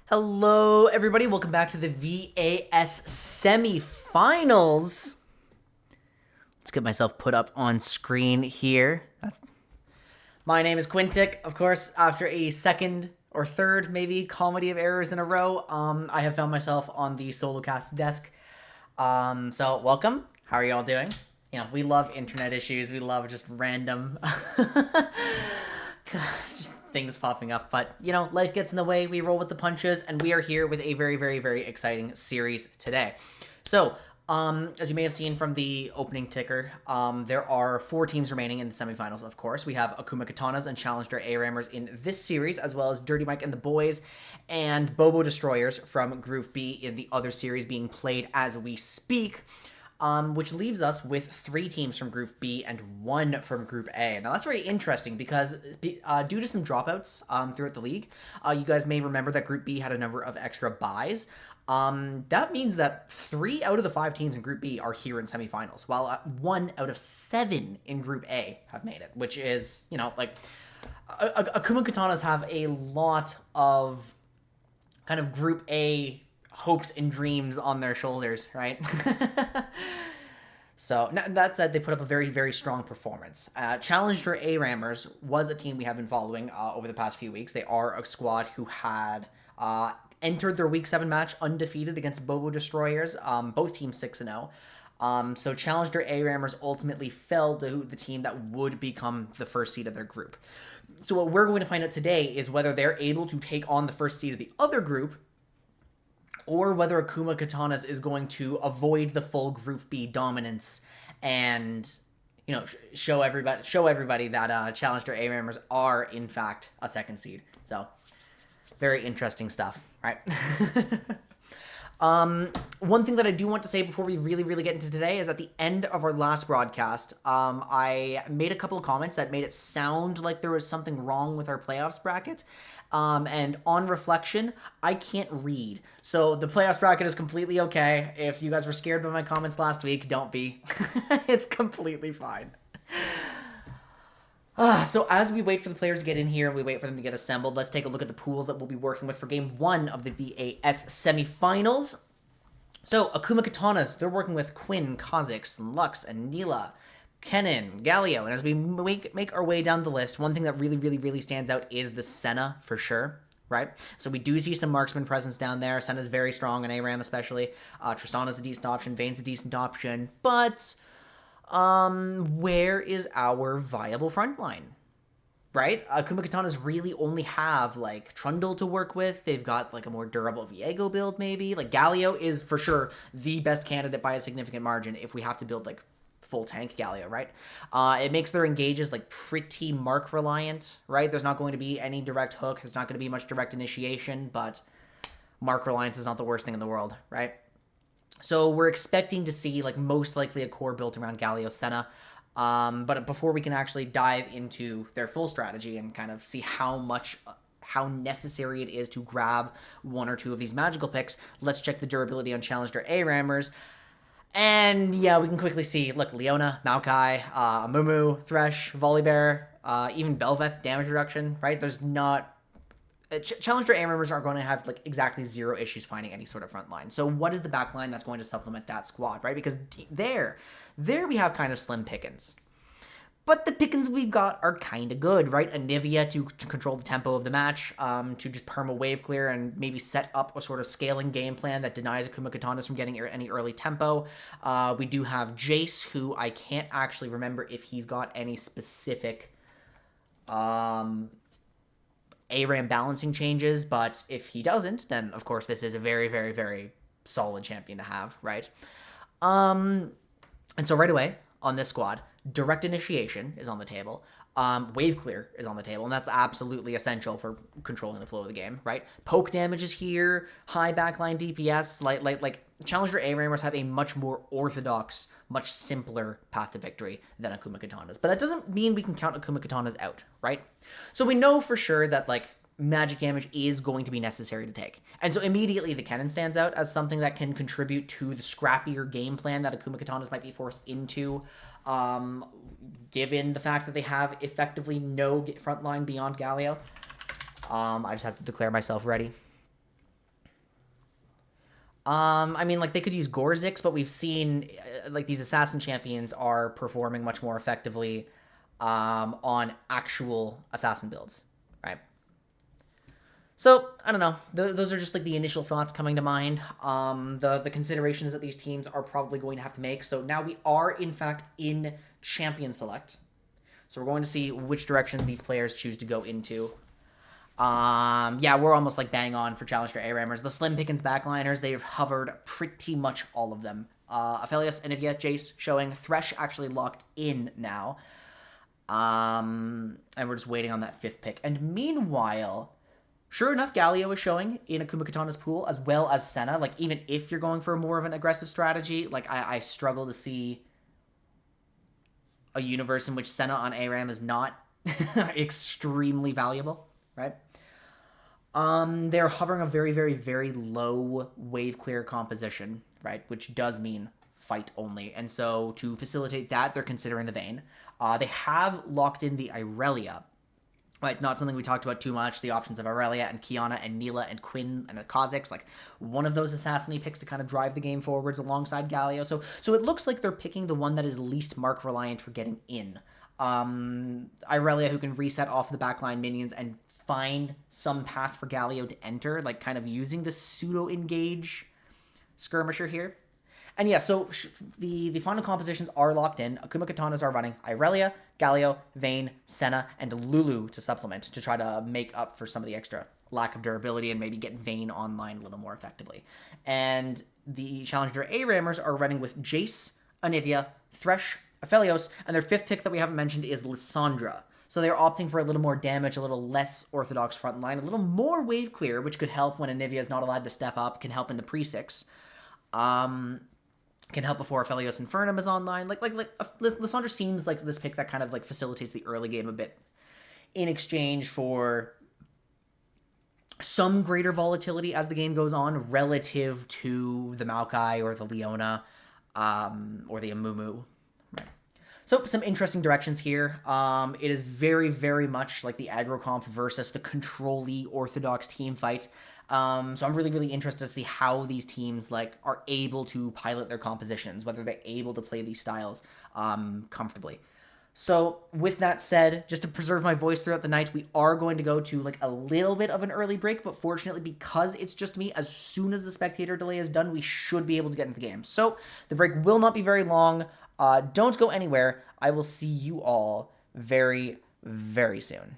Hello, everybody. Welcome back to the VAS Semifinals. Let's get myself put up on screen here. My name is Quintic. Of course, after a second or third, maybe, comedy of errors in a row, I have found myself on the solo cast desk. So welcome. How are you all doing? We love internet issues. We love just random just things popping up. But, life gets in the way. We roll with the punches, and we are here with a very, very, very exciting series today. So, as you may have seen from the opening ticker, there are 4 teams remaining in the semifinals, of course. We have Akuma Katanas and Challenger ARAMers in this series, as well as Dirty Mike and the Boys, and Bobo Destroyers from Group B in the other series being played as we speak. Which leaves us with 3 teams from Group B and 1 from Group A. Now, that's very interesting because due to some dropouts throughout the league, you guys may remember that Group B had a number of extra buys. That means that 3 out of the 5 teams in Group B are here in semifinals, while 1 out of 7 in Group A have made it, which is, Akuma Katanas have a lot of kind of Group A hopes and dreams on their shoulders, right? So, that said, they put up a very, very strong performance. Challenger ARAMers was a team we have been following over the past few weeks. They are a squad who had entered their Week 7 match undefeated against Bobo Destroyers, both teams 6-0. So Challenger ARAMers ultimately fell to the team that would become the first seed of their group. So what we're going to find out today is whether they're able to take on the first seed of the other group, or whether Akuma Katanas is going to avoid the full Group B dominance and, show everybody that Challenger ARAMers are, in fact, a second seed. So, very interesting stuff, right? One thing that I do want to say before we really, really get into today is at the end of our last broadcast, I made a couple of comments that made it sound like there was something wrong with our playoffs bracket. And on reflection, I can't read. So the playoffs bracket is completely okay. If you guys were scared by my comments last week, don't be. It's completely fine. So as we wait for the players to get in here and we wait for them to get assembled, let's take a look at the pools that we'll be working with for Game 1 of the VAS semifinals. So Akuma Katanas, they're working with Quinn, Kha'Zix, Lux, and Neela, Kennen, Galio. And as we make our way down the list, one thing that really, really, really stands out is the Senna for sure, right? So we do see some marksman presence down there. Senna's very strong, and ARAM especially. Tristana's a decent option. Vayne's a decent option. But where is our viable front line? Right? Akuma Katanas really only have, Trundle to work with. They've got, a more durable Viego build, maybe. Galio is, for sure, the best candidate by a significant margin if we have to build, full tank Galio, right? It makes their engages, pretty mark-reliant, right? There's not going to be any direct hook. There's not going to be much direct initiation, but mark reliance is not the worst thing in the world, right? So we're expecting to see, most likely a core built around Galio Senna. But before we can actually dive into their full strategy and kind of see how necessary it is to grab 1 or 2 of these magical picks, let's check the durability on Challenger ARAMers. And yeah, we can quickly see, look, Leona, Maokai, Mumu, Thresh, Volibear, even Belveth damage reduction, right? There's not... Challenger ARAMers are going to have exactly 0 issues finding any sort of front line. So what is the back line that's going to supplement that squad, right? Because there we have kind of slim pickings. But the pickings we've got are kind of good, right? Anivia to control the tempo of the match, to just perma wave clear and maybe set up a sort of scaling game plan that denies Akuma Katanas from getting any early tempo. We do have Jace, who I can't actually remember if he's got any specific ARAM balancing changes, but if he doesn't, then of course this is a very, very, very solid champion to have, right? And so right away on this squad, direct initiation is on the table. Wave clear is on the table, and that's absolutely essential for controlling the flow of the game, right? Poke damage is here, high backline DPS, like Challenger ARAMers have a much more orthodox, much simpler path to victory than Akuma Katanas. But that doesn't mean we can count Akuma Katanas out, right? So we know for sure that, magic damage is going to be necessary to take. And so immediately the Kennen stands out as something that can contribute to the scrappier game plan that Akuma Katanas might be forced into, given the fact that they have effectively no front line beyond Galio. I just have to declare myself ready. I mean, like they could use Gorzix, but we've seen like these assassin champions are performing much more effectively on actual assassin builds, right? So I don't know. Those are just like the initial thoughts coming to mind. The considerations that these teams are probably going to have to make. So now we are in fact in champion select. So we're going to see which direction these players choose to go into. Yeah, we're almost like bang on for Challenger ARAMers. The Slim Pickens backliners, they've hovered pretty much all of them. Aphelios, Anivia, Jace showing. Thresh actually locked in now. And we're just waiting on that 5th pick. And meanwhile, sure enough, Galio is showing in Akuma Katana's pool, as well as Senna. Like, even if you're going for more of an aggressive strategy, like, I struggle to see a universe in which Senna on ARAM is not extremely valuable, right? They're hovering a very, very, very low wave clear composition, right? Which does mean fight only. And so to facilitate that, they're considering the Vayne. They have locked in the Irelia, right? Not something we talked about too much. The options of Irelia and Kiana and Neela and Quinn and the Kha'Zix, like one of those assassin picks to kind of drive the game forwards alongside Galio. So it looks like they're picking the one that is least mark reliant for getting in. Irelia, who can reset off the backline minions and find some path for Galio to enter, like kind of using the pseudo-engage skirmisher here. And yeah, so the final compositions are locked in. Akuma Katanas are running Irelia, Galio, Vayne, Senna, and Lulu to supplement to try to make up for some of the extra lack of durability and maybe get Vayne online a little more effectively. And the Challenger ARAMers are running with Jace, Anivia, Thresh, Aphelios, and their 5th pick that we haven't mentioned is Lissandra. So they're opting for a little more damage, a little less orthodox front line, a little more wave clear, which could help when Anivia is not allowed to step up, can help in the pre-6. Can help before Aphelios Infernum is online. Like Lissandra seems like this pick that kind of like facilitates the early game a bit in exchange for some greater volatility as the game goes on relative to the Maokai or the Leona or the Amumu. Right. So some interesting directions here. It is very, very much like the aggro comp versus the control-y orthodox team fight. So I'm really, really interested to see how these teams like are able to pilot their compositions, whether they're able to play these styles comfortably. So with that said, just to preserve my voice throughout the night, we are going to go to like a little bit of an early break, but fortunately because it's just me, as soon as the spectator delay is done, we should be able to get into the game. So the break will not be very long. Don't go anywhere. I will see you all very, very soon.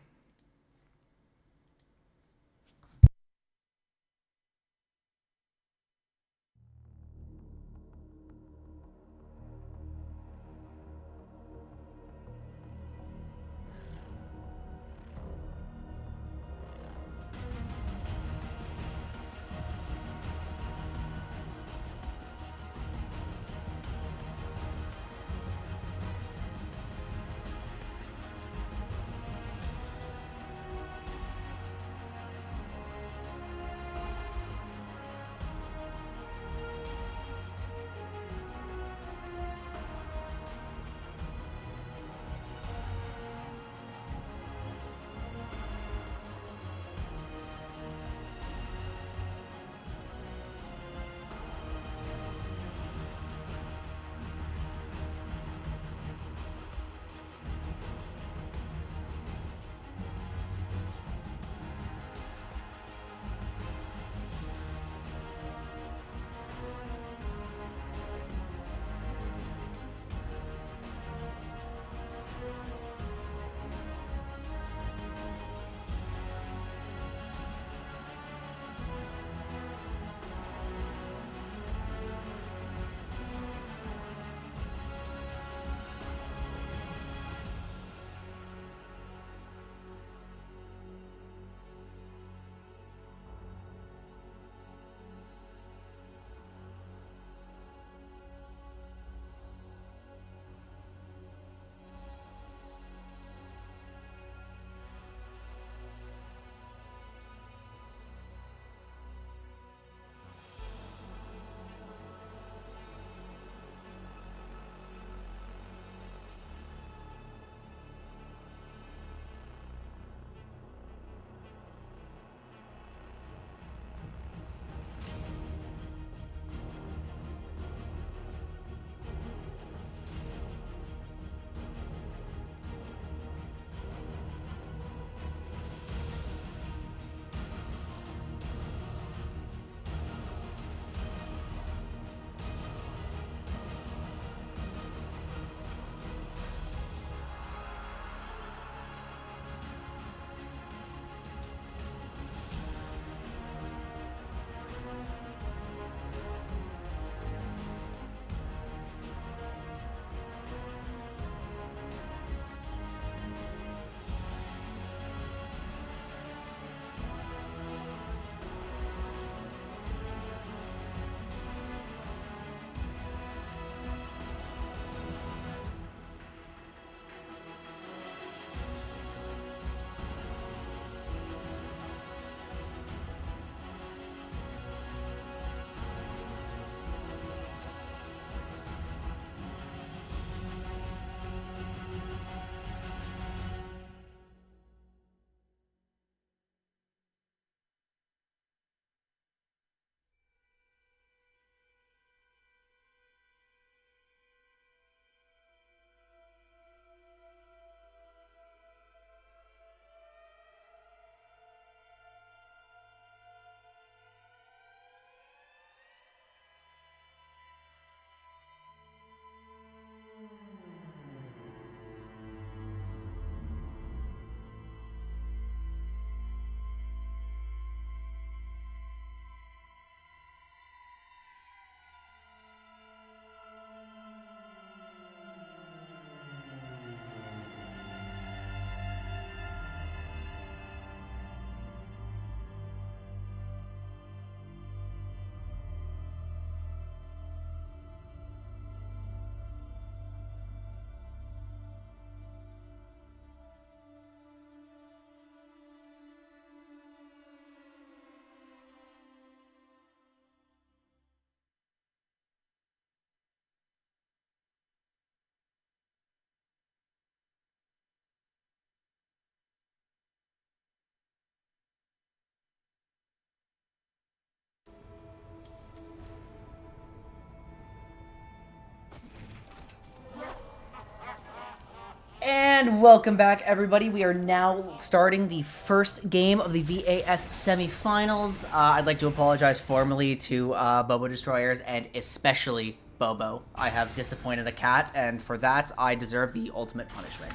And welcome back, everybody. We are now starting the first game of the VAS Semifinals. I'd like to apologize formally to Bobo Destroyers and especially Bobo. I have disappointed a cat, and for that, I deserve the ultimate punishment.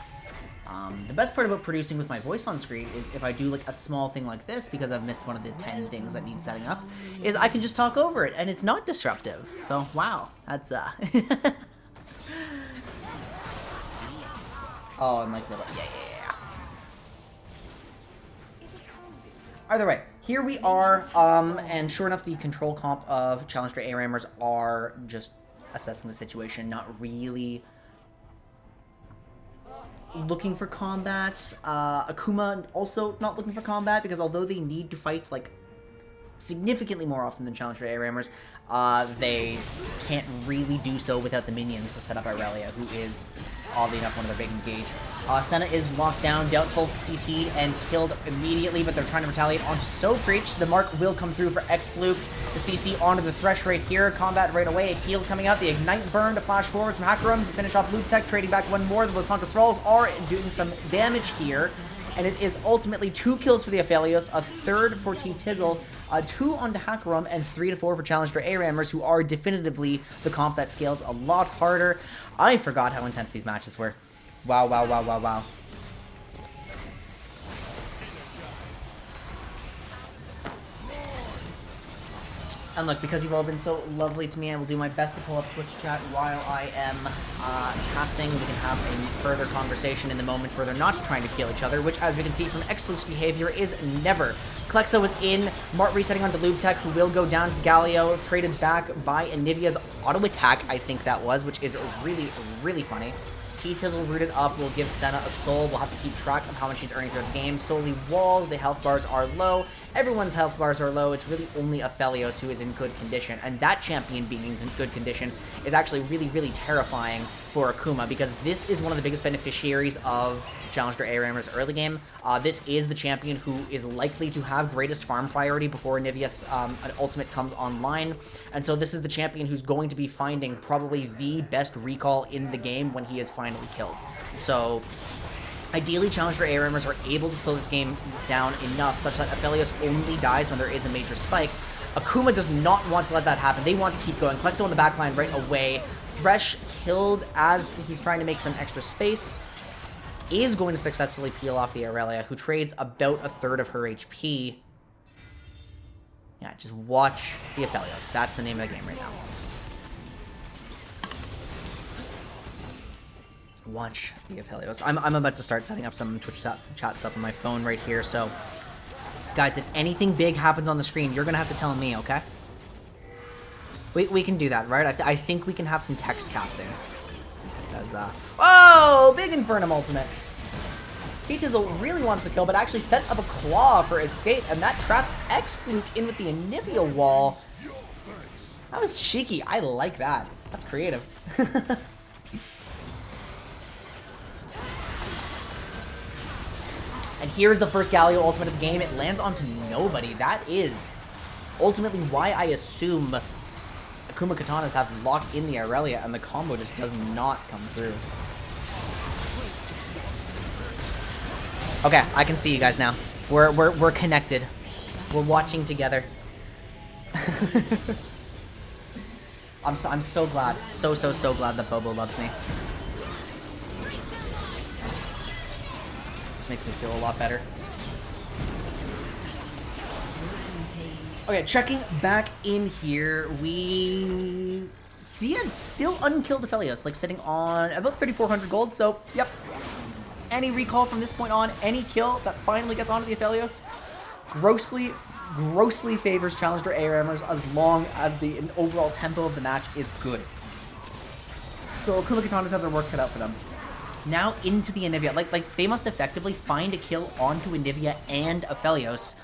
The best part about producing with my voice on screen is if I do like a small thing like this, because I've missed one of the 10 things that need setting up, is I can just talk over it, and it's not disruptive. So, wow, that's Oh, and like little, yeah. Either way, here we are, and sure enough, the control comp of Challenger ARAMers are just assessing the situation, not really looking for combat. Akuma also not looking for combat, because although they need to fight, like, significantly more often than Challenger ARAMers, they can't really do so without the minions to set up Irelia, who is, oddly enough, one of their big engage. Senna is locked down, Doubtful CC'd and killed immediately, but they're trying to retaliate onto So Preach. The mark will come through for X-Fluke. The CC onto the Thresh right here. Combat right away. A heal coming out. The Ignite Burn to flash forward some Hackerum to finish off Loop Tech, trading back one more. The Lysandra Thralls are doing some damage here. And it is ultimately 2 kills for the Aphelios, a 3rd for T-Tizzle, 2 onto Hackerum, and 3 to 4 for Challenger ARAMers, who are definitively the comp that scales a lot harder. I forgot how intense these matches were. Wow. And look, because you've all been so lovely to me, I will do my best to pull up Twitch chat while I am casting. We can have a further conversation in the moments where they're not trying to kill each other, which, as we can see from X-Fluke's behavior, is never. Klexa was in, Mart resetting onto Lube Tech, who will go down to Galio, traded back by Anivia's auto attack, I think that was, which is really funny. T-Tizzle rooted up will give Senna a soul. We'll have to keep track of how much she's earning throughout the game. Solely walls, the health bars are low. Everyone's health bars are low. It's really only Aphelios who is in good condition. And that champion being in good condition is actually really terrifying for Akuma, because this is one of the biggest beneficiaries of Challenger ARAMers early game. This is the champion who is likely to have greatest farm priority before Nivia's ultimate comes online. And so this is the champion who's going to be finding probably the best recall in the game when he is finally killed. So ideally, Challenger ARAMers are able to slow this game down enough such that Aphelios only dies when there is a major spike. Akuma does not want to let that happen. They want to keep going. Plexo on the backline right away. Thresh killed as he's trying to make some extra space. Is going to successfully peel off the Aurelia, who trades about a 1/3 of her HP. Yeah, just watch the Aphelios. That's the name of the game right now. Watch the Aphelios. I'm about to start setting up some Twitch chat stuff on my phone right here, so guys, if anything big happens on the screen, you're gonna have to tell me, okay? We can do that, right? I think we can have some text casting. Because, whoa! Big Infernum ultimate! T-Tizzle really wants the kill, but actually sets up a claw for escape, and that traps X-Fluke in with the Anivia wall. That was cheeky. I like that. That's creative. And here's the first Galio ultimate of the game. It lands onto nobody. That is ultimately why I assume Akuma Katanas have locked in the Aurelia, and the combo just does not come through. Okay, I can see you guys now. We're connected. We're watching together. I'm so glad. So glad that Bobo loves me. This makes me feel a lot better. Okay, checking back in here, we see a still unkilled Aphelios, like sitting on about 3,400 gold, so, yep. Any recall from this point on, any kill that finally gets onto the Aphelios, grossly favors Challenger ARAMers as long as the overall tempo of the match is good. So Akuma Katanas have their work cut out for them. Now into the Anivia, like they must effectively find a kill onto Anivia and Aphelios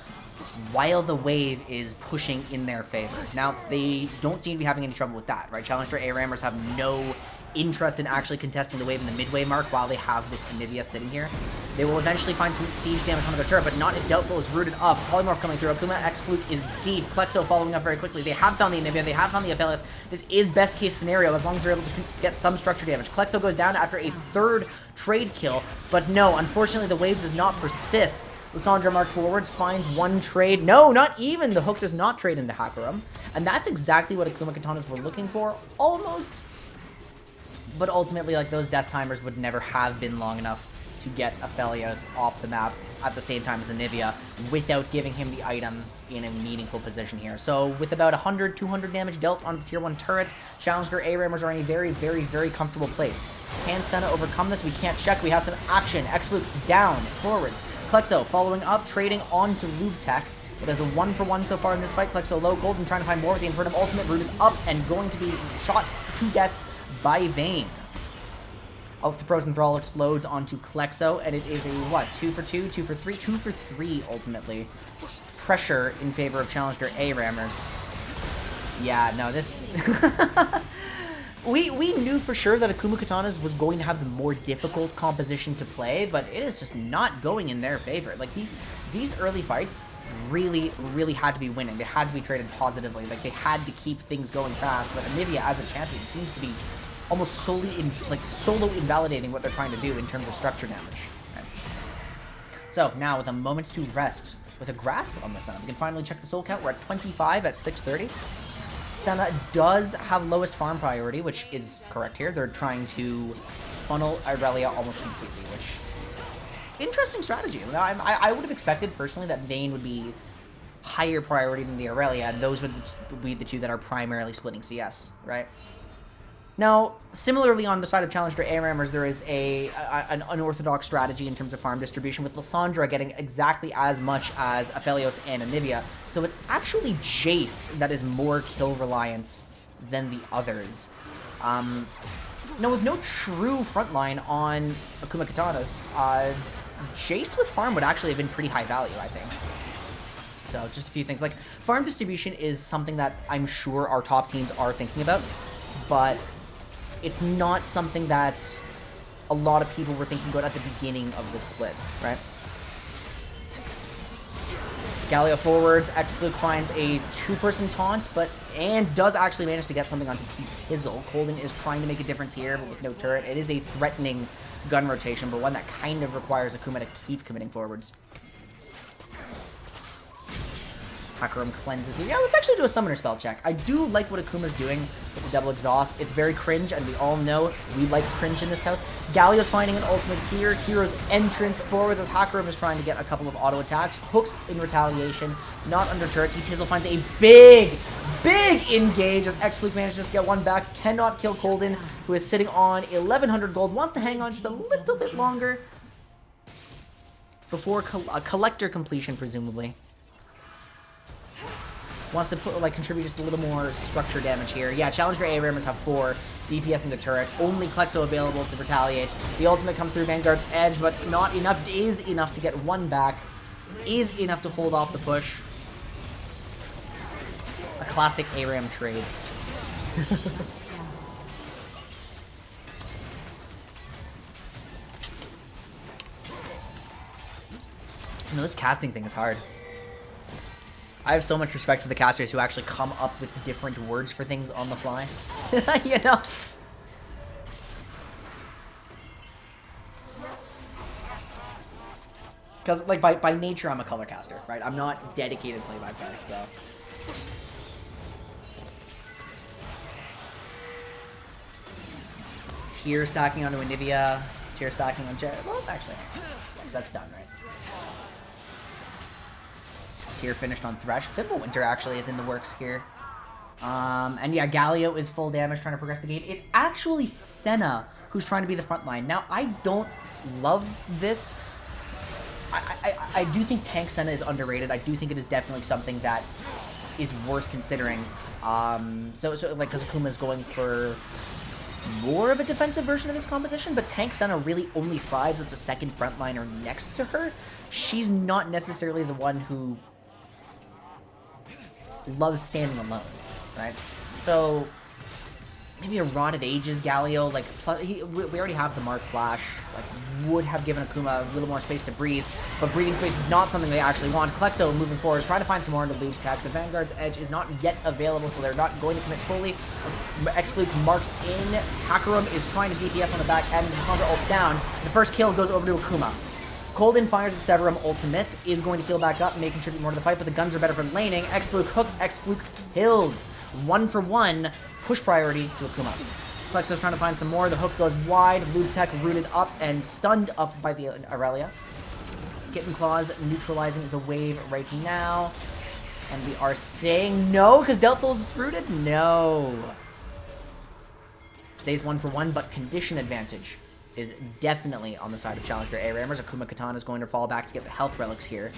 while the wave is pushing in their favor. Now, they don't seem to be having any trouble with that, right? Challenger ARAMers have no interest in actually contesting the wave in the midway mark while they have this Anivia sitting here. They will eventually find some siege damage on their turret, but not if Doubtful is rooted up. Polymorph coming through. Akuma X-Fluke is deep. Plexo following up very quickly. They have found the Anivia. They have found the Aphelios. This is best case scenario as long as they're able to get some structure damage. Plexo goes down after a third trade kill, but no, unfortunately the wave does not persist. Lissandra marked forwards, finds one trade. No, not even. The hook does not trade into Hakaram. And that's exactly what Akuma Katanas were looking for, almost. But ultimately, like, those death timers would never have been long enough to get Aphelios off the map at the same time as Anivia without giving him the item in a meaningful position here. So with about 100, 200 damage dealt on the tier 1 turrets, Challenger ARAMers are in a very, very, very comfortable place. Can Senna overcome this? We can't check. We have some action. X-Fluke down, forwards. Plexo following up, trading on to Lube Tech. It is a 1-for-1 so far in this fight. Plexo low, Golden trying to find more with the Infernum Ultimate, rooted up and going to be shot to death by Vayne. The Frozen Thrall explodes onto Plexo, and it is a, what, 2-for-2, 2-for-3, 2-for-3 ultimately. Pressure in favor of Challenger ARAMers. Yeah, no, this... We knew for sure that Akuma Katanas was going to have the more difficult composition to play, but it is just not going in their favor. Like, these early fights really, really had to be winning. They had to be traded positively. Like, they had to keep things going fast, but Anivia as a champion seems to be almost solely solo invalidating what they're trying to do in terms of structure damage. Right? So, now with a moment to rest, with a grasp on the Senna, we can finally check the soul count. We're at 25 at 630. Senna does have lowest farm priority, which is correct here. They're trying to funnel Irelia almost completely, which... Interesting strategy. I would have expected, personally, that Vayne would be higher priority than the Irelia, and those would be the two that are primarily splitting CS, right? Now, similarly on the side of Challenger ARAMers, there is an unorthodox strategy in terms of farm distribution, with Lissandra getting exactly as much as Aphelios and Anivia. So it's actually Jace that is more kill reliant than the others. Now, with no true frontline on Akuma Katanas, Jace with farm would actually have been pretty high value, I think. So just a few things. Like, farm distribution is something that I'm sure our top teams are thinking about, but it's not something that a lot of people were thinking about at the beginning of this split, right? Galio forwards, X-Fluke finds a 2-person taunt, and does actually manage to get something onto T-Pizzle. Colden is trying to make a difference here, but with no turret. It is a threatening gun rotation, but one that kind of requires Akuma to keep committing forwards. Hakaram cleanses here. Yeah, let's actually do a summoner spell check. I do like what Akuma's doing with the double exhaust. It's very cringe, and we all know we like cringe in this house. Galio's finding an ultimate here. Hero's entrance forwards as Hakaram is trying to get a couple of auto attacks. Hooked in retaliation. Not under turret. T-Tizzle finds a big engage as X-Fluke manages to get one back. Cannot kill Colden, who is sitting on 1,100 gold. Wants to hang on just a little bit longer before a collector completion, presumably. Wants to put, contribute just a little more structure damage here. Yeah, Challenger ARAMers have 4 DPS in the turret. Only Plexo available to retaliate. The ultimate comes through Vanguard's edge, but not enough. Is enough to get one back. Is enough to hold off the push. A classic ARAM trade. You know, this casting thing is hard. I have so much respect for the casters who actually come up with different words for things on the fly. You know? Because, like, by nature, I'm a color caster, right? I'm not dedicated play-by-play, so... Tier stacking onto Anivia, tier stacking on Jared. Well, actually, because that's done, right? Tier finished on Thresh. Fimbulwinter actually is in the works here. And yeah, Galio is full damage trying to progress the game. It's actually Senna who's trying to be the front line. Now, I don't love this. I do think Tank Senna is underrated. I do think it is definitely something that is worth considering. So like, because Akuma is going for more of a defensive version of this composition, but Tank Senna really only thrives with the second frontliner next to her. She's not necessarily the one who loves standing alone, right? So maybe a Rod of Ages Galio. Like, we already have the Mark Flash. Like, would have given Akuma a little more space to breathe, but breathing space is not something they actually want. Klexo moving forward is trying to find some more into lead tech. The Vanguard's Edge is not yet available, so they're not going to commit fully. X-Fluke marks in. Hakarum is trying to DPS on the back end. The Contra ult down. The first kill goes over to Akuma. Colden fires at Severum ultimate, is going to heal back up, may contribute more to the fight, but the guns are better for laning. X-Fluke hooked, X-Fluke killed. 1 for 1, push priority to Akuma. Plexo's trying to find some more. The hook goes wide. Blue Tech rooted up and stunned up by the Aurelia. Kitten Claws neutralizing the wave right now. And we are saying no, because Delphil's rooted? No. Stays 1 for 1, but condition advantage is definitely on the side of Challenger ARAMers. Akuma Katana is going to fall back to get the health relics here.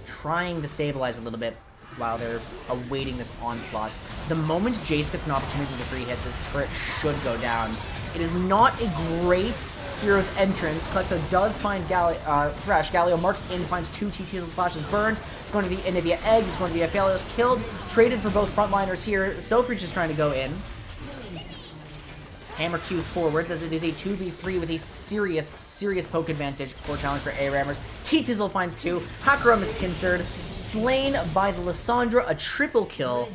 Trying to stabilize a little bit while they're awaiting this onslaught. The moment Jace gets an opportunity to free hit, this turret should go down. It is not a great hero's entrance. Klexo does find Thresh. Galio marks in, finds 2 TTs and flashes burned. It's going to be Anivia Egg. It's going to be Aphelios killed. Traded for both frontliners here. Sofreach is trying to go in. Hammer Q forwards as it is a 2v3 with a serious poke advantage for Challenger ARAMers. T-Tizzle finds 2. Hakarum is pincered. Slain by the Lissandra, a triple kill.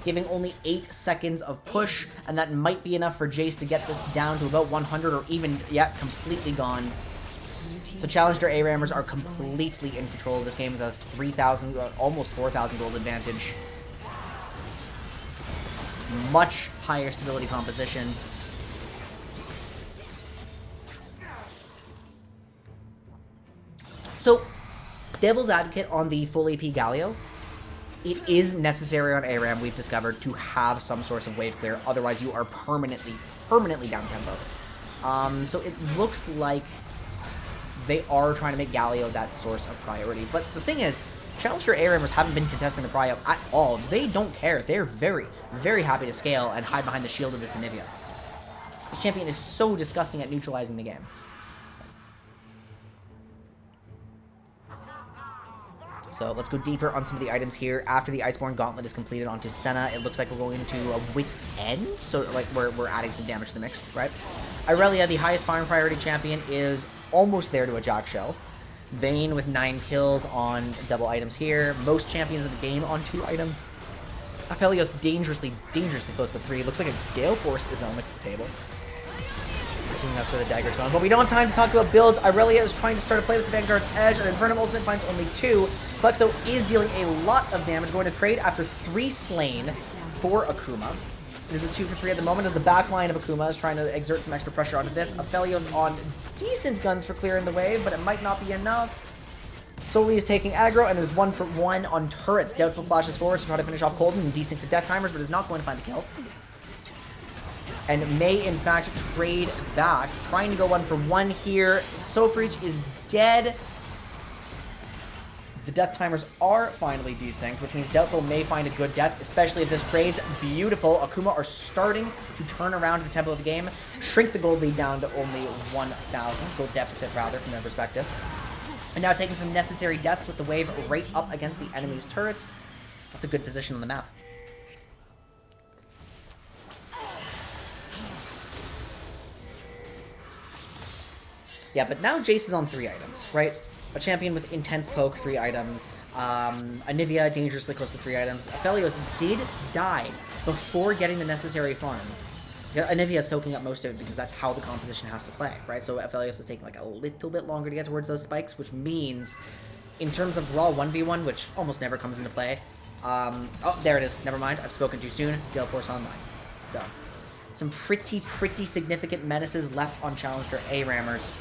Giving only 8 seconds of push, and that might be enough for Jace to get this down to about 100 or even, yeah, completely gone. So Challenger ARAMers are completely in control of this game with a 3,000, almost 4,000 gold advantage. Much higher stability composition. So, Devil's Advocate on the full AP Galio. It is necessary on ARAM, we've discovered, to have some source of wave clear. Otherwise, you are permanently down tempo. So it looks like they are trying to make Galio that source of priority. But the thing is, Challenger ARAMers haven't been contesting the prio at all. They don't care. They're very happy to scale and hide behind the shield of this Anivia. This champion is so disgusting at neutralizing the game. So let's go deeper on some of the items here. After the Iceborne Gauntlet is completed onto Senna, it looks like we're going into a Wit's End. So like we're adding some damage to the mix, right? Irelia, the highest farm priority champion, is almost there to a Jack Shell. Vayne with 9 kills on double items here. Most champions of the game on 2 items. Aphelios dangerously close to 3. Looks like a Gale Force is on the table. Assuming that's where the dagger's going. But we don't have time to talk about builds. Irelia is trying to start a play with the Vanguard's Edge. An Infernum Ultimate finds only 2. Plexo is dealing a lot of damage, going to trade after 3 slain for Akuma. It is a 2 for 3 at the moment as the back line of Akuma is trying to exert some extra pressure onto this. Aphelios on decent guns for clearing the wave, but it might not be enough. Soli is taking aggro, and there's 1 for 1 on turrets. Doubtful flashes forward to try to finish off Colden, and decent for death timers, but is not going to find a kill. And may, in fact, trade back. Trying to go 1 for 1 here. Sofreach is dead. The death timers are finally desynced, which means Doubtful may find a good death, especially if this trades. Beautiful. Akuma are starting to turn around the tempo of the game, shrink the gold lead down to only 1,000. Gold deficit, rather, from their perspective. And now taking some necessary deaths with the wave right up against the enemy's turrets. That's a good position on the map. Yeah, but now Jace is on 3 items, right? A champion with intense poke, 3 items. Anivia, dangerously close to 3 items. Aphelios did die before getting the necessary farm. Anivia is soaking up most of it because that's how the composition has to play, right? So Aphelios is taking like a little bit longer to get towards those spikes, which means, in terms of raw 1v1, which almost never comes into play. Oh, there it is. Never mind. I've spoken too soon. Gale Force online. So, some pretty significant menaces left on Challenger ARAMers,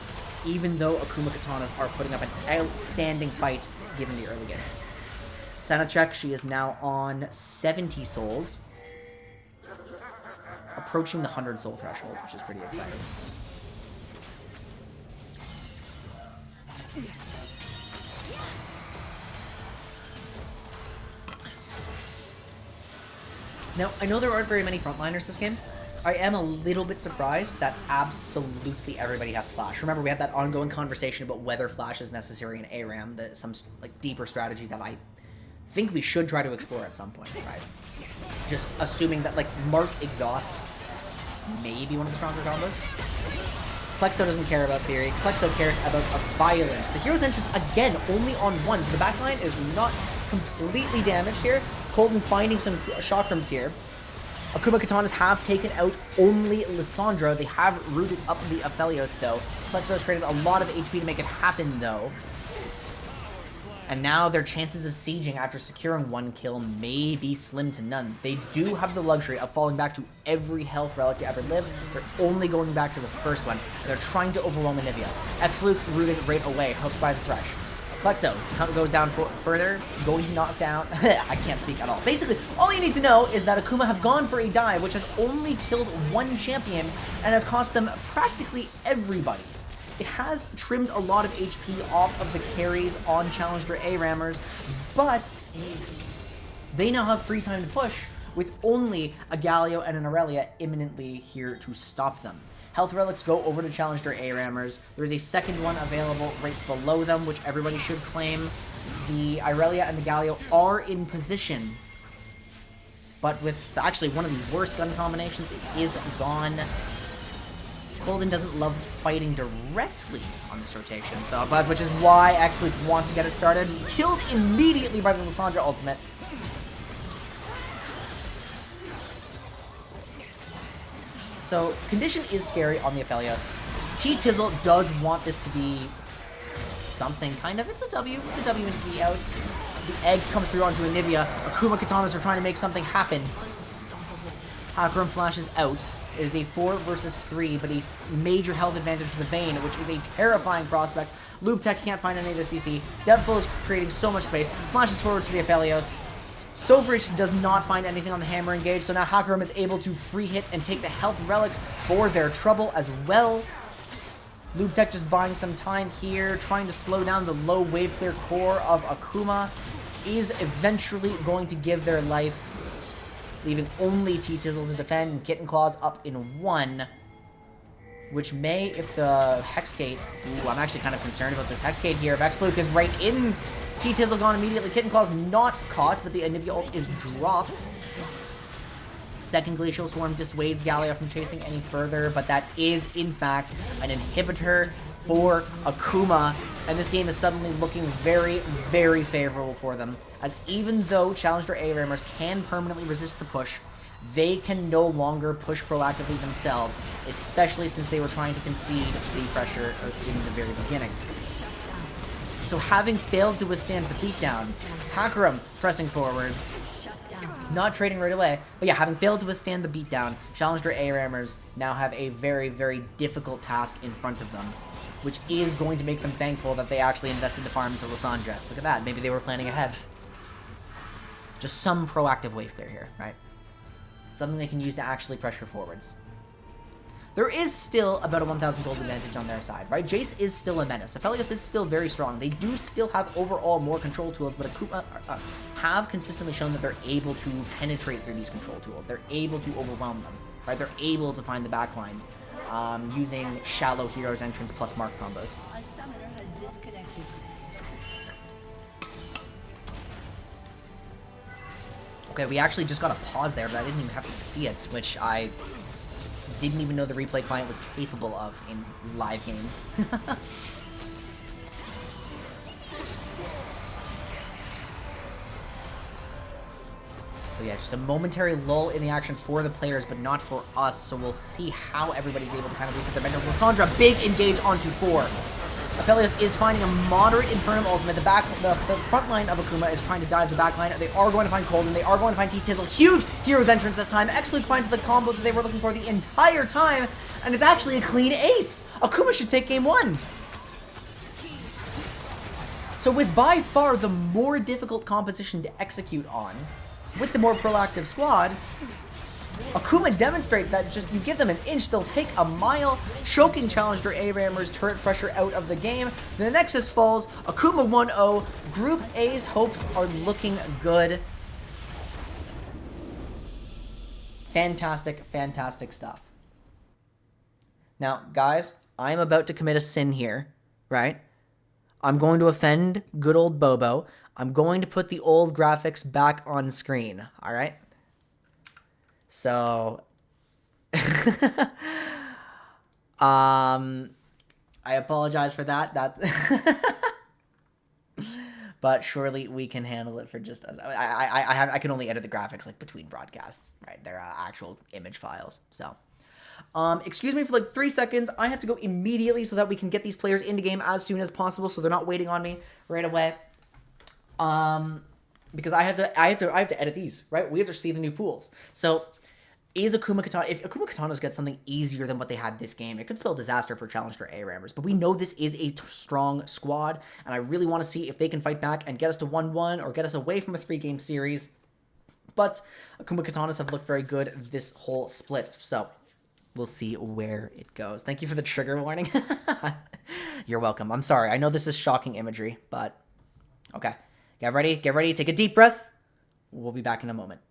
even though Akuma Katanas are putting up an outstanding fight given the early game. Sanachek, she is now on 70 souls. Approaching the 100 soul threshold, which is pretty exciting. Now, I know there aren't very many frontliners this game. I am a little bit surprised that absolutely everybody has Flash. Remember, we had that ongoing conversation about whether Flash is necessary in ARAM, some like deeper strategy that I think we should try to explore at some point, right? Just assuming that, like, Mark Exhaust may be one of the stronger combos. Plexo doesn't care about theory. Plexo cares about violence. The hero's entrance, again, only on one. So the backline is not completely damaged here. Colton finding some chakrams here. Akuma Katanas have taken out only Lissandra. They have rooted up the Aphelios, though. Plexo has traded a lot of HP to make it happen, though. And now their chances of sieging after securing one kill may be slim to none. They do have the luxury of falling back to every health relic to ever live. They're only going back to the first one. And they're trying to overwhelm Anivia. X-Luke rooted right away, hooked by the Thresh. Plexo goes down further, going to knock down. I can't speak at all. Basically, all you need to know is that Akuma have gone for a dive, which has only killed one champion and has cost them practically everybody. It has trimmed a lot of HP off of the carries on Challenger ARAMers, but they now have free time to push with only a Galio and an Aurelia imminently here to stop them. Health relics go over to Challenger ARAMers. There is a second one available right below them, which everybody should claim. The Aurelia and the Galio are in position, but with actually one of the worst gun combinations, it is gone. Golden doesn't love fighting directly on this rotation, so which is why X-Luke wants to get it started. Killed immediately by the Lissandra ultimate. So, condition is scary on the Aphelios. T-Tizzle does want this to be something, kind of. It's a W. It's a W and E out. The egg comes through onto Anivia. Akuma Katanas are trying to make something happen. Hakuram flashes out. It is a 4 versus 3, but a major health advantage for the Vayne, which is a terrifying prospect. Loop Tech can't find any of the CC. Devflow is creating so much space. Flashes forward to the Aphelios. Sobridge does not find anything on the hammer engage, so now Hakuram is able to free hit and take the health relics for their trouble as well. Loop Tech just buying some time here, trying to slow down the low wave clear core of Akuma. Is eventually going to give their life, leaving only T-Tizzle to defend, and Kitten Claws up in 1, which may, if the Hexgate... Ooh, I'm actually kind of concerned about this Hexgate here. If X-Luke is right in, T-Tizzle gone immediately. Kitten Claws not caught, but the Anivia ult is dropped. Second Glacial Swarm dissuades Galio from chasing any further, but that is, in fact, an inhibitor for Akuma, and this game is suddenly looking very, very favorable for them, as even though Challenger ARAMers can permanently resist the push, they can no longer push proactively themselves, especially since they were trying to concede the pressure in the very beginning. So having failed to withstand the beatdown, Hakuram pressing forwards, not trading right away, but yeah, having failed to withstand the beatdown, Challenger ARAMers now have a very, very difficult task in front of them, which is going to make them thankful that they actually invested the farm into Lissandra. Look at that, maybe they were planning ahead. Just some proactive wave clear here, right? Something they can use to actually pressure forwards. There is still about a 1,000 gold advantage on their side, right? Jace is still a menace. Aphelios is still very strong. They do still have overall more control tools, but Akuma have consistently shown that they're able to penetrate through these control tools. They're able to overwhelm them, right? They're able to find the backline using shallow heroes entrance plus mark combos. A summoner has disconnected. Okay, we actually just got a pause there, but I didn't even have to see it, which I didn't even know the replay client was capable of in live games. So yeah, just a momentary lull in the action for the players, but not for us, so we'll see how everybody's able to kind of reset their mentals. Lissandra, big engage onto 4. Aphelios is finding a moderate Infernum ultimate. The front line of Akuma is trying to dive the back line. They are going to find Colden. They are going to find T-Tizzle. Huge Hero's entrance this time. X-Luke finds the combo that they were looking for the entire time, and it's actually a clean ace. Akuma should take game 1. So with by far the more difficult composition to execute on, with the more proactive squad, Akuma demonstrate that just you give them an inch, they'll take a mile, choking Challenger ARAMers turret pressure out of the game. The Nexus falls, Akuma 1-0, Group A's hopes are looking good. Fantastic, fantastic stuff. Now, guys, I'm about to commit a sin here, right? I'm going to offend good old Bobo. I'm going to put the old graphics back on screen, all right? So, I apologize for that. But surely we can handle it for just us. I can only edit the graphics like between broadcasts, right? They're actual image files. So, excuse me for like 3 seconds. I have to go immediately so that we can get these players into game as soon as possible, so they're not waiting on me right away. Because I have to edit these, right? We have to see the new pools. So, is Akuma Katana, if Akuma Katanas get something easier than what they had this game, it could spell disaster for Challenger ARAMers. But we know this is a strong squad, and I really want to see if they can fight back and get us to 1-1 or get us away from a 3-game series. But Akuma Katanas have looked very good this whole split, so we'll see where it goes. Thank you for the trigger warning. You're welcome. I'm sorry. I know this is shocking imagery, but okay. Get ready, take a deep breath. We'll be back in a moment.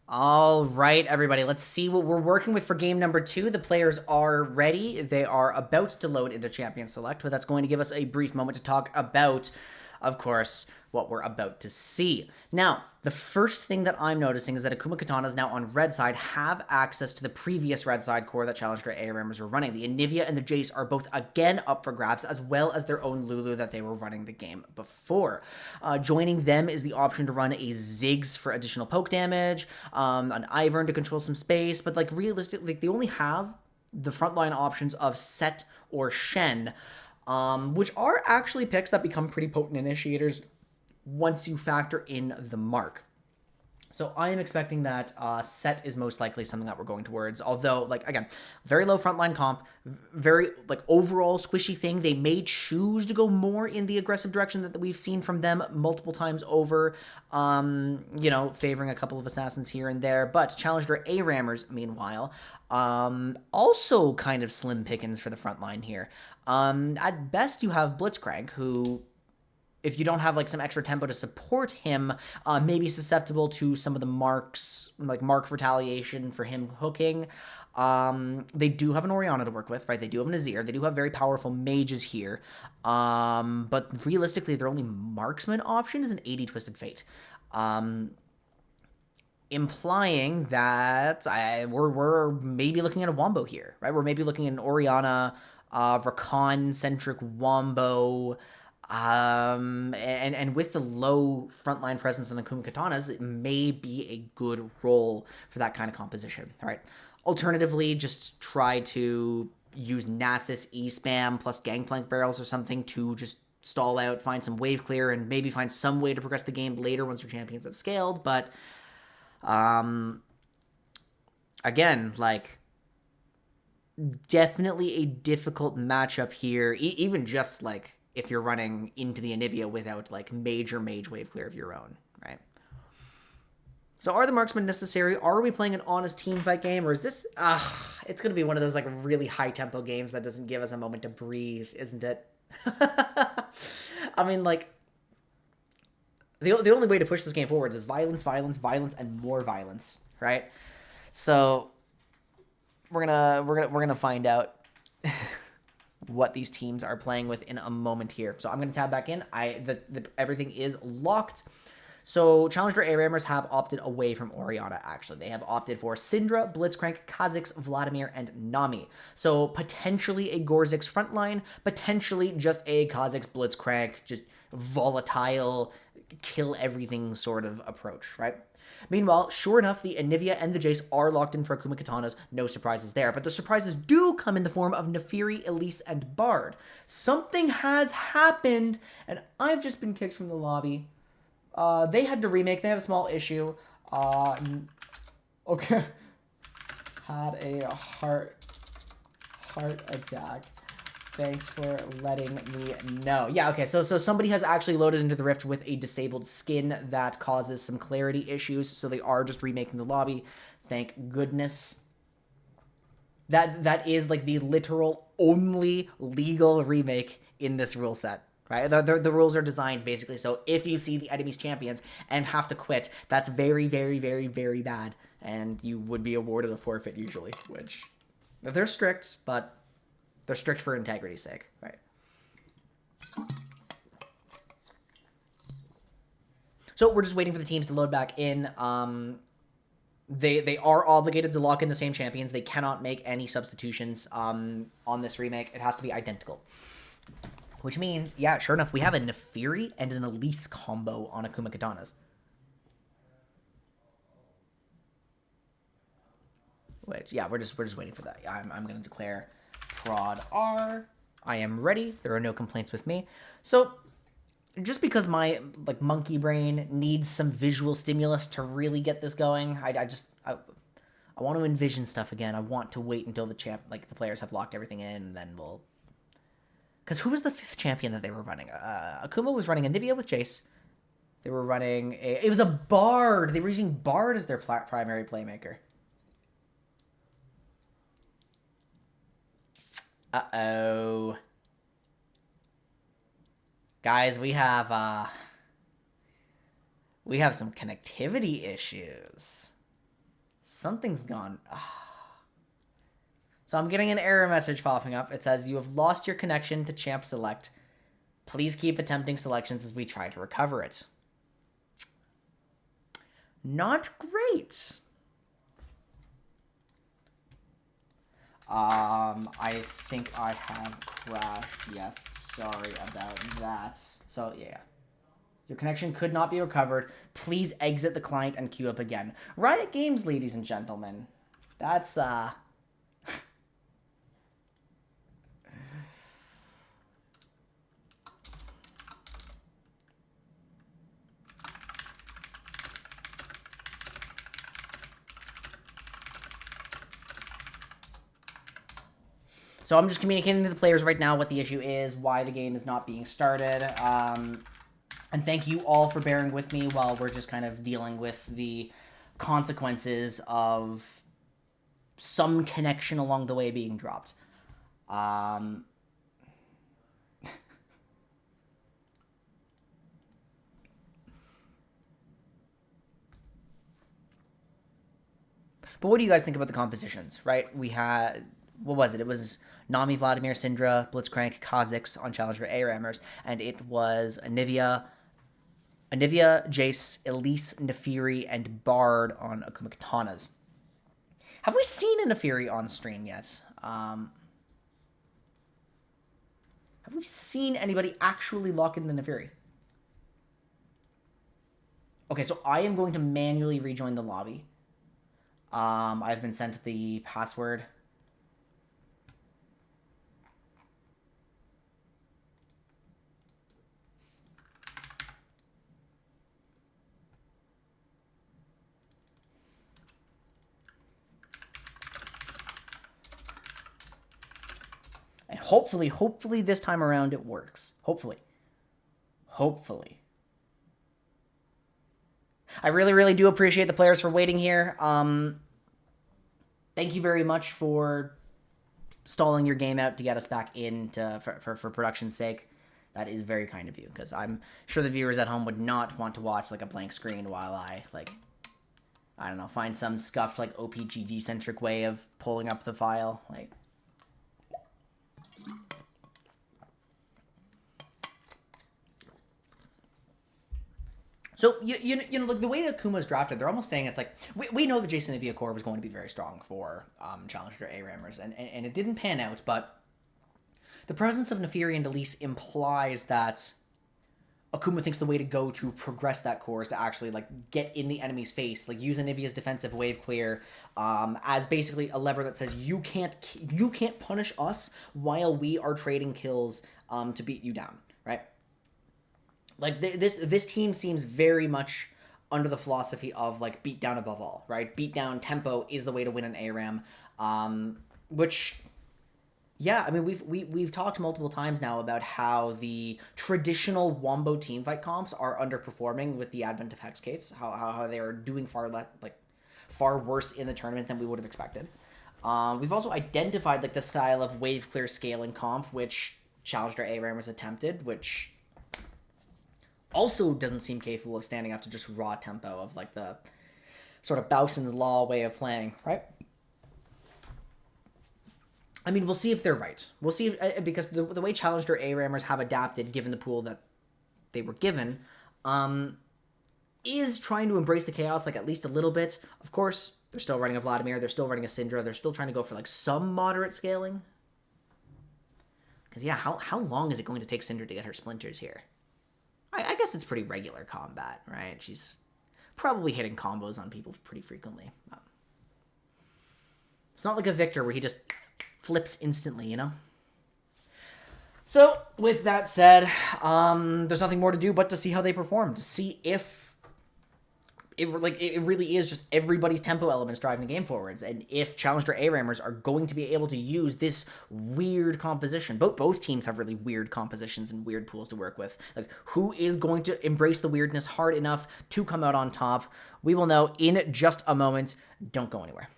All right, everybody, let's see what we're working with for game number 2. The players are ready. They are about to load into Champion Select, but that's going to give us a brief moment to talk about, of course, what we're about to see. Now, the first thing that I'm noticing is that Akuma Katanas now on red side have access to the previous red side core that Challenger ARAMers were running. The Anivia and the Jace are both again up for grabs, as well as their own Lulu that they were running the game before. Joining them is the option to run a Ziggs for additional poke damage, an Ivern to control some space, but like realistically, they only have the frontline options of Set or Shen, which are actually picks that become pretty potent initiators once you factor in the mark. So I am expecting that Set is most likely something that we're going towards. Although, like, again, very low frontline comp, very, like, overall squishy thing. They may choose to go more in the aggressive direction that we've seen from them multiple times over, you know, favoring a couple of assassins here and there. But Challenger ARAMers, meanwhile, also kind of slim pickings for the front line here. At best, you have Blitzcrank, who, if you don't have like some extra tempo to support him, maybe susceptible to some of the marks, like mark retaliation for him hooking. They do have an Orianna to work with, right? They do have an Azir. They do have very powerful mages here. But realistically, their only marksman option is an 80 Twisted Fate. Implying that we're maybe looking at a wombo here, right? We're maybe looking at an Orianna, Rakan-centric wombo. And with the low frontline presence on the Akuma Katanas, it may be a good role for that kind of composition. All right. Alternatively, just try to use Nasus E-spam plus Gangplank barrels or something to just stall out, find some wave clear, and maybe find some way to progress the game later once your champions have scaled. But, again, like, definitely a difficult matchup here, even just, like, if you're running into the Anivia without, like, major mage wave clear of your own, right? So are the marksmen necessary? Are we playing an honest team fight game? Or is this... it's going to be one of those, like, really high-tempo games that doesn't give us a moment to breathe, isn't it? I mean, like... The only way to push this game forwards is violence, violence, violence, and more violence, right? So... We're gonna find out what these teams are playing with in a moment here. So I'm going to tab back in. Everything is locked. So Challenger ARAMers have opted away from Orianna, actually. They have opted for Syndra, Blitzcrank, Kha'Zix, Vladimir, and Nami. So potentially a Gorzix frontline, potentially just a Kha'Zix, Blitzcrank, just volatile, kill everything sort of approach, right? Meanwhile, sure enough, the Anivia and the Jace are locked in for Akuma Katanas. No surprises there. But the surprises do come in the form of Nefiri, Elise, and Bard. Something has happened, and I've just been kicked from the lobby. They had to remake. They had a small issue. Okay. Had a heart attack. Thanks for letting me know. Yeah, okay, so somebody has actually loaded into the Rift with a disabled skin that causes some clarity issues, so they are just remaking the lobby. Thank goodness. That is, like, the literal only legal remake in this rule set, right? The rules are designed, basically, so if you see the enemy's champions and have to quit, that's very, very, very, very bad, and you would be awarded a forfeit, usually, which... They're strict, but... They're strict for integrity's sake, right? So we're just waiting for the teams to load back in. They are obligated to lock in the same champions. They cannot make any substitutions on this remake. It has to be identical. Which means, yeah, sure enough, we have a Nefiri and an Elise combo on Akuma Katanas. Which, yeah, we're just waiting for that. I'm going to declare... Prod R. I am ready. There are no complaints with me. So, just because my, like, monkey brain needs some visual stimulus to really get this going, I want to envision stuff again. I want to wait until the players have locked everything in, and then we'll... Because who was the 5th champion that they were running? Akuma was running Anivia with Jace. They were running it was a Bard. They were using Bard as their primary playmaker. Uh-oh. Guys, we have some connectivity issues. Something's gone. So I'm getting an error message popping up. It says, you have lost your connection to Champ Select. Please keep attempting selections as we try to recover it. Not great. I think I have crashed. Yes, sorry about that. So, yeah. Your connection could not be recovered. Please exit the client and queue up again. Riot Games, ladies and gentlemen. That's, So I'm just communicating to the players right now what the issue is, why the game is not being started. And thank you all for bearing with me while we're just kind of dealing with the consequences of some connection along the way being dropped. But what do you guys think about the compositions, right? We had, what was it? It was Nami, Vladimir, Syndra, Blitzcrank, Kha'Zix on Challenger ARAMers, and it was Anivia, Jace, Elise, Nefiri, and Bard on Akuma Katanas. Have we seen a Nefiri on stream yet? Have we seen anybody actually lock in the Nefiri? Okay, so I am going to manually rejoin the lobby. I've been sent the password. And hopefully this time around it works. Hopefully. I really do appreciate the players for waiting here. Thank you very much for stalling your game out to get us back in for production's sake. That is very kind of you, because I'm sure the viewers at home would not want to watch like a blank screen while I don't know, find some scuffed like OPGG centric way of pulling up the file. Like, so you know like the way that Akuma's drafted, they're almost saying it's like we know the Jason Avia core was going to be very strong for Challenger ARAMers, and it didn't pan out, but the presence of Nefiri and Elise implies that Akuma thinks the way to go to progress that core is to actually like get in the enemy's face, like use Anivia's defensive wave clear as basically a lever that says you can't punish us while we are trading kills to beat you down, right? Like this team seems very much under the philosophy of like beat down above all, right? Beat down tempo is the way to win an ARAM, which, yeah, I mean we've talked multiple times now about how the traditional Wombo teamfight comps are underperforming with the advent of Hexcates, how they are doing far worse in the tournament than we would have expected. We've also identified like the style of wave clear scaling comp which Challenger ARAMers attempted, which also doesn't seem capable of standing up to just raw tempo of like the sort of Bowson's Law way of playing, right? I mean, we'll see if they're right. We'll see if, because the way Challenger ARAMers have adapted, given the pool that they were given, is trying to embrace the chaos like at least a little bit. Of course, they're still running a Vladimir, they're still running a Syndra, they're still trying to go for like some moderate scaling. Because yeah, how long is it going to take Syndra to get her splinters here? I guess it's pretty regular combat, right? She's probably hitting combos on people pretty frequently. It's not like a Victor where he just flips instantly, you know? So, with that said, there's nothing more to do but to see how they perform, to see if it really is just everybody's tempo elements driving the game forwards, and if Challenger ARAMers are going to be able to use this weird composition. Both teams have really weird compositions and weird pools to work with. Like, who is going to embrace the weirdness hard enough to come out on top? We will know in just a moment. Don't go anywhere.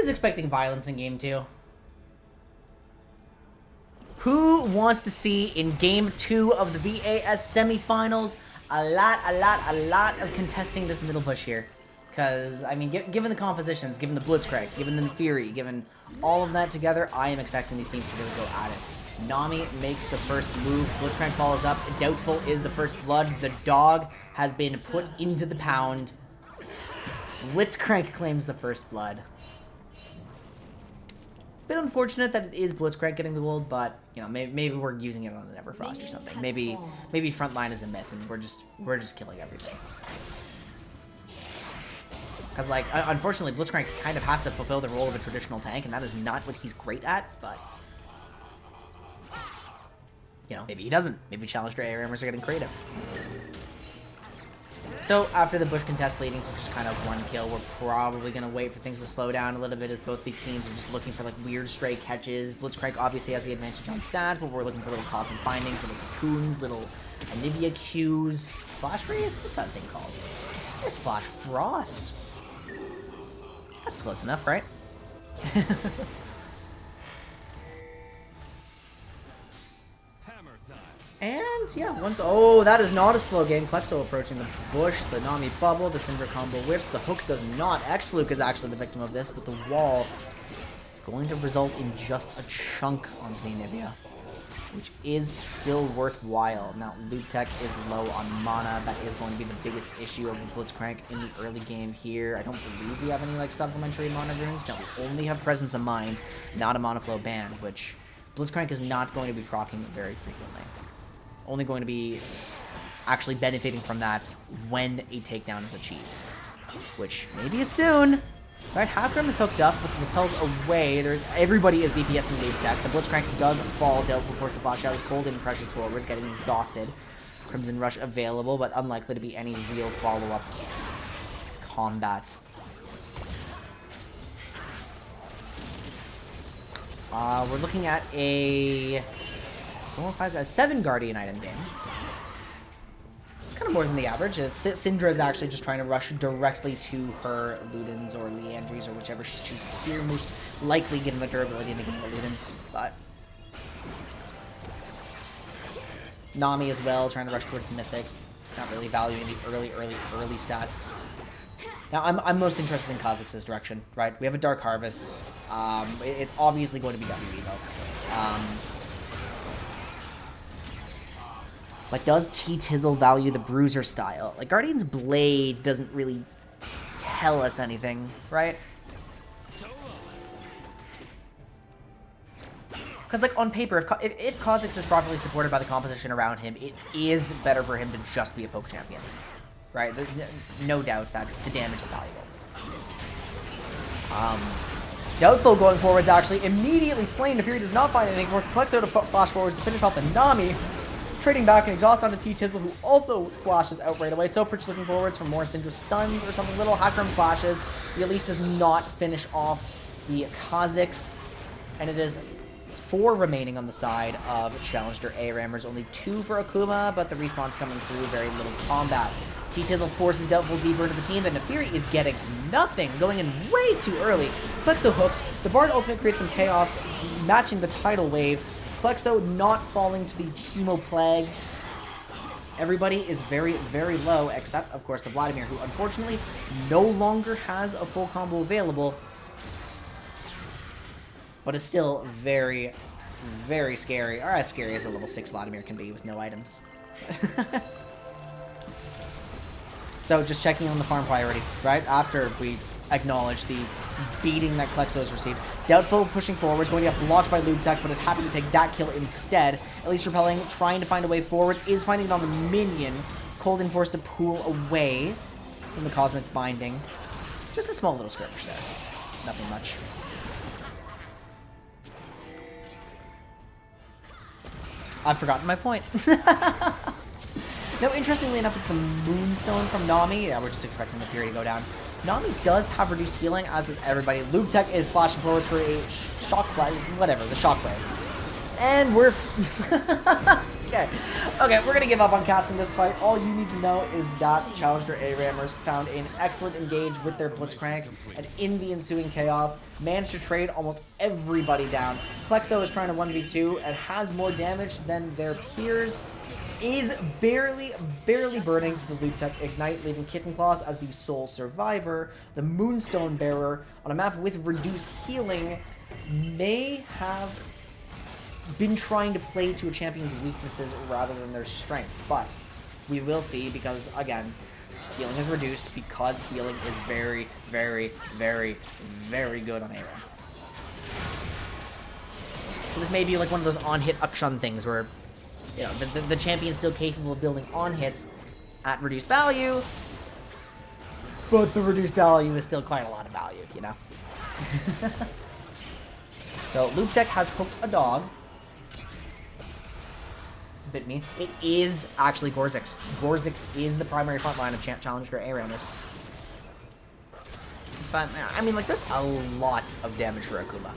was expecting violence in game 2? Who wants to see in game 2 of the VAS semifinals a lot of contesting this middle push here? Because, I mean, given the compositions, given the Blitzcrank, given the Fury, given all of that together, I am expecting these teams to really go at it. Nami makes the first move. Blitzcrank follows up. Doubtful is the first blood. The dog has been put into the pound. Blitzcrank claims the first blood. Bit unfortunate that it is Blitzcrank getting the gold, but you know, maybe we're using it on an Everfrost or something. Maybe frontline is a myth, and we're just killing everything. Because like, unfortunately, Blitzcrank kind of has to fulfill the role of a traditional tank, and that is not what he's great at. But you know, maybe he doesn't. Maybe Challenger ARAMers are getting creative. So after the Bush contest leading to just kind of one kill, we're probably going to wait for things to slow down a little bit as both these teams are just looking for like weird stray catches. Blitzcrank obviously has the advantage on that, but we're looking for little cosmic findings, little cocoons, little Anivia Qs. Flash Freeze? What's that thing called? It's Flash Frost. That's close enough, right? And, yeah, once... Oh, that is not a slow game. Klexo approaching the bush, the Nami bubble, the Cinder combo whiffs. The hook does not. X-Fluke is actually the victim of this, but the wall is going to result in just a chunk onto the Anivia, which is still worthwhile. Now, Loop Tech is low on mana. That is going to be the biggest issue of the Blitzcrank in the early game here. I don't believe we have any, like, supplementary mana runes. No, we only have Presence of Mind, not a Mana Flow band, which Blitzcrank is not going to be proccing very frequently. Only going to be actually benefiting from that when a takedown is achieved, which maybe is soon. All right, Halfgrim is hooked up, but repels away. Everybody is DPSing Loop Tech. The Blitzcrank does fall. Doubtful forced to flash out. His Golden pressures forwards, getting exhausted. Crimson Rush available, but unlikely to be any real follow-up combat. We're looking at a 7 Guardian item game. Kind of more than the average. Syndra is actually just trying to rush directly to her Ludens or Leandries or whichever she's choosing here, most likely given the durability in the game of Ludens. But Nami as well, trying to rush towards the Mythic. Not really valuing the early stats. Now, I'm most interested in Kha'Zix's direction, right? We have a Dark Harvest. It's obviously going to be WE, though. But does T-Tizzle value the Bruiser style? Like, Guardian's Blade doesn't really tell us anything, right? Because, like, on paper, if Kha'Zix is properly supported by the composition around him, it is better for him to just be a poke champion, right? No doubt that the damage is valuable. Doubtful going forwards, actually. Immediately slain. The Fury does not find anything. Forces Klexo to flash forwards to finish off the Nami. Trading back and exhaust onto T-Tizzle, who also flashes out right away. Soprich looking forwards for more Syndra stuns or something. Little Hakram flashes. He at least does not finish off the Kha'Zix. And it is 4 remaining on the side of Challenger ARAMers. Only 2 for Akuma, but the respawn's coming through. Very little combat. T-Tizzle forces Doubtful deeper into the team. Then Nefiri is getting nothing, going in way too early. Klexo hooked. The Bard ultimate creates some chaos, matching the tidal wave. Klexo not falling to the Teemo Plague. Everybody is very, very low, except, of course, the Vladimir, who unfortunately no longer has a full combo available, but is still very, very scary, or as scary as a level 6 Vladimir can be with no items. So just checking on the farm priority, right? After we acknowledge the beating that Klexo has received. Doubtful pushing forwards, going to get blocked by Loop Tech, but is happy to take that kill instead. At least repelling, trying to find a way forwards, is finding it on the minion. Colden forced to pull away from the Cosmic Binding. Just a small little skirmish there. Nothing much. I've forgotten my point. No, interestingly enough, it's the Moonstone from Nami. Yeah, we're just expecting the Fury to go down. Nami does have reduced healing, as does everybody. Loop Tech is flashing forwards for a shock wave, whatever, the shock wave. And we're... Okay, we're gonna give up on casting this fight. All you need to know is that Challenger ARAMers found an excellent engage with their Blitzcrank, and in the ensuing chaos, managed to trade almost everybody down. Plexo is trying to 1v2 and has more damage than their peers. Is barely burning to the Loop Tech Ignite, leaving Kitten Claws as the sole survivor. The Moonstone Bearer, on a map with reduced healing, may have been trying to play to a champion's weaknesses rather than their strengths, but we will see, because again, healing is reduced because healing is very good on ARAM. So this may be like one of those on-hit Akshan things where, you know, the champion's still capable of building on-hits at reduced value, but the reduced value is still quite a lot of value, you know? So Loop Tech has hooked a dog. A bit mean. It is actually Gorzix. Gorzix is the primary front line of Challenger ARAMers. But, I mean, like, there's a lot of damage for Akuma.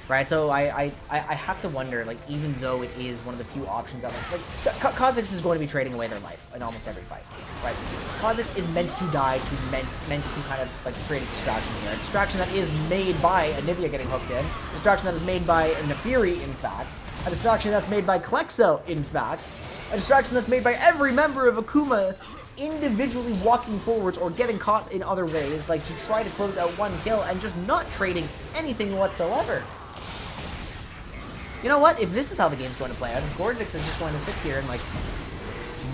Right? So I have to wonder, like, even though it is one of the few options out there, like, Kha'Zix is going to be trading away their life in almost every fight. Right? Kha'Zix is meant to die meant to kind of, like, create a distraction here. A distraction that is made by Anivia getting hooked in. A distraction that is made by Nefiri, in fact. A distraction that's made by Klexo, in fact. A distraction that's made by every member of Akuma individually walking forwards or getting caught in other ways, like to try to close out one kill and just not trading anything whatsoever. You know what? If this is how the game's going to play out, if Gorzix is just going to sit here and, like,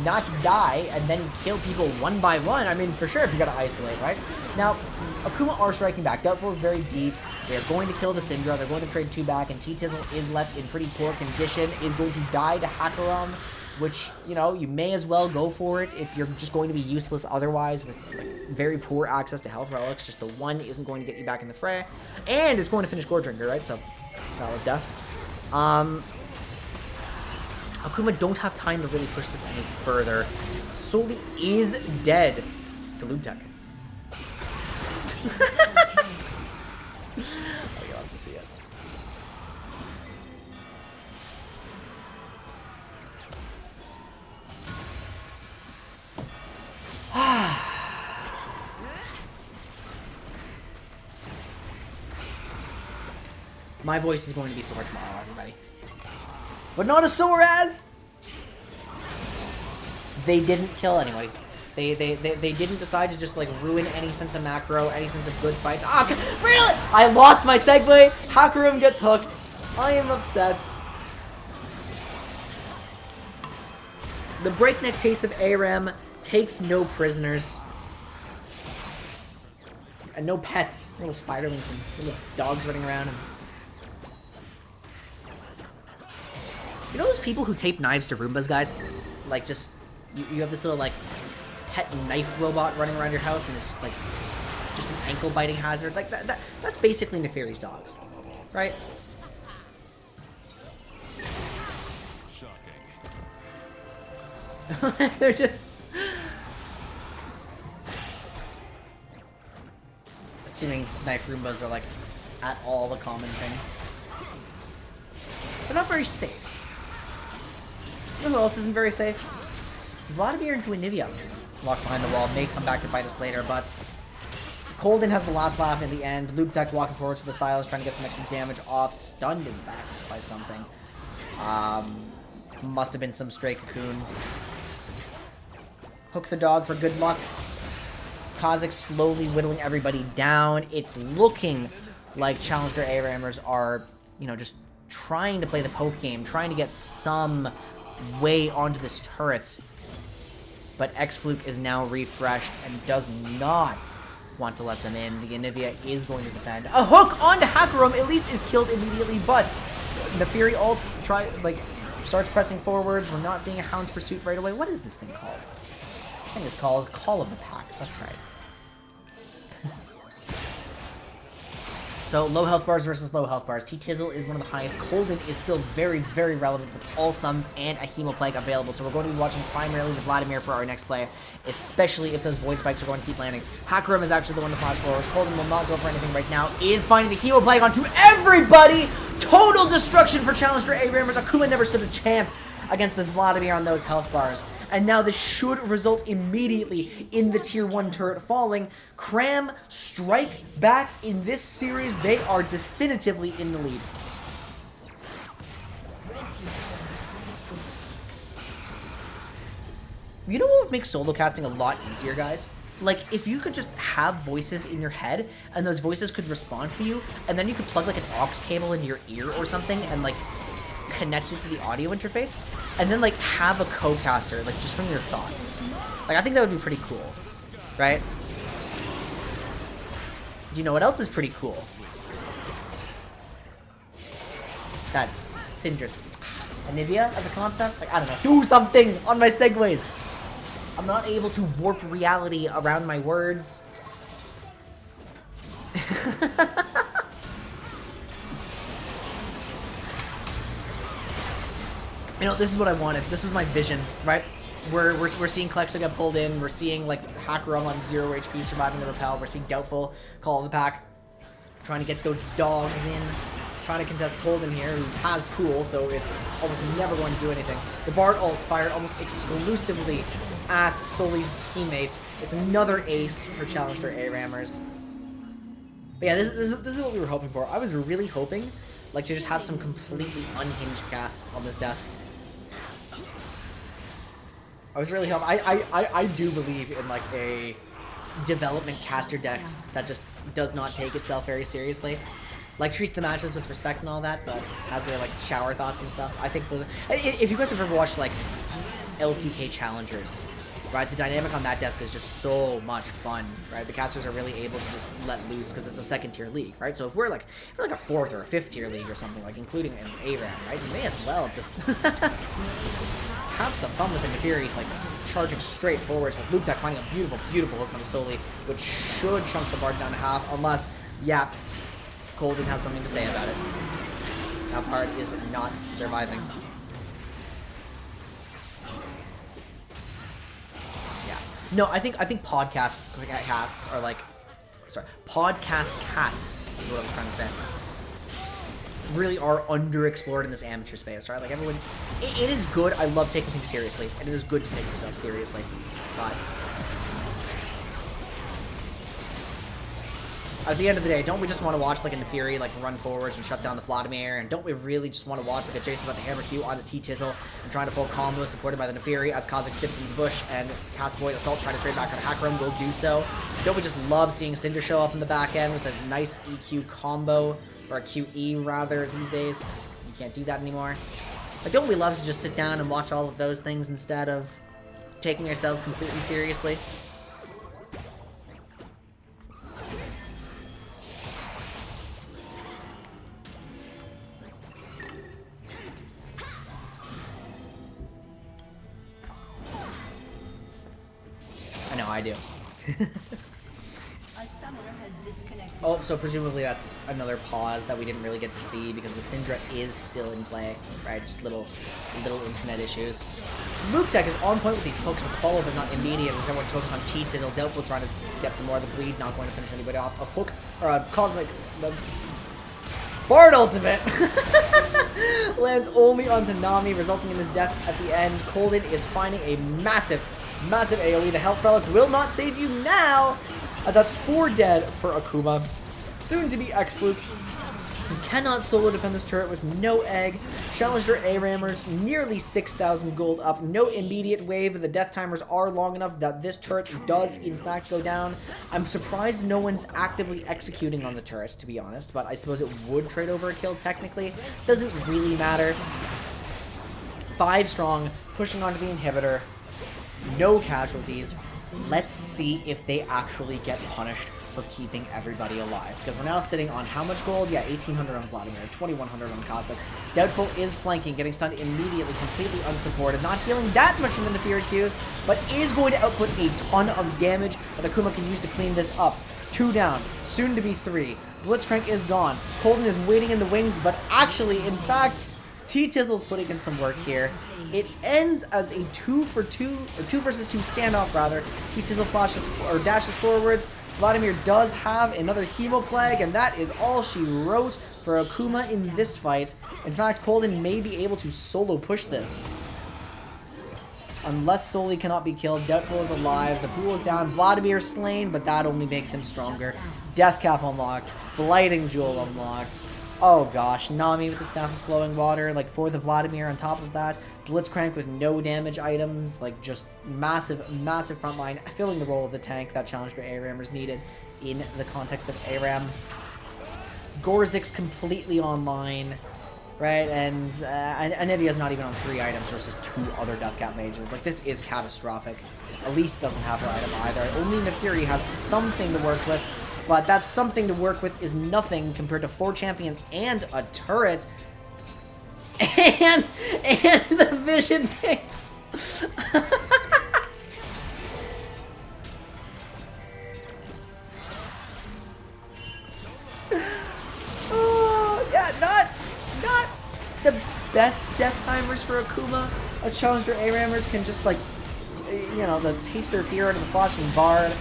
not die and then kill people one by one, I mean, for sure, if you gotta isolate, right? Now, Akuma are striking back. Doubtful is very deep. They're going to kill the Syndra. They're going to trade 2 back, and T-Tizzle is left in pretty poor condition, is going to die to Hakaram, which, you know, you may as well go for it if you're just going to be useless otherwise with, like, very poor access to health relics. Just the one isn't going to get you back in the fray. And it's going to finish Gore Drinker, right? So, valid death. Akuma don't have time to really push this any further. Soli is dead to Loop Tech. You'll have to see it. My voice is going to be sore tomorrow, everybody. But not as sore as they didn't kill anybody. They didn't decide to just, like, ruin any sense of macro, any sense of good fights. Ah, really? I lost my segue. Hakaram gets hooked. I am upset. The breakneck pace of ARAM takes no prisoners. And no pets. Little spiderlings and little dogs running around. And you know those people who tape knives to Roombas, guys? Like, just, you have this little, like, pet knife robot running around your house and it's, like, just an ankle-biting hazard. Like, that's basically Nefari's dogs, right? Shocking. They're just... Assuming knife Roombas are, like, at all a common thing. They're not very safe. You know who else isn't very safe? Vladimir and Guinevere. Locked behind the wall, may come back to bite us later, but Colden has the last laugh in the end. Loop Tech walking forward to the silos, trying to get some extra damage off. Stunned in back by something. Must have been some stray cocoon. Hook the dog for good luck. Kha'Zix slowly whittling everybody down. It's looking like Challenger ARAMers are, you know, just trying to play the poke game, trying to get some way onto this turret. But X-Fluke is now refreshed and does not want to let them in. The Anivia is going to defend. A hook onto Hakaram, at least is killed immediately, but Nefiri ults starts pressing forwards. We're not seeing a Hound's Pursuit right away. What is this thing called? This thing is called Call of the Pack. That's right. So low health bars versus low health bars. T-Tizzle is one of the highest. Colden is still very, very relevant with all sums and a Hemoplague available. So we're going to be watching primarily the Vladimir for our next play, especially if those Void Spikes are going to keep landing. Hackerum is actually the one to flash forward. Colden will not go for anything right now. Is finding the Hemoplague onto everybody. Total destruction for Challenger ARAMers. Akuma never stood a chance against this Vladimir on those health bars. And now this should result immediately in the tier 1 turret falling. Cram strike back in this series. They are definitively in the lead. You know what would make solo casting a lot easier, guys? Like, if you could just have voices in your head, and those voices could respond to you, and then you could plug, like, an aux cable into your ear or something, and, like, connect it to the audio interface, and then, like, have a co-caster, like, just from your thoughts. Like, I think that would be pretty cool, right? Do you know what else is pretty cool? That Syndra's Anivia as a concept? Like, I don't know. Do something on my segues! I'm not able to warp reality around my words. You know, this is what I wanted. This was my vision, right? We're seeing Klexo get pulled in. We're seeing, like, Hackerum on 0 HP surviving the repel. We're seeing Doubtful call of the pack, trying to get those dogs in. Trying to contest Colden here, who has Pool, so it's almost never going to do anything. The Bard ult's fired almost exclusively at Soli's teammates. It's another ace for Challenger ARAMers. But yeah, this is what we were hoping for. I was really hoping, like, to just have some completely unhinged casts on this desk. I was really hoping. I do believe in, like, a development caster deck that just does not take itself very seriously. Like, treats the matches with respect and all that, but has their, like, shower thoughts and stuff. I think those... If you guys have ever watched, like, LCK Challengers, right, the dynamic on that desk is just so much fun, right? The casters are really able to just let loose because it's a second-tier league, right? So if we're like a 4th or a 5th-tier league or something, like, including an ARAM, right, you may as well just have some fun with the Neferi, like, charging straight forwards with Loop Tech finding a beautiful, beautiful hook on the Soli, which should chunk the Bard down to half, unless, yeah, Colden has something to say about it. That part is not surviving. Yeah. No, I think podcast casts are like... Sorry. Podcast casts is what I was trying to say. Really are underexplored in this amateur space, right? Like, everyone's... It is good. I love taking things seriously. And it is good to take yourself seriously. But... at the end of the day, don't we just want to watch, like, a Neferi, like, run forwards and shut down the Vladimir? And don't we really just want to watch, like, a Jason about the Hammer Q onto T-Tizzle and trying to pull combo supported by the Neferi as Kha'Zix dips into the bush and Cast Void Assault trying to trade back on Hackerum will do so? Don't we just love seeing Cinder show up in the back end with a nice EQ combo, or a QE, rather, these days? You can't do that anymore. Like, don't we love to just sit down and watch all of those things instead of taking ourselves completely seriously? I know, I do. A summoner has disconnected. Oh, so presumably that's another pause that we didn't really get to see because the Syndra is still in play, right? Just little internet issues. Loop Tech is on point with these hooks, but the follow-up is not immediate as everyone's focused on T-Tizzle. Doubtful trying to get some more of the bleed, not going to finish anybody off. A hook, or a Cosmic... Bard Ultimate! Lands only onto Nami, resulting in his death at the end. Colden is finding a massive AoE. The Health Relic will not save you now, as that's 4 dead for Akuma. Soon to be X-Fluke. You cannot solo defend this turret with no egg. Challenger ARAMers nearly 6,000 gold up. No immediate wave, but the death timers are long enough that this turret does in fact go down. I'm surprised no one's actively executing on the turret, to be honest, but I suppose it would trade over a kill technically. Doesn't really matter. 5 strong, pushing onto the inhibitor. No casualties. Let's see if they actually get punished for keeping everybody alive. Because we're now sitting on how much gold? Yeah, 1,800 on Vladimir, 2,100 on Kha'Zix. Doubtful is flanking, getting stunned immediately, completely unsupported. Not healing that much from the Neferi Qs, but is going to output a ton of damage that Akuma can use to clean this up. 2 down, soon to be 3. Blitzcrank is gone. Colden is waiting in the wings, but actually, in fact, T-Tizzle's putting in some work here. It ends as a 2 versus 2 standoff, rather. T-Tizzle flashes or dashes forwards. Vladimir does have another Hemoplague, and that is all she wrote for Akuma in this fight. In fact, Colden may be able to solo push this. Unless Soli cannot be killed, Doubtful is alive, the pool is down, Vladimir slain, but that only makes him stronger. Deathcap unlocked, Blighting Jewel unlocked. Oh gosh, Nami with the Staff of Flowing Water, like for the Vladimir on top of that. Blitzcrank with no damage items, like just massive, massive frontline, filling the role of the tank that Challenger ARAMers needed in the context of ARAM. Gorzik's completely online, right? And Anivia's not even on 3 items versus 2 other Deathcap mages. Like, this is catastrophic. Elise doesn't have her item either. Only Nefiri has something to work with, but that something to work with is nothing compared to 4 champions and a turret. And the vision picks. Oh, yeah, not the best death timers for Akuma, as Challenger ARAMers can just, like, you know, the taste their fear out of the flashing bard.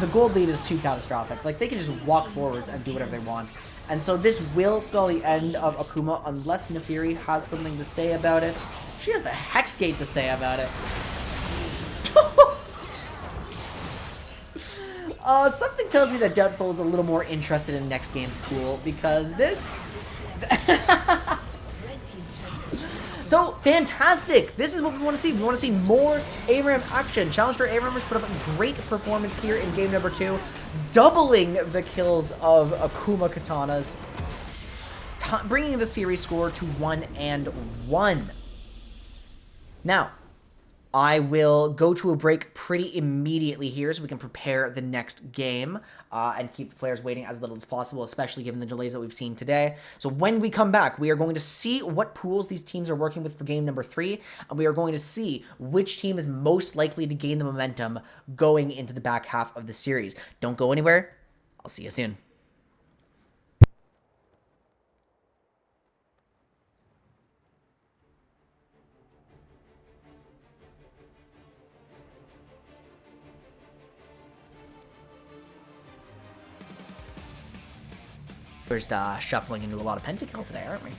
The gold lead is too catastrophic. Like, they can just walk forwards and do whatever they want. And so this will spell the end of Akuma unless Nefiri has something to say about it. She has the Hex Gate to say about it. Something tells me that Doubtful is a little more interested in next game's pool, because this... So, fantastic! This is what we want to see. We want to see more ARAM action. Challenger ARAMers put up a great performance here in game number 2, doubling the kills of Akuma Katanas, bringing the series score to 1-1. Now, I will go to a break pretty immediately here so we can prepare the next game and keep the players waiting as little as possible, especially given the delays that we've seen today. So when we come back, we are going to see what pools these teams are working with for game number 3, and we are going to see which team is most likely to gain the momentum going into the back half of the series. Don't go anywhere. I'll see you soon. We're just shuffling into a lot of pentakill today, aren't we?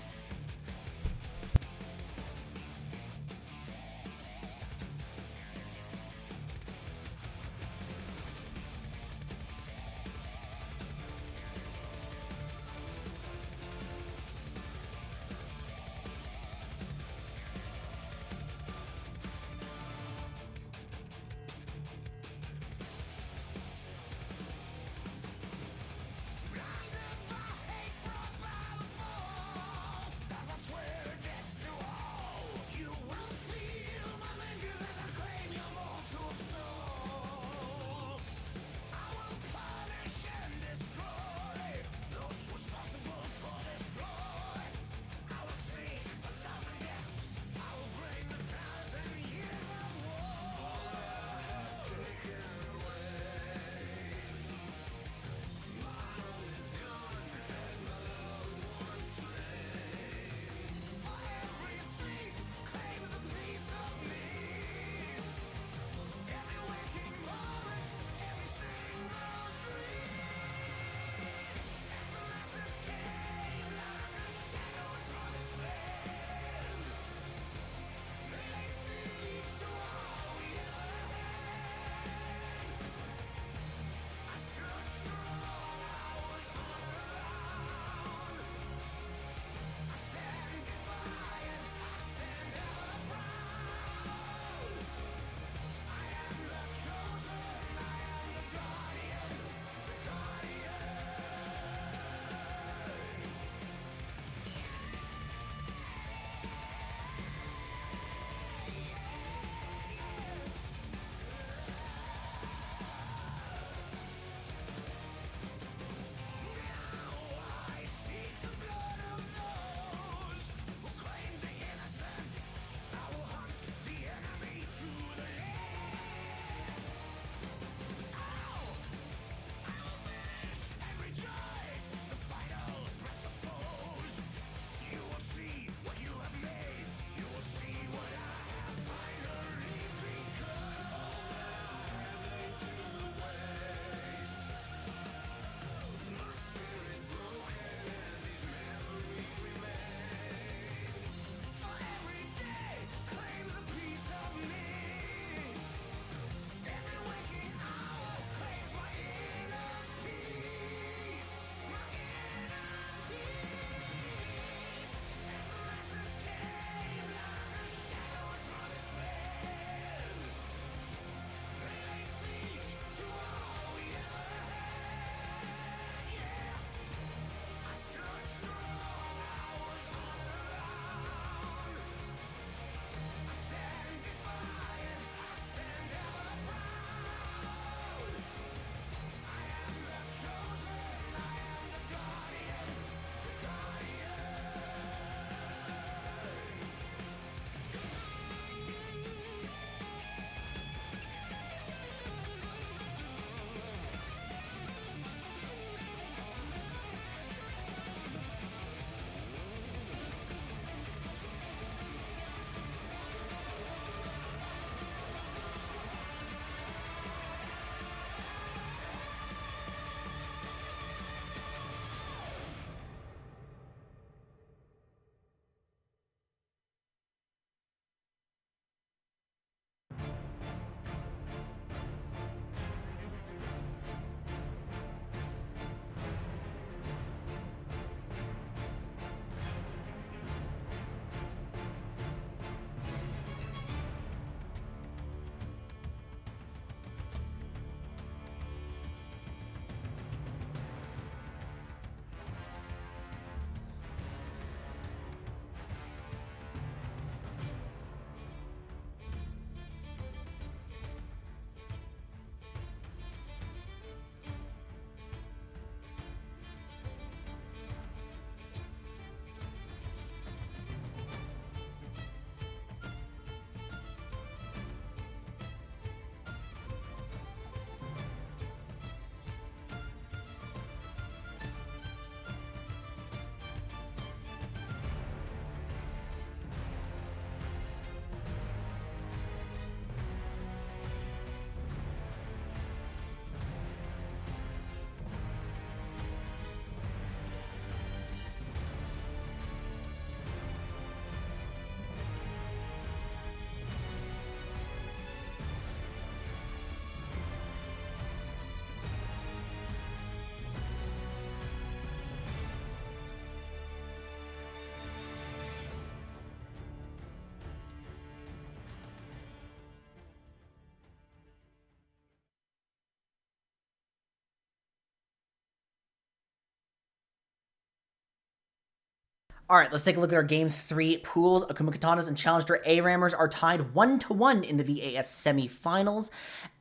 All right, let's take a look at our Game 3 pools. Akuma Katanas and Challenger ARAMers are tied 1-1 in the VAS semifinals,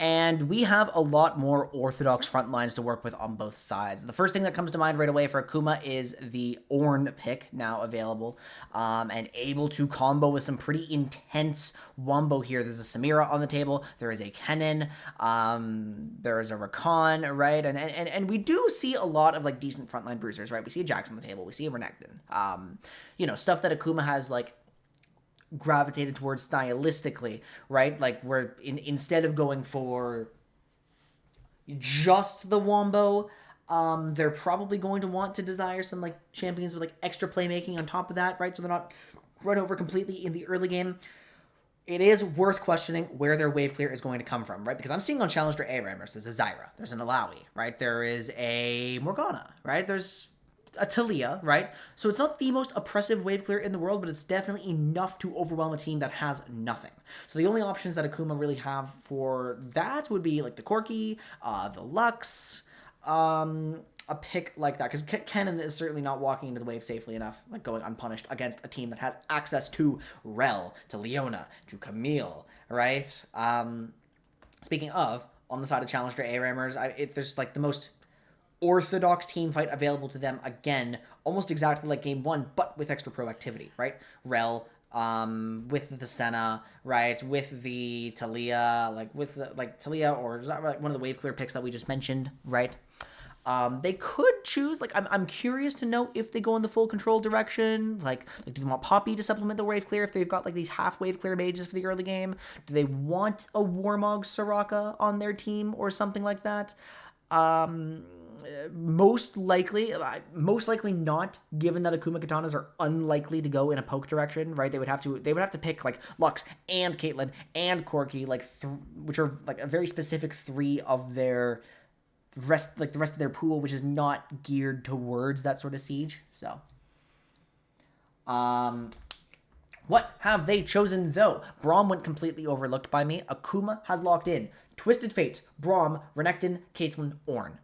and we have a lot more orthodox front lines to work with on both sides. The first thing that comes to mind right away for Akuma is the Ornn pick, now available, and able to combo with some pretty intense wombo here. There's a Samira on the table, there is a Kennen, there is a Rakan, right? And we do see a lot of like decent frontline bruisers, right? We see a Jax on the table, we see a Renekton. Stuff that Akuma has like gravitated towards stylistically, right? Like where instead of going for just the wombo, they're probably going to want to desire some like champions with like extra playmaking on top of that, right? So they're not run over completely in the early game. It is worth questioning where their wave clear is going to come from, right? Because I'm seeing on Challenger ARAMers, there's a Zyra, there's an Alawi, right? There is a Morgana, right? There's a Talia, right? So it's not the most oppressive wave clear in the world, but it's definitely enough to overwhelm a team that has nothing. So the only options that Akuma really have for that would be like the Corki, the Lux, a pick like that. Because Kennen is certainly not walking into the wave safely enough, like going unpunished against a team that has access to Rel, to Leona, to Camille, right? Speaking of, on the side of Challenger ARAMers, there's like the most orthodox team fight available to them, again, almost exactly like game 1, but with extra proactivity, right? Rel, with the Senna, right? With the Talia, Talia, or is that like one of the wave clear picks that we just mentioned, right? They could choose, like, I'm curious to know if they go in the full control direction, like do they want Poppy to supplement the wave clear if they've got like these half wave clear mages for the early game? Do they want a Warmog Soraka on their team or something like that? Most likely not, given that Akuma Katanas are unlikely to go in a poke direction, right? They would have to pick like Lux and Caitlyn and Corki, which are like a very specific 3 of their the rest of their pool, which is not geared towards that sort of siege. So what have they chosen, though? Braum went completely overlooked by me. Akuma has locked in Twisted Fate, Braum, Renekton, Caitlyn, Ornn.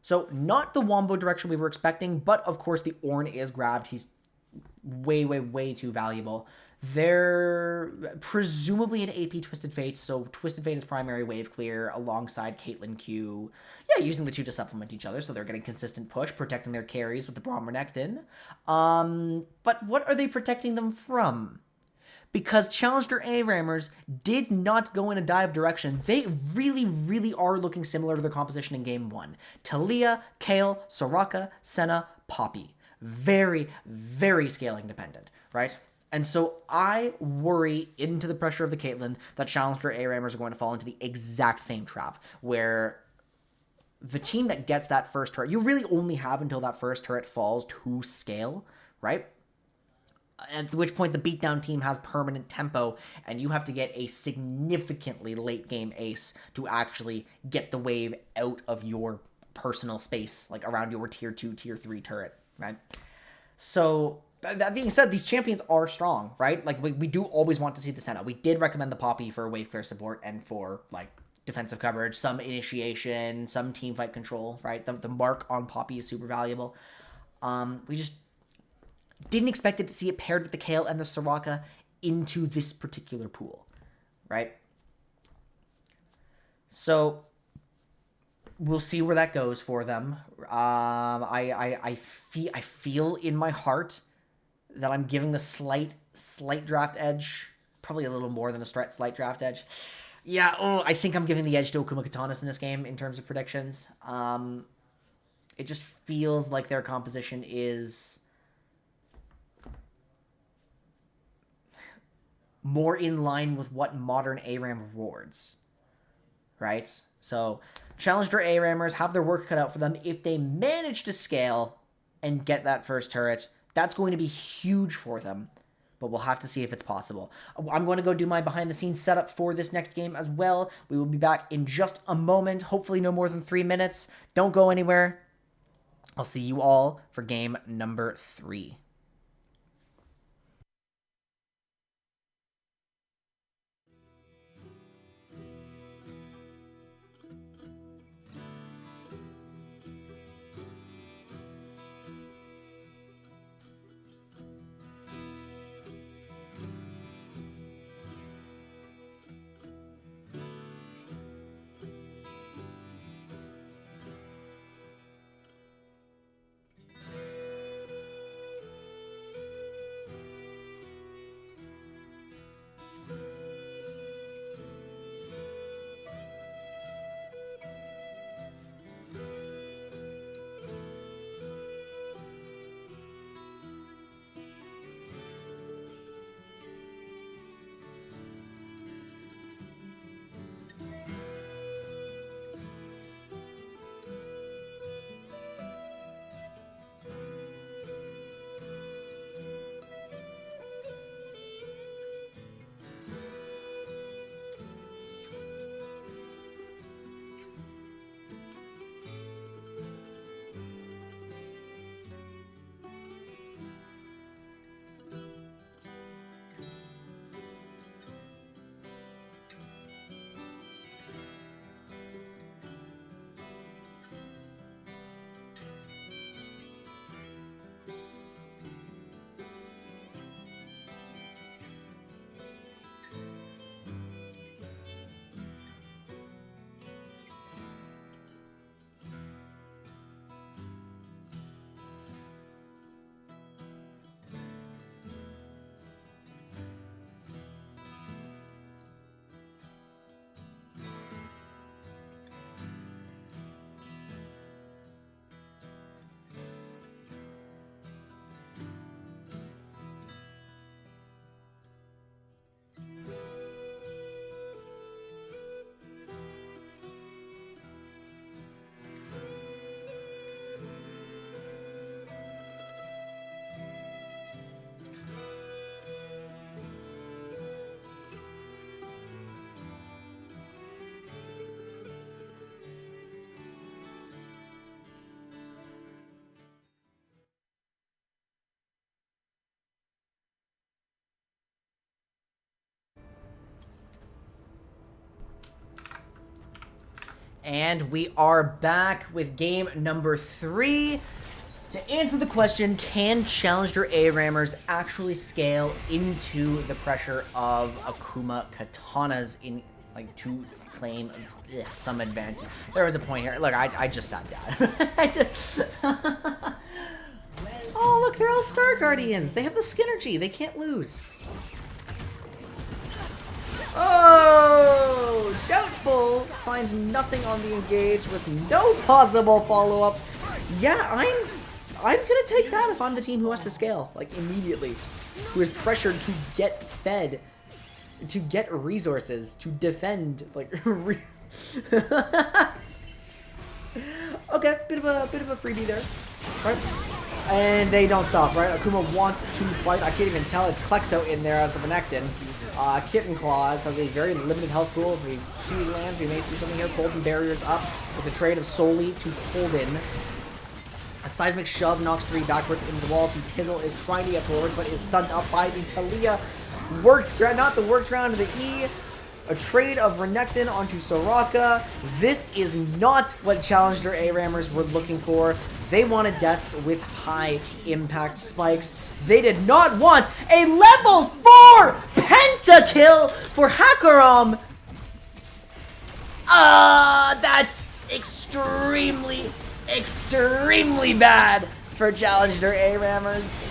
So not the wombo direction we were expecting, but of course the Ornn is grabbed. He's way, way, way too valuable. They're presumably an AP Twisted Fate, so Twisted Fate is primary wave clear alongside Caitlyn Q. Yeah, using the 2 to supplement each other, so they're getting consistent push, protecting their carries with the Braum Renekton. But what are they protecting them from? Because Challenger ARAMers did not go in a dive direction. They really, really are looking similar to their composition in Game 1. Talia, Kayle, Soraka, Senna, Poppy. Very, very scaling dependent, right? And so I worry, into the pressure of the Caitlyn, that Challenger ARAMers are going to fall into the exact same trap, where the team that gets that first turret, you really only have until that first turret falls to scale, right? At which point the beatdown team has permanent tempo, and you have to get a significantly late game ace to actually get the wave out of your personal space, like around your tier 2, tier 3 turret, right? So that being said, these champions are strong, right? Like we do always want to see the Senna. We did recommend the Poppy for wave clear support and for like defensive coverage, some initiation, some team fight control, right? The mark on Poppy is super valuable. We just didn't expect it to see it paired with the Kayle and the Soraka into this particular pool, right? So we'll see where that goes for them. I feel in my heart that I'm giving the slight draft edge, probably a little more than a slight draft edge. Yeah, I think I'm giving the edge to Akuma Katanas in this game in terms of predictions. It just feels like their composition is more in line with what modern ARAM rewards, right? So Challenger ARAMers have their work cut out for them. If they manage to scale and get that first turret, that's going to be huge for them, but we'll have to see if it's possible. I'm going to go do my behind-the-scenes setup for this next game as well. We will be back in just a moment, hopefully no more than 3 minutes. Don't go anywhere. I'll see you all for game number 3. And we are back with game number 3. To answer the question, can Challenger ARAMers actually scale into the pressure of Akuma Katanas in, like, to claim some advantage? There was a point here. Look, I just sat down. Oh, look, they're all Star Guardians. They have the Skinergy. They can't lose. Oh! Doubtful finds nothing on the engage with no possible follow-up. Yeah, I'm gonna take that if I'm the team who has to scale, like, immediately. Who is pressured to get fed, to get resources, to defend, like, okay, bit of a freebie there, right? And they don't stop, right? Akuma wants to fight. I can't even tell. It's Klexo in there as the Venectin. Kitten Claws has a very limited health pool. If we see land, we may see something here. Golden Barrier's up. It's a trade of Soli to Holden. A seismic shove knocks 3 backwards into the wall. T-Tizzle is trying to get forwards, but is stunned up by the Talia. Not the worked round to the E. A trade of Renekton onto Soraka. This is not what Challenger ARAMers were looking for. They wanted deaths with high impact spikes. They did not want a level 4 pentakill for Hakaram. That's extremely bad for Challenger ARAMers.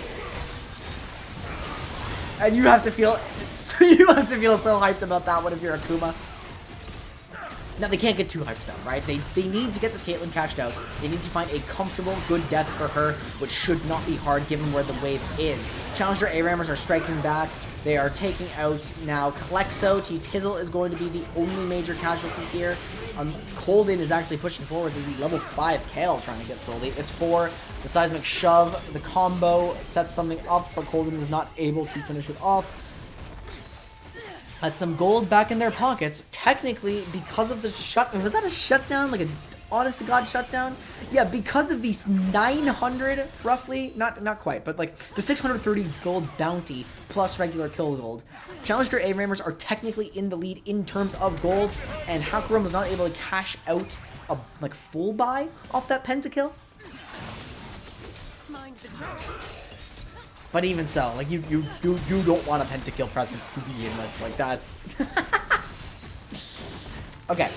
And you have to feel so hyped about that one if you're Akuma. Now, they can't get too hyped though, right? They need to get this Caitlyn cashed out. They need to find a comfortable, good death for her, which should not be hard given where the wave is. Challenger ARAMers are striking back. They are taking out now Klexo. T-Tizzle is going to be the only major casualty here. Colden is actually pushing forwards as the level 5 Kale trying to get Soli. It's 4. The seismic shove, the combo sets something up, but Colden is not able to finish it off. That's some gold back in their pockets. Technically, because of the was that a shutdown? Like a honest to God shutdown? Yeah, because of these 900, roughly, not quite, but like the 630 gold bounty plus regular kill gold. Challenger ARAMers are technically in the lead in terms of gold, and Hakaram was not able to cash out a like full buy off that pentakill. But even so, like, you don't want a pentakill present to begin with. Like, that's... Okay.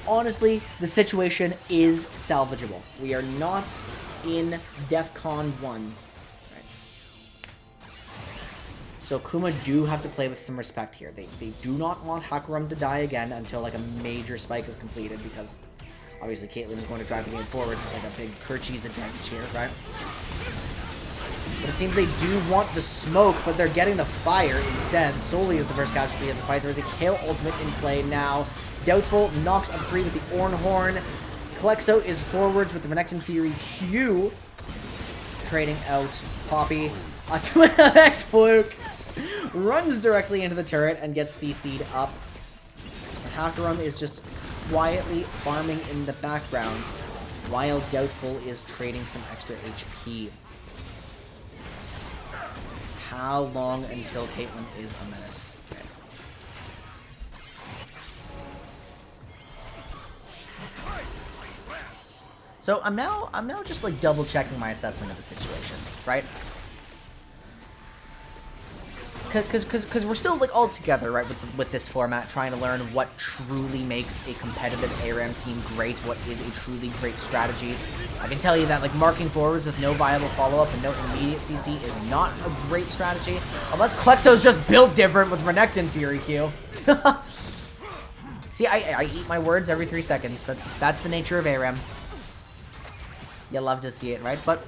Honestly, the situation is salvageable. We are not in DEFCON 1. Right. So Akuma do have to play with some respect here. They do not want Hakaram to die again until, like, a major spike is completed, because obviously Caitlyn is going to drive the game forward with, like, a big Kerchies advantage here, right? But it seems they do want the smoke, but they're getting the fire instead. Soli is the first casualty of the fight. There is a Kale ultimate in play now. Doubtful knocks up 3 with the Ornhorn. Klexo is forwards with the Venectin Fury Q. Trading out Poppy. Twin X Fluke runs directly into the turret and gets CC'd up. And Hakaram is just quietly farming in the background while Doubtful is trading some extra HP. How long until Caitlyn is a menace? Okay. So I'm now just like double checking my assessment of the situation, right? Because we're still like all together, right, with this format, trying to learn what truly makes a competitive ARAM team great, what is a truly great strategy. I can tell you that like marking forwards with no viable follow-up and no immediate CC is not a great strategy, unless Klexo's just built different with Renekton Fury Q. See, I eat my words every 3 seconds. That's the nature of ARAM. You love to see it, right? But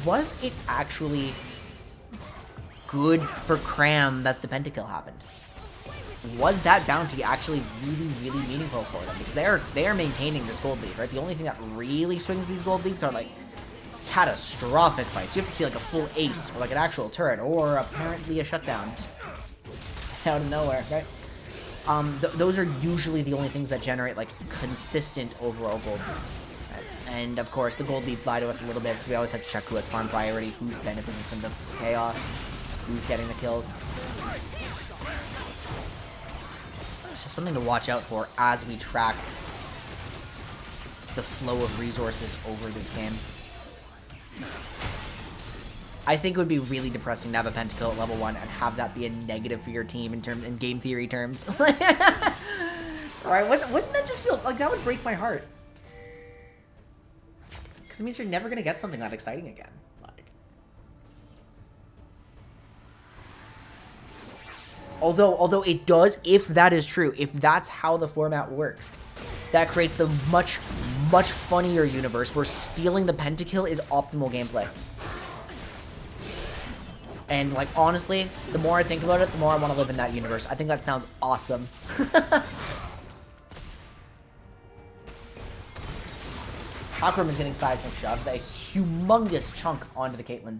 was it actually good for Cram that the pentakill happened? Was that bounty actually really meaningful for them? Because they are maintaining this gold lead, right? The only thing that really swings these gold leads are like catastrophic fights. You have to see like a full ace or like an actual turret or apparently a shutdown just out of nowhere, right? Those are usually the only things that generate like consistent overall gold leads. And of course, the gold leads lie to us a little bit because we always have to check who has farm priority, who's benefiting from the chaos, who's getting the kills. It's just something to watch out for as we track the flow of resources over this game. I think it would be really depressing to have a pentakill at level 1 and have that be a negative for your team in game theory terms. Alright, wouldn't that just feel like that would break my heart? Because it means you're never gonna get something that exciting again. Although it does, if that is true, if that's how the format works, that creates the much funnier universe where stealing the pentakill is optimal gameplay. And, like, honestly, the more I think about it, the more I want to live in that universe. I think that sounds awesome. Akuma is getting seismic shoved, a humongous chunk onto the Caitlyn.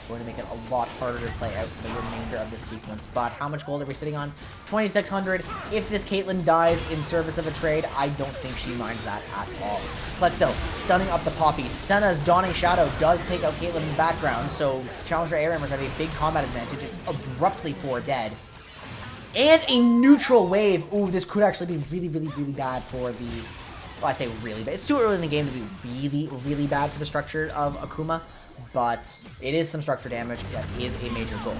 Going to make it a lot harder to play out for the remainder of this sequence. But how much gold are we sitting on? 2,600. If this Caitlyn dies in service of a trade, I don't think she minds that at all. Plexo stunning up the Poppy. Senna's Dawning Shadow does take out Caitlyn in the background, so Challenger ARAMers have a big combat advantage. It's abruptly 4 dead. And a neutral wave. Ooh, this could actually be really bad for the... Well, I say really bad. It's too early in the game to be really bad for the structure of Akuma. But it is some structure damage. That is a major goal.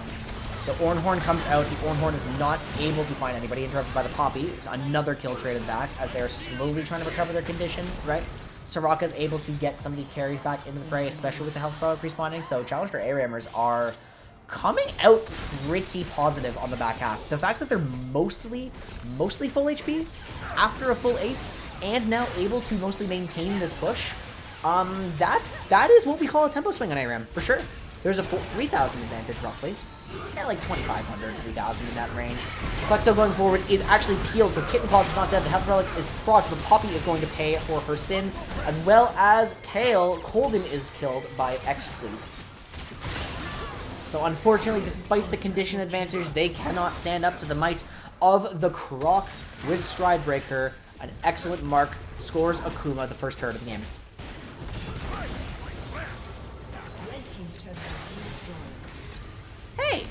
The Ornhorn comes out. The Ornhorn is not able to find anybody. Interrupted by the Poppy. It's another kill traded back as they're slowly trying to recover their condition, right? Soraka is able to get some of these carries back into the fray, especially with the health product respawning. So Challenger ARAMers are coming out pretty positive on the back half. The fact that they're mostly full HP after a full ace and now able to mostly maintain this push, that is what we call a tempo swing on ARAM, for sure. There's a 3,000 advantage, roughly. Yeah, like 2,500, 3,000 in that range. Plexo going forwards is actually peeled, so Kitten Claws is not dead. The Health Relic is procced, but Poppy is going to pay for her sins, as well as Kale. Colden is killed by X-Fleet. So unfortunately, despite the condition advantage, they cannot stand up to the might of the Croc with Stride Breaker. An excellent mark scores Akuma the first turret of the game. Hey!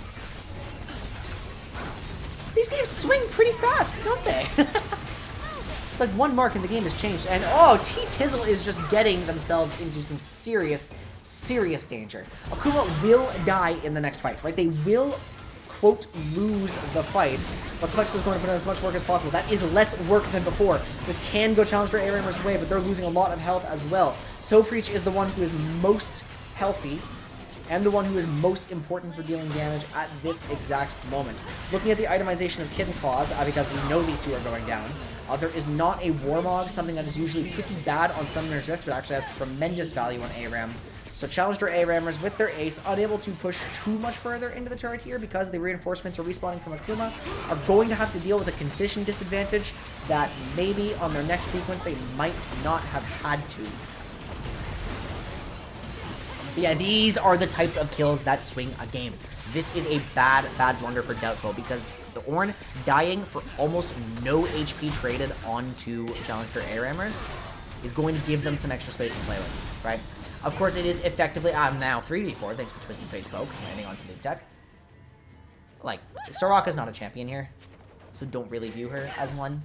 These games swing pretty fast, don't they? It's like one mark and the game has changed. And oh, T-Tizzle is just getting themselves into some serious danger. Akuma will die in the next fight, right? They will, quote, lose the fight. But Plexo is going to put in as much work as possible. That is less work than before. This can go Challenger ARAMers' way, but they're losing a lot of health as well. Sofreach is the one who is most healthy and the one who is most important for dealing damage at this exact moment. Looking at the itemization of Kitten Claws, because we know these two are going down, there is not a Warmog, something that is usually pretty bad on Summoner's Rift, but actually has tremendous value on ARAM. So Challenger ARAMers with their ace, unable to push too much further into the turret here because the reinforcements are respawning from Akuma, are going to have to deal with a condition disadvantage that maybe on their next sequence they might not have had to. But yeah, these are the types of kills that swing a game. This is a bad blunder for Doubtful because the Ornn dying for almost no HP traded onto Challenger ARAMers is going to give them some extra space to play with, right? Of course, it is effectively, now 3v4 thanks to Twisted Fate's poke, landing onto Big Tech. Like, Soraka's not a champion here, so don't really view her as one.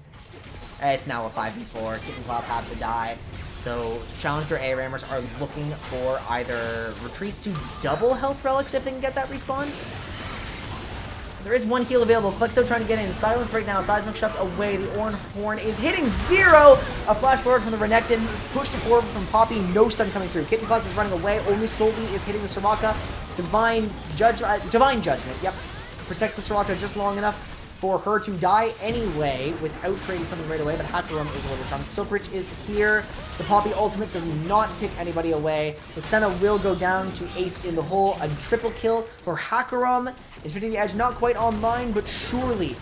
It's now a 5v4, Kitten Claws has to die. So Challenger ARAMers are looking for either retreats to double health relics if they can get that respawn. There is one heal available. Plexo trying to get in. Silenced right now. Seismic shoved away. The Ornhorn is hitting 0. A flash forward from the Renekton. Pushed forward from Poppy. No stun coming through. Kitten Claws is running away. Only Solvi is hitting the Soraka. Divine Judgment. Yep. Protects the Soraka just long enough for her to die anyway without trading something right away, but Hakarum is a little chunk. Sofreach is here. The Poppy ultimate does not kick anybody away. The Senna will go down to ace in the hole. A triple kill for Hakarum. Infinity Edge not quite online, but surely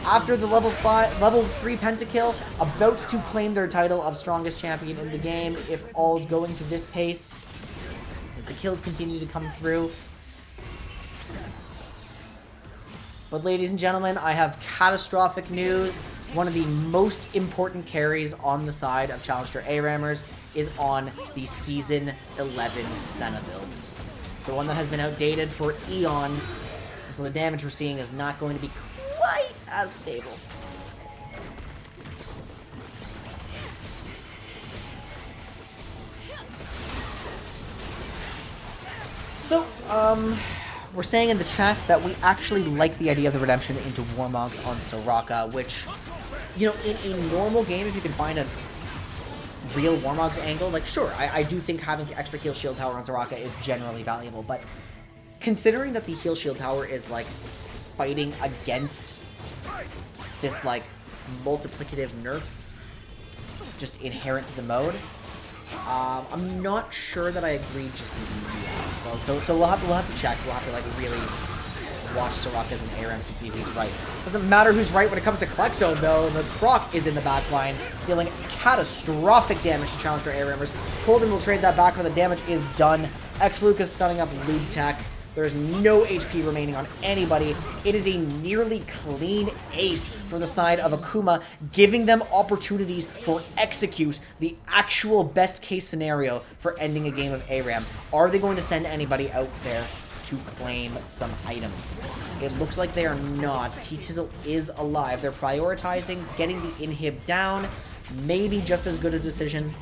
after the level 3 pentakill, about to claim their title of strongest champion in the game if all is going to this pace. If the kills continue to come through. But ladies and gentlemen, I have catastrophic news. One of the most important carries on the side of Challenger ARAMers is on the Season 11 Senna build. The one that has been outdated for eons. And so the damage we're seeing is not going to be quite as stable. So, we're saying in the chat that we actually like the idea of the redemption into Warmogs on Soraka, which, you know, in a normal game, if you can find a real Warmogs angle, like, sure, I do think having extra heal shield tower on Soraka is generally valuable, but considering that the heal shield tower is, like, fighting against this, like, multiplicative nerf just inherent to the mode, I'm not sure that I agree just yet. So we'll have to check. We'll have to, like, really watch Soraka's and ARAMs to see if he's right. Doesn't matter who's right when it comes to Klexo, though. The Croc is in the back line, dealing catastrophic damage to Challenger ARAMers. Holden will trade that back when the damage is done. X-Luke is stunning up Lube Tech. There's no HP remaining on anybody. It is a nearly clean ace for the side of Akuma, giving them opportunities for execute, the actual best case scenario for ending a game of ARAM. Are they going to send anybody out there to claim some items? It looks like they are not. T-Tizzle is alive. They're prioritizing getting the inhib down. Maybe just as good a decision.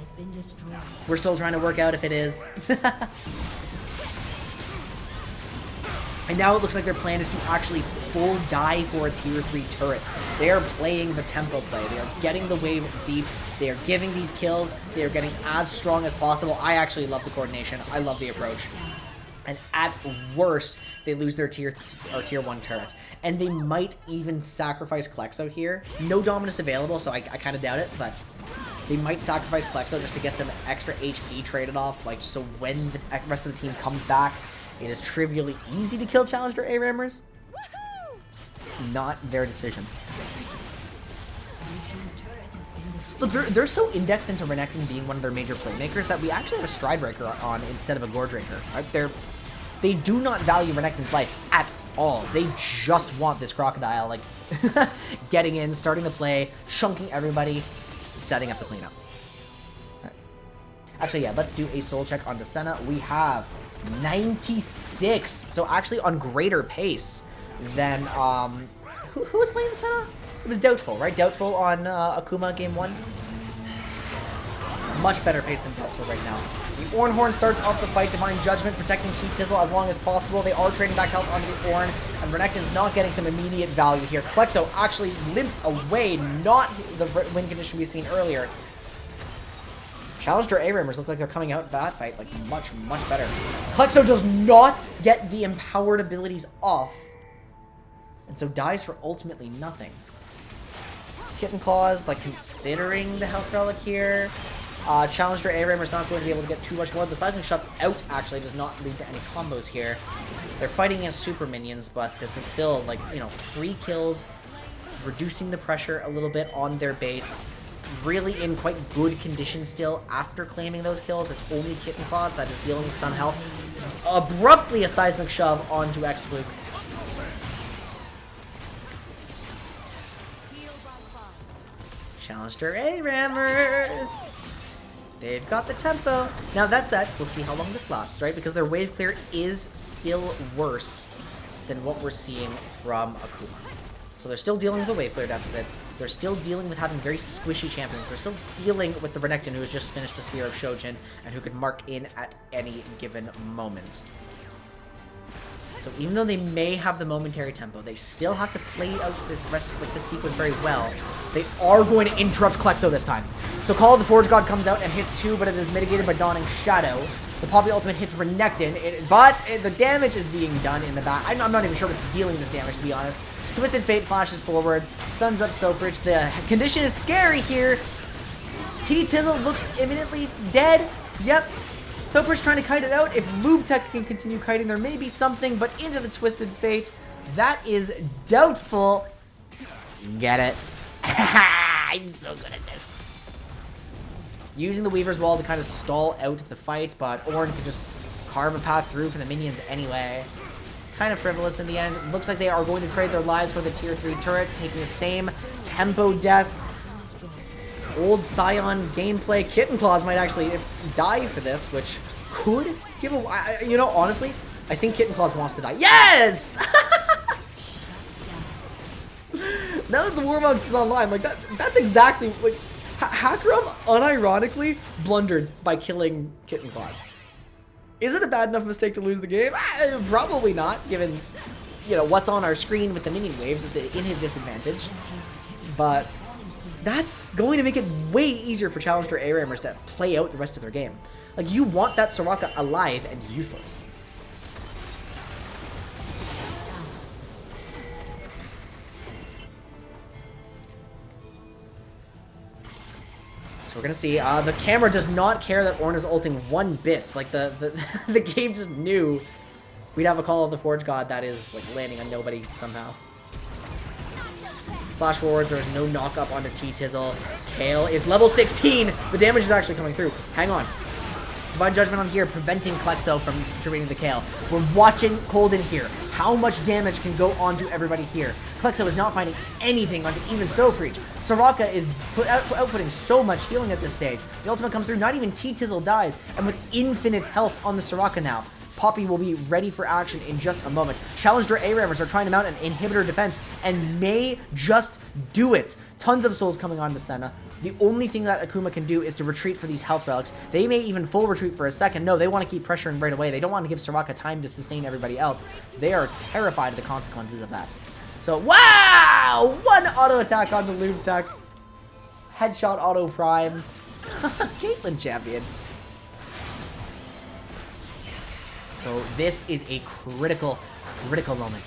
We're still trying to work out if it is. And now it looks like their plan is to actually full die for a tier 3 turret. They are playing the tempo play. They are getting the wave deep. They are giving these kills. They are getting as strong as possible. I actually love the coordination. I love the approach. And at worst, they lose their tier 1 turret. And they might even sacrifice Klexo here. No Dominus available, so I kind of doubt it, but they might sacrifice Klexo just to get some extra HP traded off, like, so when the rest of the team comes back, it is trivially easy to kill Challenger ARAMers. Not their decision. Look, they're so indexed into Renekton being one of their major playmakers that we actually have a Stridebreaker on instead of a Gore Drinker. Right? They do not value Renekton's life at all. They just want this Crocodile, like, getting in, starting the play, chunking everybody, setting up the cleanup. Right. Actually, yeah, let's do a soul check on Senna. We have 96, so actually on greater pace than who was playing the Senna? It was Doubtful, right? Doubtful on Akuma game 1. Much better pace than Doubtful right now. The Ornhorn starts off the fight. Divine Judgment protecting T-Tizzle as long as possible. They are trading back health onto the Ornn, and Renekton's not getting some immediate value here. Klexo actually limps away, not the win condition we've seen earlier. Challenger ARAMers look like they're coming out that fight like much, much better. Klexo does not get the empowered abilities off, and so dies for ultimately nothing. Kitten Claws, like, considering the health relic here. Challenger ARAMers not going to be able to get too much more. The Seismic Shove out actually does not lead to any combos here. They're fighting against super minions, but this is still, like, you know, 3 kills, reducing the pressure a little bit on their base. Really in quite good condition still after claiming those kills. It's only Kitten Claws that is dealing with some health. Abruptly a Seismic Shove onto X-Fluke. Challenger ARAMers! They've got the tempo. Now that said, we'll see how long this lasts, right? Because their wave clear is still worse than what we're seeing from Akuma. So they're still dealing with a wave clear deficit. They're still dealing with having very squishy champions. They're still dealing with the Renekton, who has just finished the Spear of Shojin and who can mark in at any given moment. So even though they may have the momentary tempo, they still have to play out this sequence very well. They are going to interrupt Klexo this time. So Call of the Forge God comes out and hits 2, but it is mitigated by Dawning Shadow. The Poppy Ultimate hits Renekton, but the damage is being done in the back. I'm not even sure what's dealing this damage, to be honest. Twisted Fate flashes forwards, stuns up Soapridge. The condition is scary here. T-Tizzle looks imminently dead. Yep. Soapridge trying to kite it out. If Lube Tech can continue kiting, there may be something, but into the Twisted Fate. That is doubtful. Get it? I'm so good at this. Using the Weaver's Wall to kind of stall out the fight, but Ornn can just carve a path through for the minions anyway. Kind of frivolous in the end. Looks like they are going to trade their lives for the tier 3 turret, taking the same tempo death. Old Scion gameplay. Kitten Claws might actually die for this, which could give a... You know, honestly, I think Kitten Claws wants to die. Yes! Now that the Warmogs is online, like, that's exactly... Like, Hakuram unironically blundered by killing Kitten Claws. Is it a bad enough mistake to lose the game? Probably not, given, what's on our screen with the minion waves at the inhib disadvantage. But that's going to make it way easier for Challenger ARAMers to play out the rest of their game. Like, you want that Soraka alive and useless. So we're going to see, the camera does not care that Ornn is ulting one bit. Like, the game just knew we'd have a Call of the Forge God that is, like, landing on nobody somehow. Flash forwards, there's no knock up onto T-Tizzle. Kale is level 16. The damage is actually coming through. Hang on. Divine Judgment on here, preventing Klexo from contributing to the Kale. We're watching Colden here. How much damage can go onto everybody here? Klexo is not finding anything onto even Soap Reach. Soraka is outputting so much healing at this stage. The ultimate comes through, not even T-Tizzle dies, and with infinite health on the Soraka now. Poppy will be ready for action in just a moment. Challenger ARAMers are trying to mount an inhibitor defense and may just do it. Tons of souls coming on to Senna. The only thing that Akuma can do is to retreat for these health relics. They may even full retreat for a second. No, they want to keep pressuring right away. They don't want to give Soraka time to sustain everybody else. They are terrified of the consequences of that. So, wow! One auto attack on the Lube Tech. Headshot auto primed. Caitlyn champion. So this is a critical moment.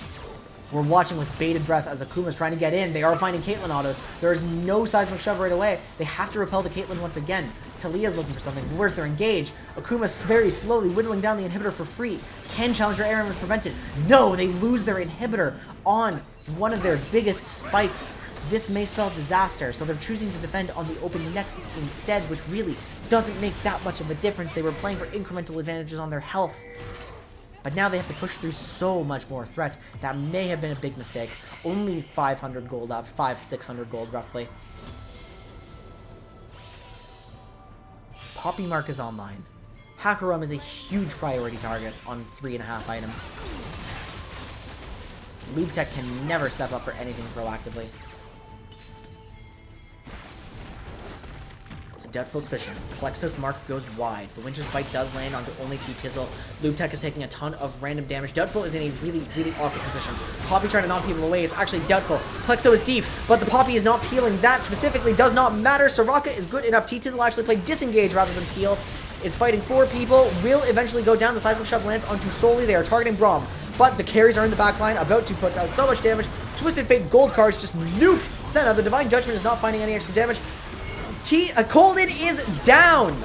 We're watching with bated breath as Akuma's trying to get in. They are finding Caitlyn autos. There is no seismic shove right away. They have to repel the Caitlyn once again. Talia's looking for something. Where's their engage? Akuma's very slowly whittling down the inhibitor for free. Can Challenger ARAMers prevent it? No, they lose their inhibitor on one of their biggest spikes. This may spell disaster, so they're choosing to defend on the open Nexus instead, which really doesn't make that much of a difference. They were playing for incremental advantages on their health. But now they have to push through so much more threat. That may have been a big mistake. Only 500 gold up, 600 gold roughly. Poppy Mark is online. Hackerum is a huge priority target on 3.5 items. Lube Tech can never step up for anything proactively. Doubtful's fishing. Plexus Mark goes wide. The Winter's Bite does land onto only T-Tizzle. Lube Tech is taking a ton of random damage. Doubtful is in a really, really awkward position. Poppy trying to knock people away. It's actually Doubtful. Plexo is deep, but the Poppy is not peeling. That specifically does not matter. Soraka is good enough. T-Tizzle actually played disengage rather than peel. Is fighting 4 people. Will eventually go down. The Seismic Shove lands onto Soli. They are targeting Braum. But the carries are in the back line, about to put out so much damage. Twisted Fate gold cards just nuked Senna. The Divine Judgment is not finding any extra damage. Colden is down,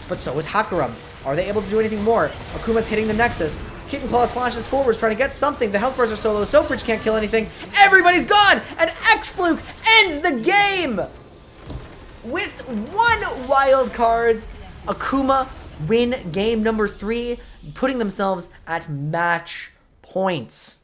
but so is Hackerum. Are they able to do anything more? Akuma's hitting the Nexus. Kitten Claws flashes forwards, trying to get something. The health bars are so low. Soapridge can't kill anything. Everybody's gone, and X-Fluke ends the game with 1 wild cards. Akuma win game number 3, putting themselves at match points.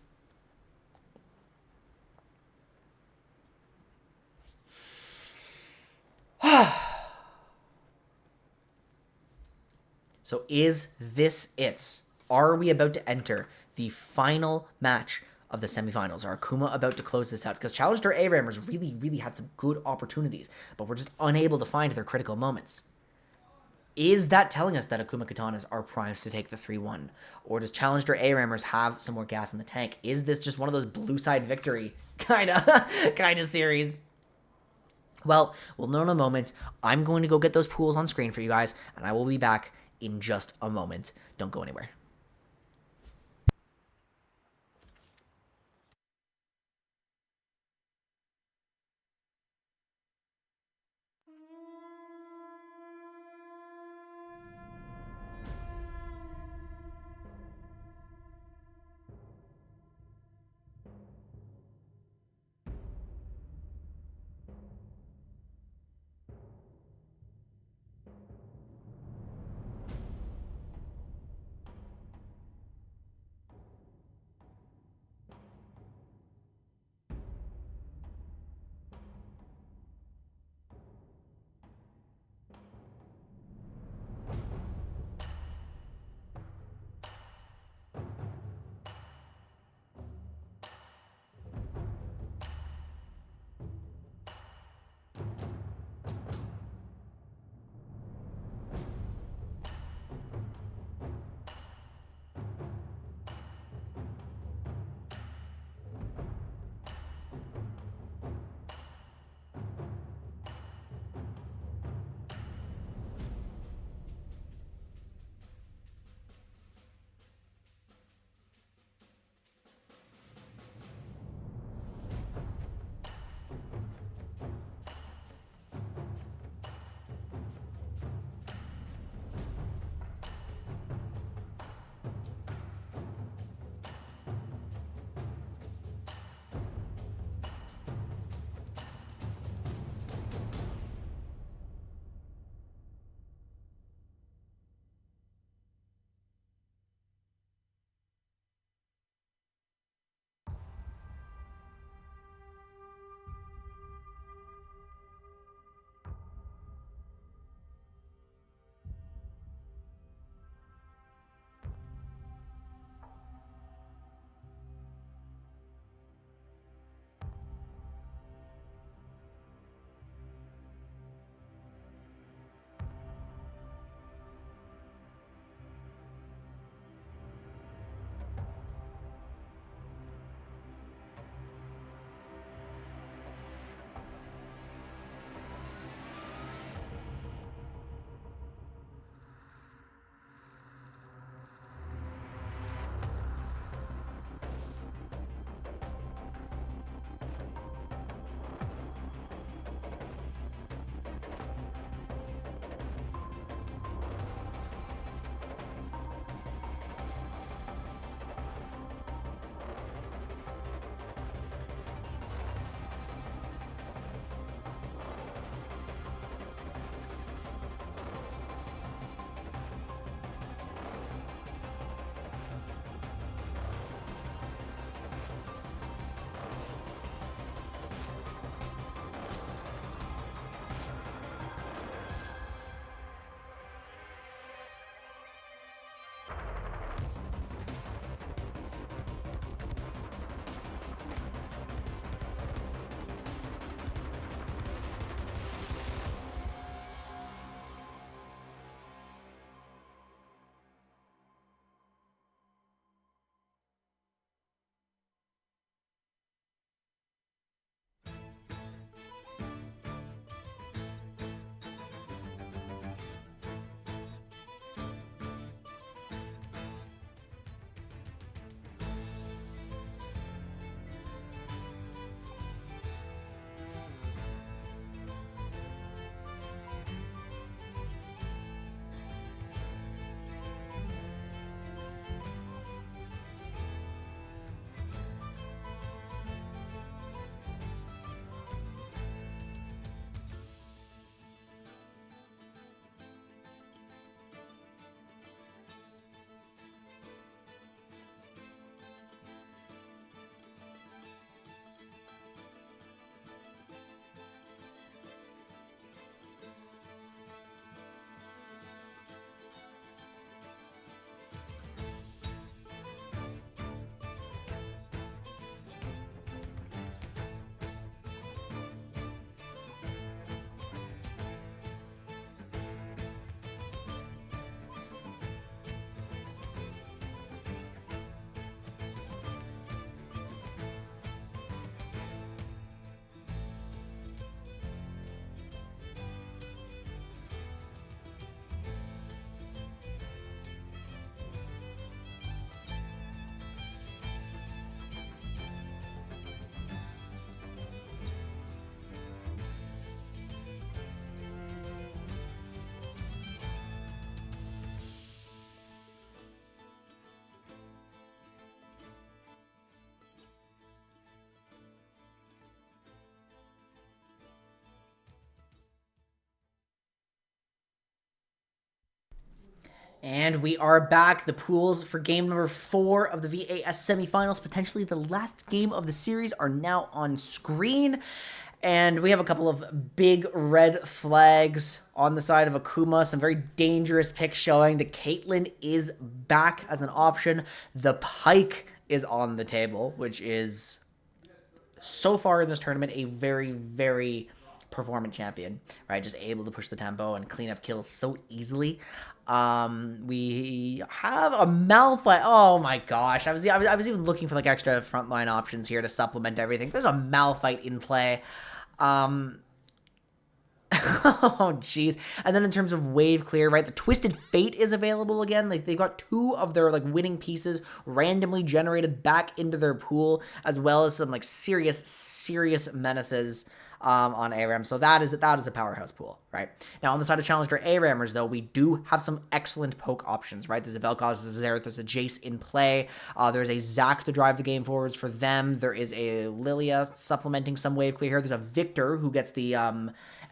So is this it? Are we about to enter the final match of the semifinals? Are Akuma about to close this out? Because Challenger ARAMers really had some good opportunities, but we're just unable to find their critical moments. Is that telling us that Akuma Katanas are primed to take the 3-1? Or does Challenger ARAMers have some more gas in the tank? Is this just one of those blue side victory kind of series? Well, we'll know in a moment. I'm going to go get those pools on screen for you guys, and I will be back in just a moment. Don't go anywhere. And we are back. The pools for game number 4 of the VAS semifinals, potentially the last game of the series, are now on screen. And we have a couple of big red flags on the side of Akuma. Some very dangerous picks showing that Caitlyn is back as an option. The Pike is on the table, which is, so far in this tournament, a very, very performant champion, right? Just able to push the tempo and clean up kills so easily. We have a Malphite. Oh my gosh, I was even looking for like extra frontline options here to supplement everything. There's a Malphite in play. Oh jeez. And then in terms of wave clear, right, the Twisted Fate is available again. Like they've got 2 of their like winning pieces randomly generated back into their pool, as well as some like serious menaces on ARAM. So that is a powerhouse pool, right? Now on the side of Challenger ARAMers, though, we do have some excellent poke options, right? There's a Vel'Koz, there's a Xerath, there's a Jace in play. There's a Zac to drive the game forwards for them. There is a Lilia supplementing some wave clear here. There's a Victor who gets the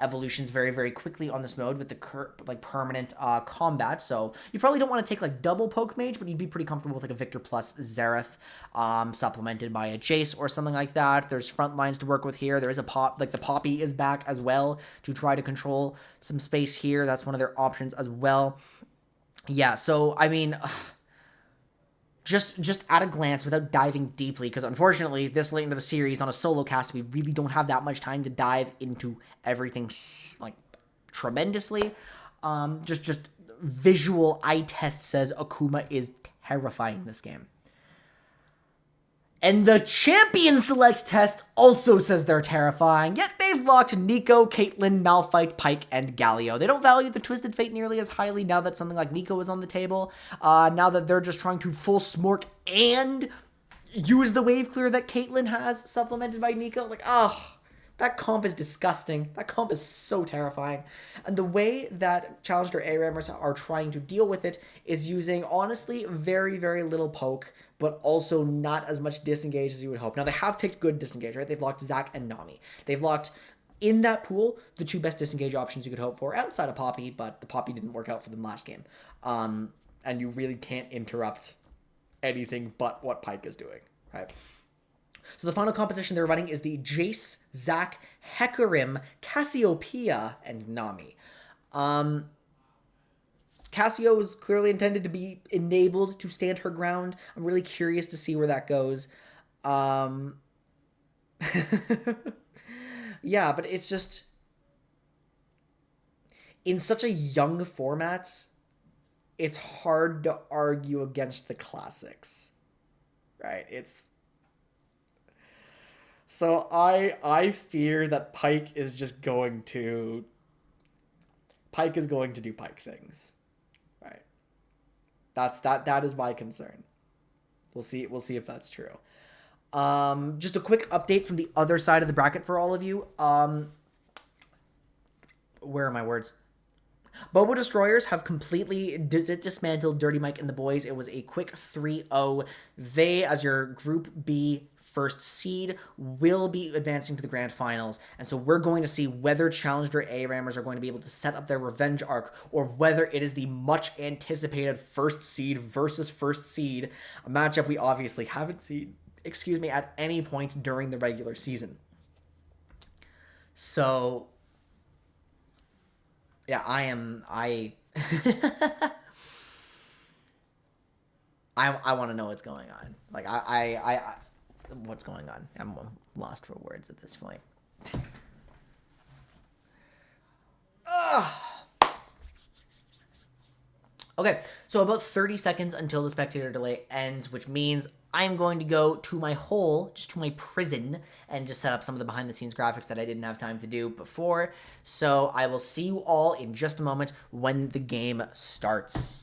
evolutions very, very quickly on this mode with the permanent combat. So you probably don't want to take like double poke mage, but you'd be pretty comfortable with like a Victor plus Xerath supplemented by a Jace or something like that. There's front lines to work with here. There is a the Poppy is back as well to try to control some space here. That's one of their options as well. Yeah, so I mean, just at a glance without diving deeply, because unfortunately this late into the series on a solo cast, we really don't have that much time to dive into everything like tremendously. Just visual eye test says Akuma is terrifying this game. And the Champion Select test also says they're terrifying, yet they've locked Neeko, Caitlyn, Malphite, Pike, and Galio. They don't value the Twisted Fate nearly as highly now that something like Neeko is on the table, now that they're just trying to full smork and use the wave clear that Caitlyn has supplemented by Neeko. Like, that comp is disgusting. That comp is so terrifying. And the way that Challenger ARAMers are trying to deal with it is using, honestly, very, very little poke, but also not as much disengage as you would hope. Now, they have picked good disengage, right? They've locked Zac and Nami. They've locked, in that pool, the 2 best disengage options you could hope for, outside of Poppy, but the Poppy didn't work out for them last game. And you really can't interrupt anything but what Pike is doing, right? So the final composition they're running is the Jace, Zac, Hecarim, Cassiopeia, and Nami. Cassio is clearly intended to be enabled to stand her ground. I'm really curious to see where that goes. Yeah, but it's just, in such a young format, it's hard to argue against the classics, right? So I fear that Pike is going to do Pike things, right? That is my concern. We'll see if that's true. Just a quick update from the other side of the bracket for all of you. Where are my words? Bobo Destroyers have completely dismantled Dirty Mike and the boys. It was a quick 3-0. They, as your Group B first seed, will be advancing to the grand finals. And so we're going to see whether Challenger ARAMers are going to be able to set up their revenge arc, or whether it is the much anticipated first seed versus first seed, a matchup we obviously haven't seen, at any point during the regular season. So yeah, I want to know what's going on. Like I what's going on? I'm lost for words at this point. Okay, so about 30 seconds until the spectator delay ends, which means I'm going to go to my hole, just to my prison, and just set up some of the behind-the-scenes graphics that I didn't have time to do before. So I will see you all in just a moment when the game starts.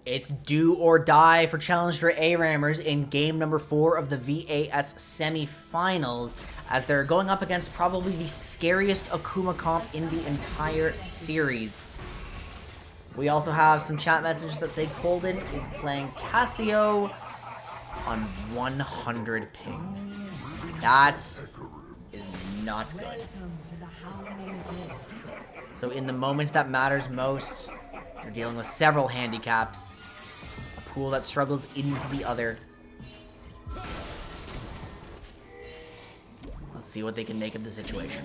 It's do or die for Challenger ARAMers in game number 4 of the VAS Semifinals, as they're going up against probably the scariest Akuma comp in the entire series. We also have some chat messages that say Colden is playing Casio on 100 ping. That is not good. So in the moment that matters most, they're dealing with several handicaps. A pool that struggles into the other. Let's see what they can make of the situation.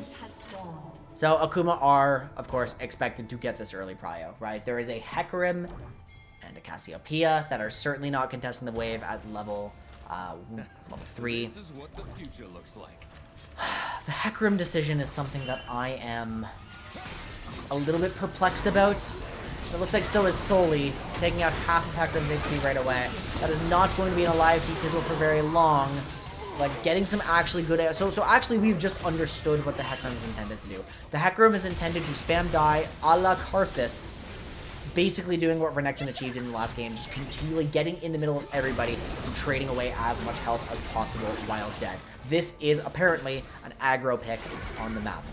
So Akuma are, of course, expected to get this early prio, right? There is a Hecarim and a Cassiopeia that are certainly not contesting the wave at level 3. This is what the future looks like. The Hecarim decision is something that I am a little bit perplexed about. It looks like so is Soli, taking out half of Hecarim's HP right away. That is not going to be an alive T-Sizzle for very long. Like, getting some actually good... So actually, we've just understood what the Hecarim is intended to do. The Hecarim is intended to spam die a la Karthus, basically doing what Renekton achieved in the last game, just continually getting in the middle of everybody and trading away as much health as possible while dead. This is apparently an aggro pick on the map.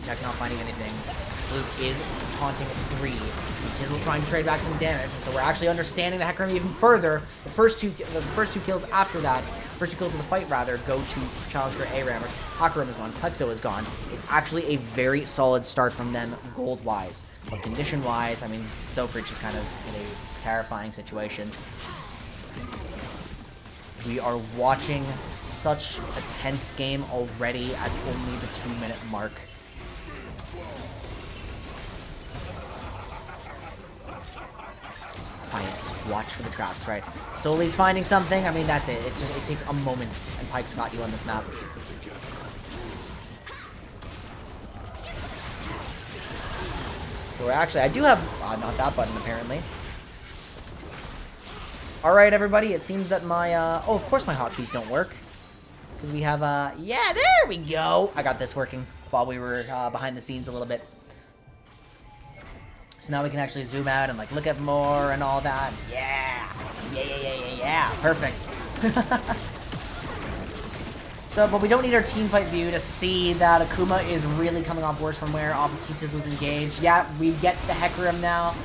Tech not finding anything. Fluke is taunting 3. Tizzle trying to trade back some damage, so we're actually understanding the Hecarim even further. The first two kills after that, first 2 kills of the fight rather, go to Challenger ARAMers. Hecarim is gone, Plexo is gone. It's actually a very solid start from them gold-wise. But condition-wise, I mean, Zofrich is kind of in a terrifying situation. We are watching such a tense game already at only the 2-minute mark. Watch for the traps, right? Soli's finding something. I mean, that's it. It's just, it takes a moment, and Pike's got you on this map. So we're actually, I do have, not that button apparently. All right, everybody. It seems that my, oh, of course my hotkeys don't work, because we have, yeah, there we go. I got this working while we were behind the scenes a little bit. So now we can actually zoom out and like look at more and all that. Yeah. Perfect. So, but we don't need our team fight view to see that Akuma is really coming off worse from where off of T-Tizzle's engaged. Yeah, we get the Hecarim now.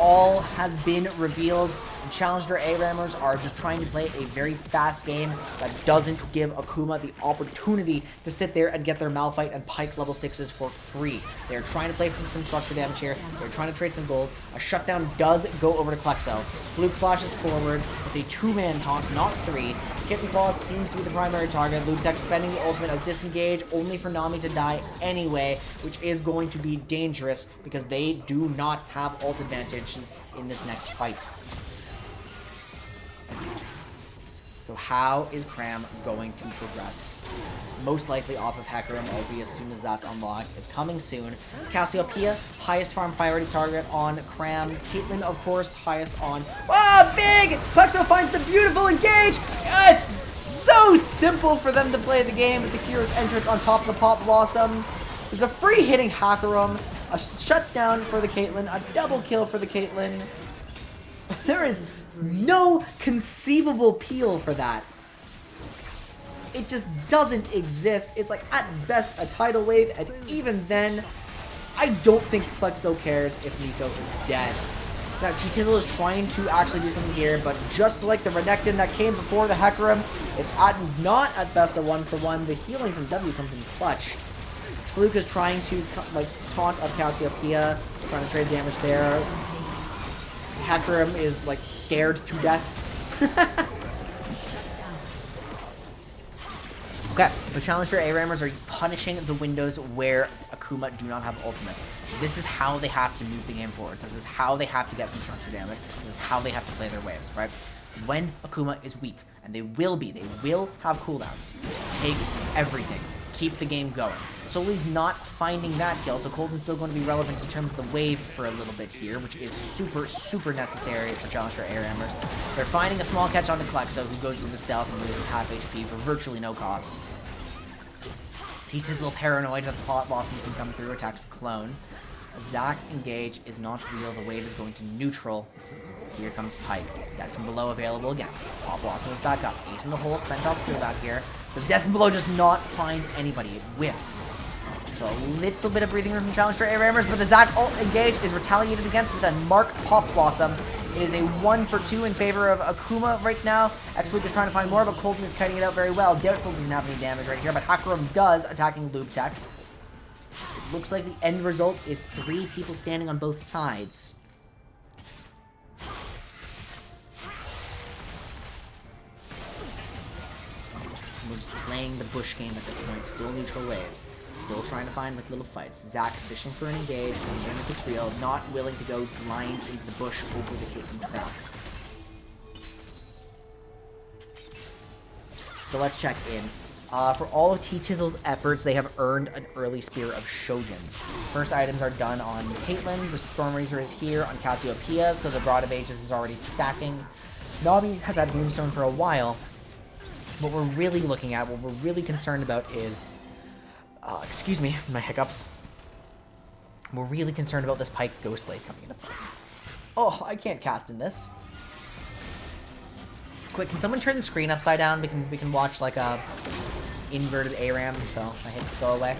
All has been revealed. Challenger ARAMers are just trying to play a very fast game that doesn't give Akuma the opportunity to sit there and get their Malphite and Pike level 6s for free. They're trying to play for some structure damage here. They're trying to trade some gold. A shutdown does go over to Klexo. Fluke flashes forwards. It's a 2-man taunt, not 3. Kitten Claws seems to be the primary target. Ludek spending the ultimate as disengage, only for Nami to die anyway, which is going to be dangerous because they do not have ult advantages in this next fight. So how is Cram going to progress? Most likely off of Hecarim ulti as soon as that's unlocked. It's coming soon. Cassiopeia, highest farm priority target on Cram. Caitlyn, of course, highest on... Ah, big! Plexo finds the beautiful engage! It's so simple for them to play the game with the hero's entrance on top of the Pop Blossom. There's a free hitting Hecarim, a shutdown for the Caitlyn, a double kill for the Caitlyn. There is no conceivable peel for that. It just doesn't exist. It's like at best a tidal wave, and even then, I don't think Plexo cares if Nico is dead. Now T-Tizzle is trying to actually do something here, but just like the Renekton that came before the Hecarim, it's not at best a 1-for-1. The healing from W comes in clutch. Fluke is trying to like taunt up Cassiopeia, trying to trade damage there. Hecarim is like scared to death. Okay, the Challenger ARAMers are punishing the windows where Akuma do not have ultimates. This is how they have to move the game forward. This is how they have to get some structure damage. This is how they have to play their waves, right? When Akuma is weak, and they will have cooldowns. Take everything. Keep the game going. Soli's not finding that kill, so Colton's still going to be relevant in terms of the wave for a little bit here, which is super, super necessary for Challenger ARAMers. They're finding a small catch onto Klexo, who goes into stealth and loses half HP for virtually no cost. He's a little paranoid that the Pot Blossom can come through, attacks the clone. Zac engage is not real. The wave is going to neutral. Here comes Pike. Death from below available again. Pop Blossom is back up. Ace in the hole. Spent off kill back here. The Death from below does not find anybody. It whiffs. So a little bit of breathing room from challenge for ARAMers, but the Zac ult engage is retaliated against with a Mark Pop Blossom. It is a 1-for-2 in favor of Akuma right now. X-Luke is trying to find more, but Colton is kiting it out very well. Doubtful doesn't have any damage right here, but Hakaram does, attacking Loop Tech. It looks like the end result is 3 people standing on both sides. We're just playing the bush game at this point. Still neutral waves. Still trying to find like little fights. Zac fishing for an engage, wondering if it's real. Not willing to go blind into the bush over the hidden trap. So let's check in. For all of T-Tizzle's efforts, they have earned an early Spear of Shojin. First items are done on Caitlyn. The Storm Razor is here on Cassiopeia, so the Broad of Ages is already stacking. Navi has had Moonstone for a while. What we're really looking at, what we're really concerned about is... excuse me, my hiccups. We're really concerned about this Pike Ghostblade coming into play. Oh, I can't cast in this. Quick, can someone turn the screen upside down? We can watch like a inverted ARAM, so I hit go away.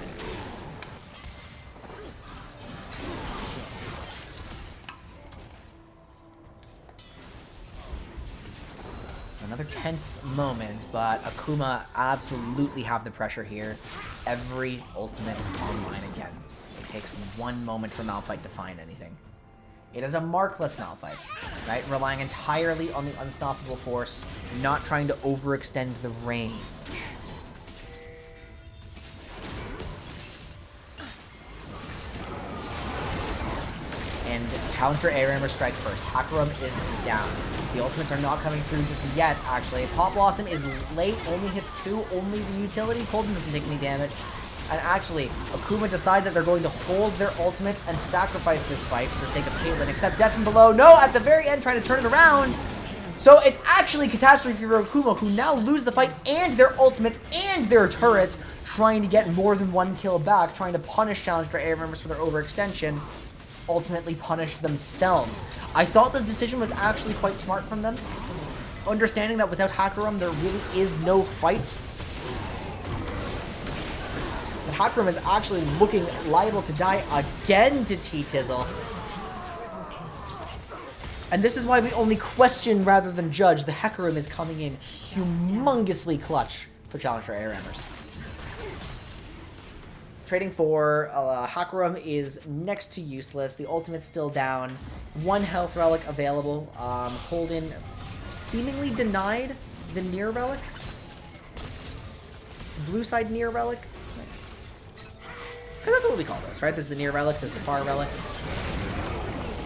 So another tense moment, but Akuma absolutely have the pressure here. Every ultimate's online again. It takes 1 moment for Malphite to find anything. It is a markless Malphite, right? Relying entirely on the unstoppable force, not trying to overextend the range. And challenge for ARAMers strike first. Hakaram is down. The ultimates are not coming through just yet, actually. Pop Blossom is late, only hits 2, only the utility. Colton doesn't take any damage. And actually, Akuma decide that they're going to hold their ultimates and sacrifice this fight for the sake of Caitlyn, except Death from below. No, at the very end, trying to turn it around. So it's actually catastrophe for Akuma, who now lose the fight and their ultimates and their turrets, trying to get more than 1 kill back, trying to punish challenge for ARAMers for their overextension, ultimately punish themselves. I thought the decision was actually quite smart from them, understanding that without Hakaram, there really is no fight. But Hakaram is actually looking liable to die again to T-Tizzle. And this is why we only question rather than judge. The Hakaram is coming in humongously clutch for Challenger ARAMers. Trading for Hakaram is next to useless. The ultimate's still down. 1 health relic available. Holden seemingly denied the near relic. Blue side near relic. Because that's what we call this, right? There's the near relic, there's the far relic.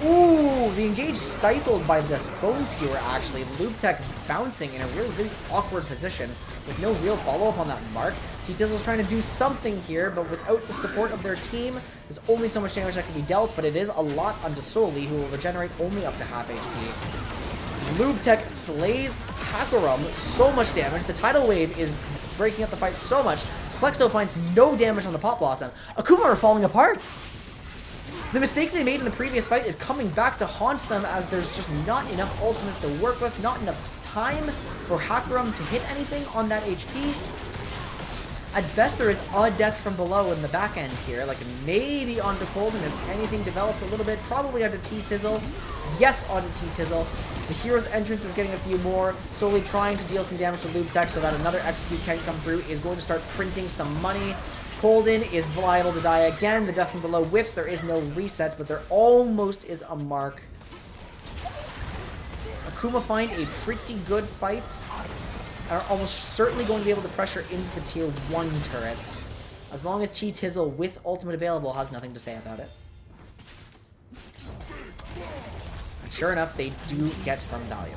Ooh, the engage stifled by the Bone Skewer, actually. Loop Tech bouncing in a really, really awkward position with no real follow-up on that mark. T-Tizzle's trying to do something here, but without the support of their team, there's only so much damage that can be dealt, but it is a lot onto Soli, who will regenerate only up to half HP. Loop Tech slays Hakaram, so much damage. The Tidal Wave is breaking up the fight so much. Plexo finds no damage on the Pop Blossom. Akuma are falling apart. The mistake they made in the previous fight is coming back to haunt them, as there's just not enough ultimates to work with, not enough time for Hakaram to hit anything on that HP. At best, there is a death from below in the back end here, like maybe onto Colden if anything develops a little bit, probably onto T-Tizzle. Yes, onto T-Tizzle. The hero's entrance is getting a few more, slowly trying to deal some damage to Loop Tech so that another execute can come through, is going to start printing some money. Colden is liable to die again. The death from below whiffs. There is no reset, but there almost is a mark. Akuma find a pretty good fight. Are almost certainly going to be able to pressure into the tier 1 turrets. As long as T-Tizzle with ultimate available has nothing to say about it. And sure enough, they do get some value.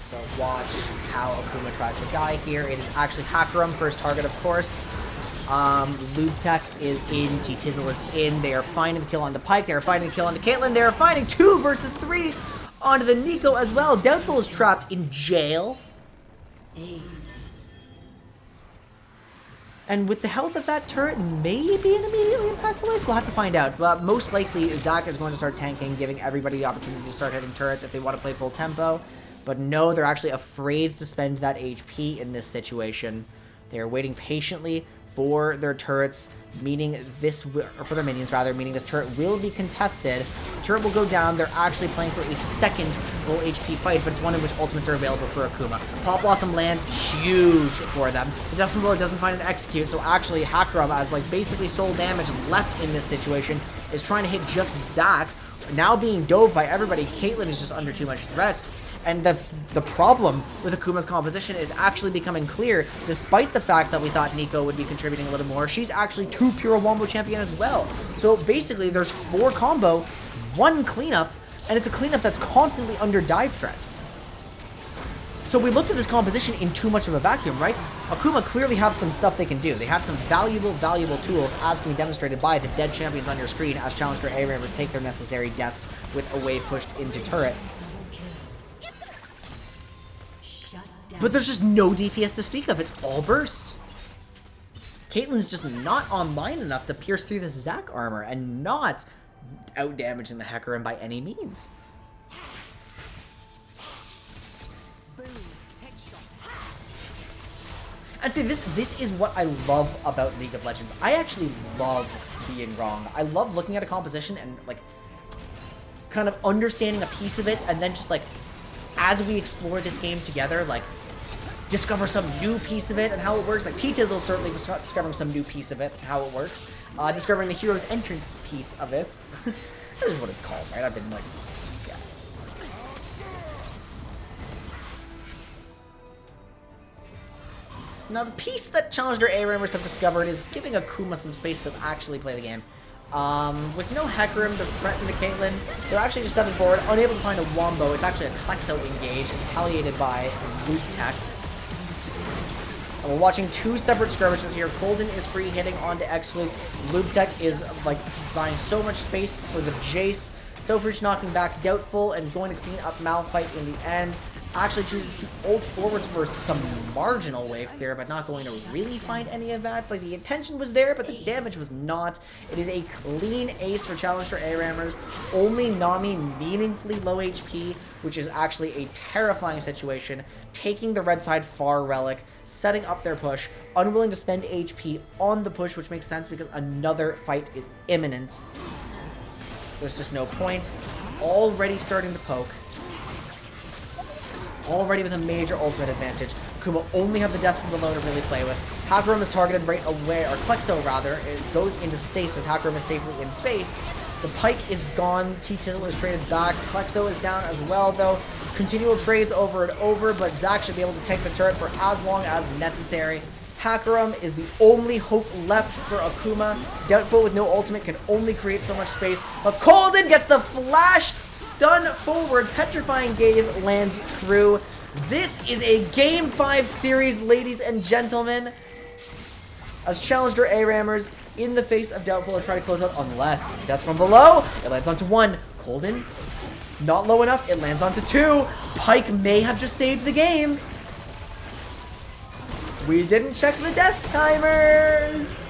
So watch how Akuma tries to die here. It is actually Hakaram, first target, of course. Loop Tech is in, T-Tizzle is in. They are finding the kill onto Pike. They are finding the kill onto Caitlyn. They are finding 2 versus 3 onto the Nico as well. Doubtful is trapped in jail. And with the health of that turret, maybe an immediately impactful ace? We'll have to find out. But most likely, Zac is going to start tanking, giving everybody the opportunity to start hitting turrets if they want to play full tempo. But no, they're actually afraid to spend that HP in this situation. They are waiting patiently for their turrets, meaning this, or for their minions rather, meaning this turret will be contested. The turret will go down. They're actually playing for a second full HP fight, but it's one in which ultimates are available for Akuma. Pop Blossom lands huge for them. The Death from Below doesn't find an execute, so actually Hakram, as like basically sole damage left in this situation, is trying to hit just Zac. Now being dove by everybody, Caitlyn is just under too much threat. And the problem with Akuma's composition is actually becoming clear, despite the fact that we thought Nico would be contributing a little more. She's actually 2 pure wombo champion as well. So basically, there's 4 combo, 1 cleanup, and it's a cleanup that's constantly under dive threat. So we looked at this composition in too much of a vacuum, right? Akuma clearly have some stuff they can do. They have some valuable tools, as can be demonstrated by the dead champions on your screen as Challenger ARAMers take their necessary deaths with a wave pushed into turret. But there's just no DPS to speak of. It's all burst. Caitlyn's just not online enough to pierce through this Zac armor and not out-damaging the Hecarim by any means. I'd say this is what I love about League of Legends. I actually love being wrong. I love looking at a composition and like kind of understanding a piece of it, and then just like as we explore this game together, like discover some new piece of it and how it works. Like T-Tizzle certainly discovering some new piece of it and how it works. Discovering the hero's entrance piece of it. That is what it's called, right? I've been like, yeah. Now the piece that Challenger ARAMers have discovered is giving Akuma some space to actually play the game. With no Hecarim to threaten the Caitlyn, they're actually just stepping forward, unable to find a wombo. It's actually a Plexo engage, retaliated by Loop Tech. And we're watching 2 separate skirmishes here. Colden is free hitting onto X-Fluke. Loop Tech is like buying so much space for the Jace. Sophridge knocking back Doubtful and going to clean up Malphite in the end. Actually chooses to ult forwards for some marginal wave clear, but not going to really find any of that. Like, the intention was there, but the damage was not. It is a clean ace for Challenger ARAMers. Only Nami meaningfully low HP, which is actually a terrifying situation. Taking the red side far relic, setting up their push, unwilling to spend HP on the push, which makes sense because another fight is imminent. There's just no point. Already starting to poke. Already with a major ultimate advantage. Akuma only have the death from below to really play with. Hakram is targeted right away, or Plexo rather. It goes into stasis. Hakram is safely in base. The Pike is gone. T-Tizzle is traded back. Plexo is down as well, though. Continual trades over and over, but Zac should be able to tank the turret for as long as necessary. Hakram is the only hope left for Akuma. Doubtful with no ultimate can only create so much space. But Colden gets the flash stun forward. Petrifying Gaze lands true. This is a Game 5 series, ladies and gentlemen. As Challenger ARAMers in the face of Doubtful are trying to close out, unless Death from below. It lands onto 1. Colden, not low enough. It lands onto 2. Pike may have just saved the game. We didn't check the death timers!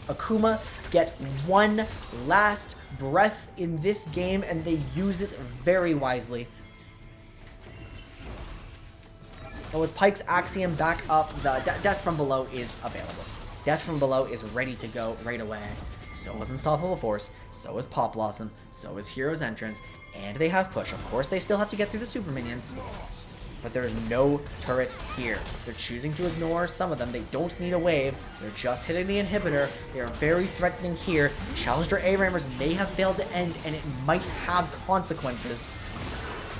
Akuma get one last breath in this game, and they use it very wisely. And with Pike's Axiom back up, the Death from Below is available. Death from Below is ready to go right away. So is Unstoppable Force, so is Pop Blossom, so is Hero's Entrance, and they have push. Of course, they still have to get through the super minions, but there is no turret here. They're choosing to ignore some of them. They don't need a wave. They're just hitting the inhibitor. They are very threatening here. Challenger ARAMers may have failed to end, and it might have consequences.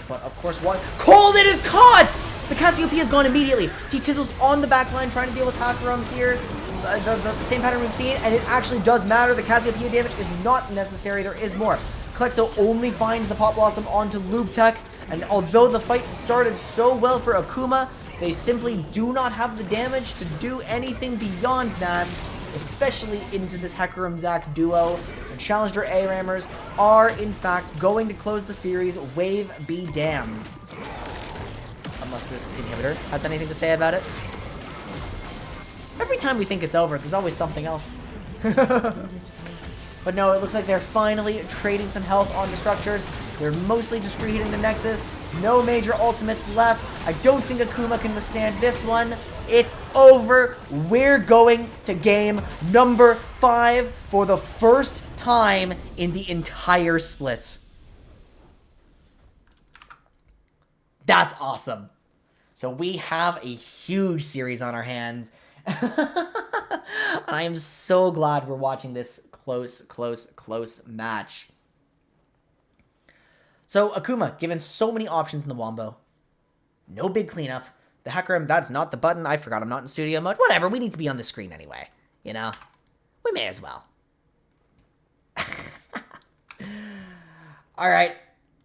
But of course, one Colden is caught! The Cassiopeia is gone immediately. T-Tizzle's on the back line trying to deal with Hakram here. The same pattern we've seen, and it actually does matter. The Cassiopeia damage is not necessary. There is more. Klexo only finds the Pop Blossom onto Lube Tech, and although the fight started so well for Akuma, they simply do not have the damage to do anything beyond that, especially into this Hecarim Zac duo. And Challenger ARAMers are, in fact, going to close the series. Wave be damned. A Unless this inhibitor has anything to say about it. Every time we think it's over, there's always something else. But no, it looks like they're finally trading some health on the structures. They're mostly just reheating the Nexus. No major ultimates left. I don't think Akuma can withstand this one. It's over. We're going to game number 5 for the first time in the entire split. That's awesome. So we have a huge series on our hands. And I am so glad we're watching this close match. So Akuma, given so many options in the Wombo. No big cleanup. The Hecarim, that's not the button. I forgot I'm not in studio mode. Whatever, we need to be on the screen anyway. You know? We may as well. Alright.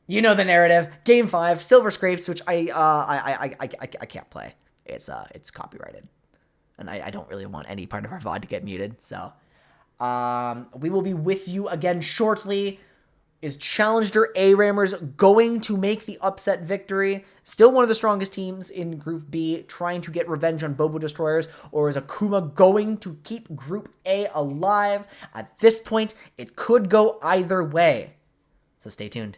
You know the narrative. Game 5, Silver Scrapes, which I can't play. It's copyrighted. And I don't really want any part of our VOD to get muted, so. We will be with you again shortly. Is Challenger ARAMers going to make the upset victory? Still one of the strongest teams in Group B, trying to get revenge on Bobo Destroyers, or is Akuma going to keep Group A alive? At this point, it could go either way. So stay tuned.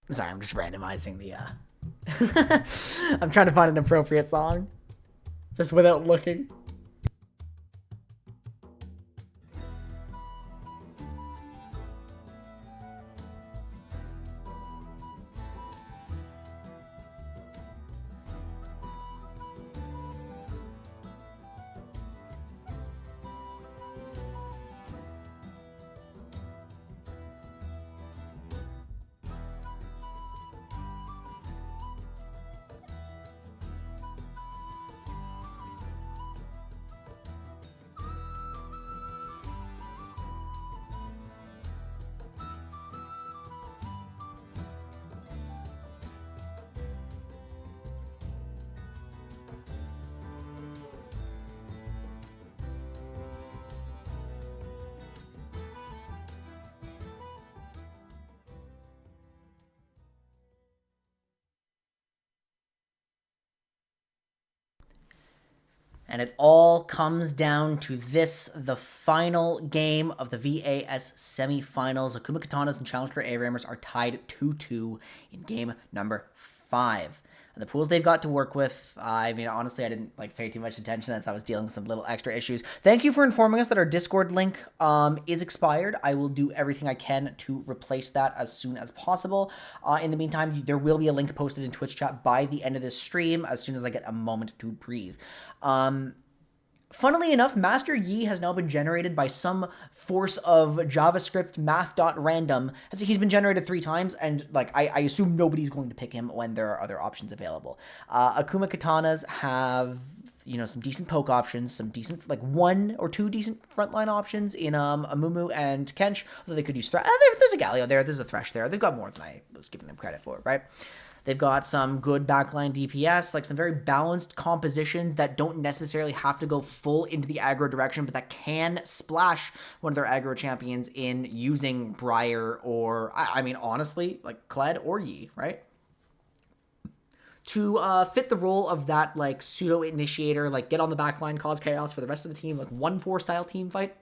I'm sorry, I'm just randomizing the, I'm trying to find an appropriate song. Just without looking. And it all comes down to this, the final game of the VAS semifinals. Akuma Katanas and Challenger ARAMers are tied 2-2 in game number 5. And the pools they've got to work with, I mean, honestly, I didn't pay too much attention as I was dealing with some little extra issues. Thank you for informing us that our Discord link is expired. I will do everything I can to replace that as soon as possible. In the meantime, there will be a link posted in Twitch chat by the end of this stream as soon as I get a moment to breathe. Funnily enough, Master Yi has now been generated by some force of JavaScript math.random. He's been generated 3 times, and I assume nobody's going to pick him when there are other options available. Akuma Katanas have some decent poke options, some decent 1 or 2 decent frontline options in Amumu and Kench. Although they could use Thresh. There's a Galio there, there's a Thresh there. They've got more than I was giving them credit for, right? They've got some good backline DPS, some very balanced compositions that don't necessarily have to go full into the aggro direction, but that can splash one of their aggro champions in using Briar or, I mean, honestly, Kled or Yi, right? To fit the role of that, pseudo-initiator, get on the backline, cause chaos for the rest of the team, 1-4 style team fight.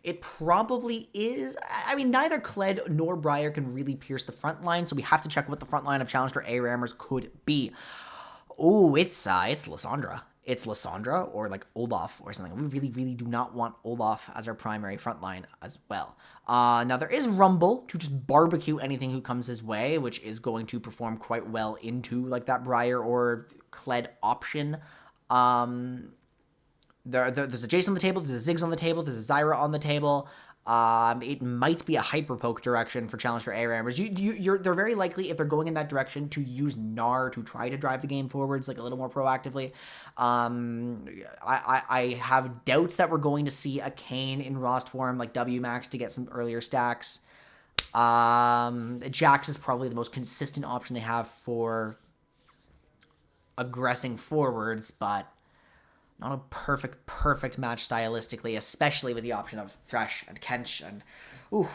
It probably is. I mean, neither Kled nor Briar can really pierce the front line, so we have to check what the front line of Challenger ARAMers could be. Oh, it's Lysandra. It's Lysandra or Olaf or something. We really, really do not want Olaf as our primary front line as well. Now, there is Rumble to just barbecue anything who comes his way, which is going to perform quite well into that Briar or Kled option. There's a Jace on the table, there's a Ziggs on the table, there's a Zyra on the table. It might be a hyper poke direction for Challenger ARAMers. They're very likely, if they're going in that direction, to use Gnar to try to drive the game forwards a little more proactively. I have doubts that we're going to see a Kayn in Rost form WMAX to get some earlier stacks. Jax is probably the most consistent option they have for aggressing forwards, but not a perfect match stylistically, especially with the option of Thresh and Kench and... Ooh.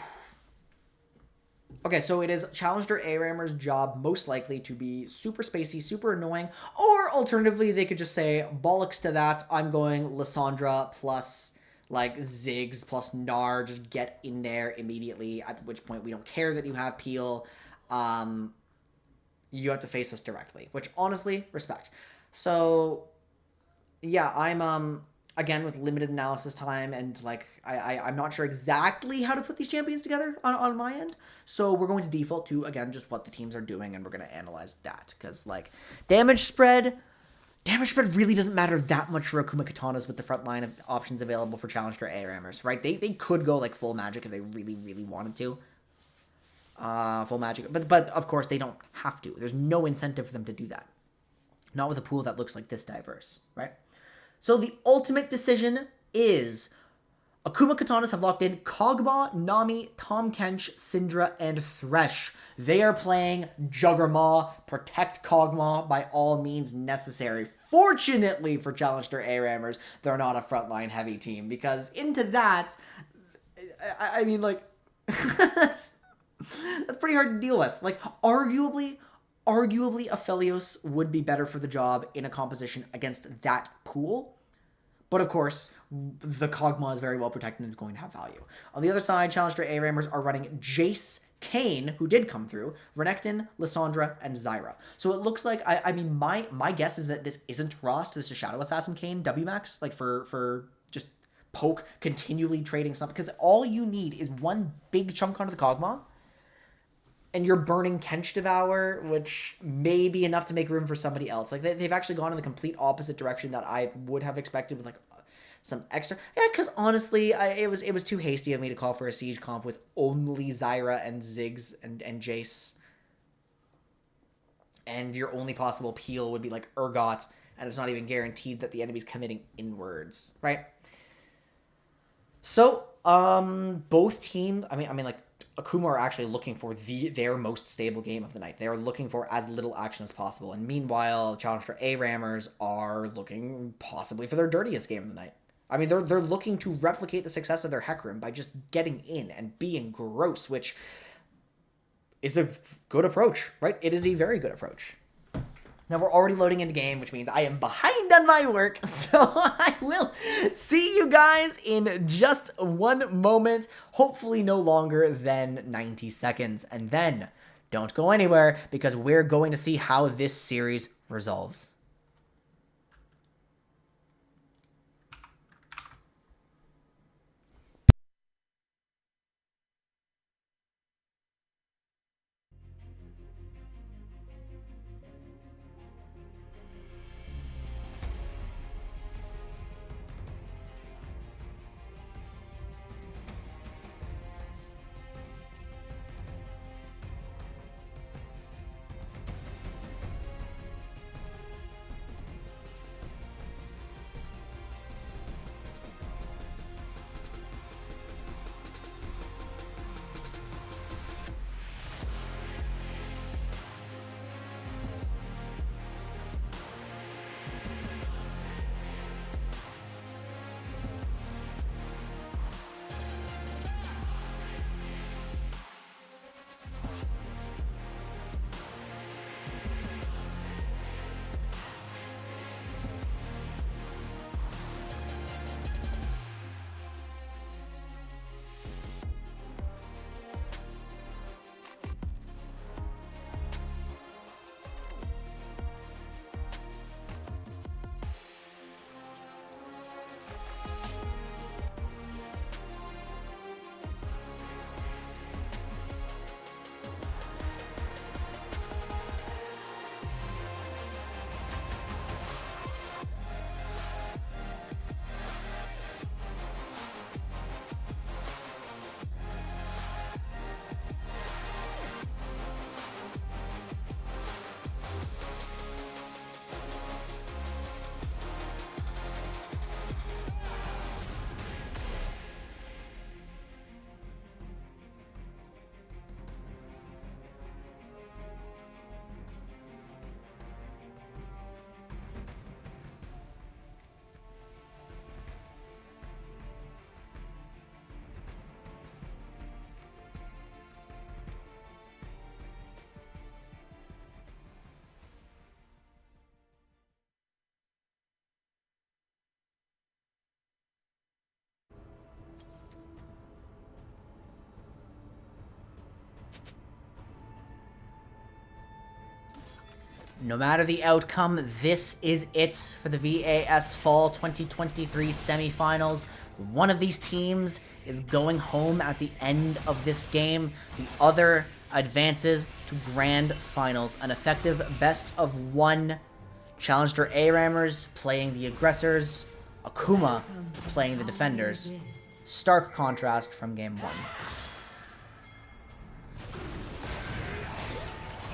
Okay, so it is Challenger ARAMers' job, most likely, to be super spacey, super annoying, or alternatively, they could just say, bollocks to that, I'm going Lysandra plus, Ziggs plus Gnar, just get in there immediately, at which point we don't care that you have Peel. You have to face us directly, which, honestly, respect. So... yeah, I'm, again, with limited analysis time, and, I'm not sure exactly how to put these champions together on my end, so we're going to default to, again, just what the teams are doing, and we're going to analyze that, because, damage spread really doesn't matter that much for Akuma Katanas with the front line of options available for Challenger ARAMers, right? They could go, full magic if they really, really wanted to. Full magic, but, of course, they don't have to. There's no incentive for them to do that. Not with a pool that looks like this diverse, right? So the ultimate decision is Akuma Katanas have locked in Kog'Maw, Nami, Tahm Kench, Syndra, and Thresh. They are playing Juggernaut. Protect Kog'Maw by all means necessary. Fortunately for Challenger ARAMers, they're not a frontline heavy team, because into that, I mean, that's pretty hard to deal with. Arguably, Aphelios would be better for the job in a composition against that pool. But of course, the Kog'Maw is very well protected and is going to have value. On the other side, Challenger ARAMers are running Jace, Kane, who did come through, Renekton, Lissandra, and Zyra. So it looks like, I mean, my guess is that this isn't Rost, this is Shadow Assassin Kane, WMAX, like for just poke, continually trading something, because all you need is one big chunk onto the Kog'Maw, and you're burning Kench Devour, which may be enough to make room for somebody else. Like, they've actually gone in the complete opposite direction that I would have expected with, like, some extra. Yeah, because honestly, it was too hasty of me to call for a Siege comp with only Zyra and Ziggs and Jace. And your only possible peel would be, like, Urgot, and it's not even guaranteed that the enemy's committing inwards, right? So, both teams, I mean, like, Akuma are actually looking for their most stable game of the night. They are looking for as little action as possible. And meanwhile, Challenger ARAMers are looking possibly for their dirtiest game of the night. I mean, they're looking to replicate the success of their Hecarim by just getting in and being gross, which is a good approach, right? It is a very good approach. Now, we're already loading into game, which means I am behind on my work, so I will see you guys in just one moment, hopefully no longer than 90 seconds. And then, don't go anywhere, because we're going to see how this series resolves. No matter the outcome, this is it for the VAS Fall 2023 semifinals. One of these teams is going home at the end of this game. The other advances to grand finals. An effective best of one. Challenger ARAMers playing the aggressors. Akuma playing the defenders. Stark contrast from game one.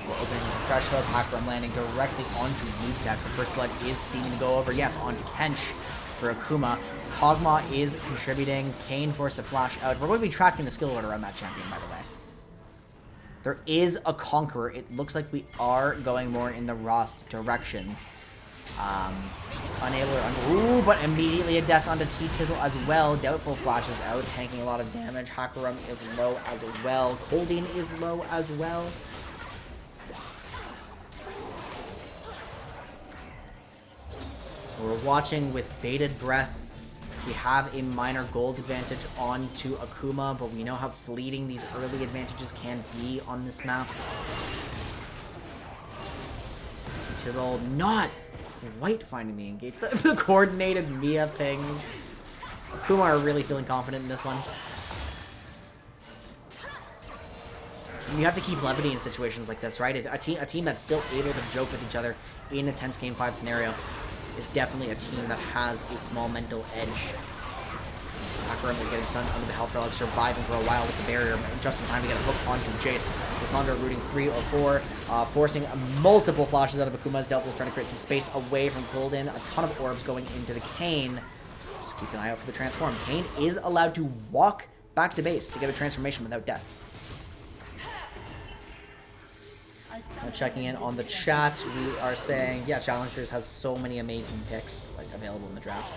We're opening the threshold. Akuma landing directly onto Loot Deck. The first blood is seeming to go over. Yes, onto Kench for Akuma. Kog'Maw is contributing. Kane forced to flash out. We're going to be tracking the skill order on that champion, by the way. There is a Conqueror. It looks like we are going more in the Rost direction. Unable to... Ooh, but immediately a death onto T-Tizzle as well. Doubtful flashes out, tanking a lot of damage. Hecarim is low as well. Colding is low as well. So we're watching with bated breath We have a minor gold advantage onto Akuma, but we know how fleeting these early advantages can be on this map. T-Tizzle not quite finding the engage. The coordinated Mia pings. Akuma are really feeling confident in this one. You have to keep levity in situations like this, right? A team that's still able to joke with each other in a tense Game 5 scenario is definitely a team that has a small mental edge. Akuma is getting stunned under the health relic, surviving for a while with the barrier, just in time to get a hook onto Jace. Lissandra rooting 3 or 4, forcing multiple flashes out of Akuma's. Delta's trying to create some space away from Golden. A ton of orbs going into the Kayn. Just keep an eye out for the transform. Kayn is allowed to walk back to base to get a transformation without death. Checking in on the chat, we are saying, yeah, Challengers has so many amazing picks like available in the draft.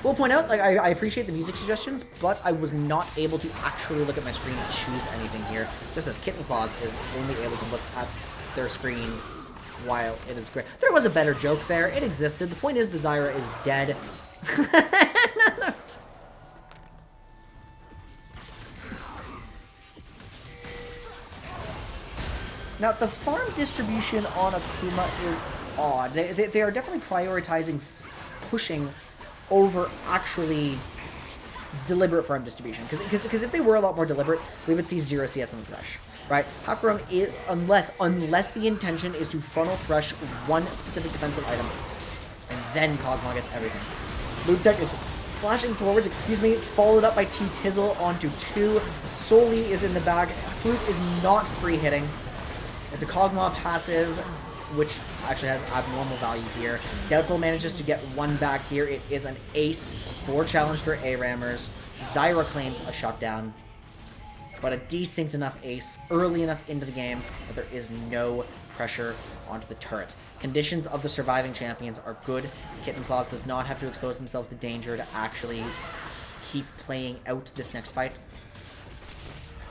We'll point out, like, I appreciate the music suggestions, but I was not able to actually look at my screen and choose anything here, just as Kitten Claws is only able to look at their screen while it is great. There was a better joke there. It existed. The point is the Zyra is dead. Now, the farm distribution on Akuma is odd. They are definitely prioritizing pushing over actually deliberate farm distribution. Because if they were a lot more deliberate, we would see 0 CS on the Thresh. Right? Hakuram is, unless the intention is to funnel Thresh one specific defensive item, and then Kog'Maw gets everything. Lubtech is flashing forwards, it's followed up by T-Tizzle onto 2. Soli is in the back. Flute is not free hitting. It's a Kog'Maw passive, which actually has abnormal value here. Doubtful manages to get 1 back here. It is an ace for Challenger ARAMers. Zyra claims a shutdown, but a desynced enough ace early enough into the game that there is no pressure onto the turret. Conditions of the surviving champions are good. Kitten Claws does not have to expose themselves to danger to actually keep playing out this next fight.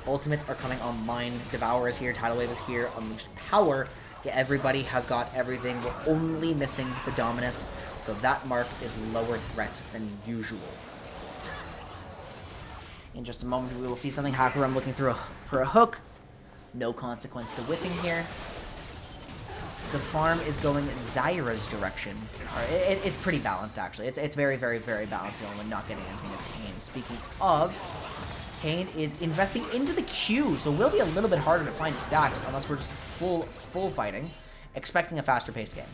Ultimates are coming online. Devour is here, Tidal Wave is here, Unleashed Power. Yeah, everybody has got everything. We're only missing the Dominus, so that mark is lower threat than usual. In just a moment, we will see something. Hakuram looking for a hook. No consequence to whiffing here. The farm is going Zyra's direction. It's pretty balanced, actually. It's very, very, very balanced. The only one not getting anything is Kayn. Speaking of, Kayn is investing into the Q, so it will be a little bit harder to find stacks unless we're just full fighting, expecting a faster paced game.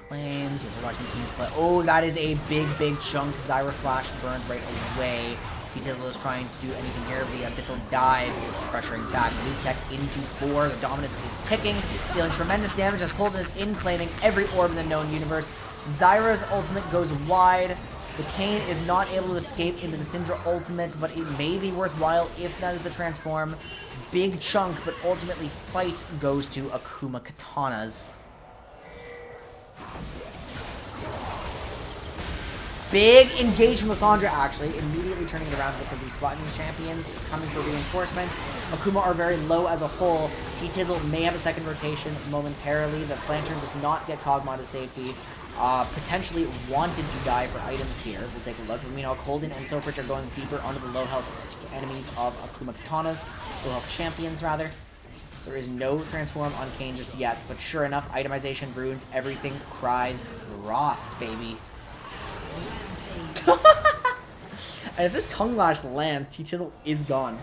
Claimed. We're watching teams play. Oh, that is a big chunk. Zyra flash burned right away. T-Tizzle is trying to do anything here. The Abyssal Dive is pressuring back. Lubtech into 4. The Dominus is ticking, dealing tremendous damage as Colton is in, claiming every orb in the known universe. Zyra's ultimate goes wide. The Kayn is not able to escape into the Syndra ultimate, but it may be worthwhile if that is the transform. Big chunk, but ultimately fight goes to Akuma Katanas. Big engage from Lissandra, actually, immediately turning it around with the respawning champions coming for reinforcements. Akuma are very low as a whole. T-Tizzle may have a second rotation momentarily. The Lantern does not get Kog'Maw to safety. Potentially wanted to die for items here. We'll take a look. We know Colden and Sofrich are going deeper onto the low health enemies of Akuma Katanas. Low health champions, rather. There is no transform on Kayn just yet, but sure enough, itemization ruins everything. Cries Frost, baby. And if this Tongue Lash lands, T-Tizzle is gone.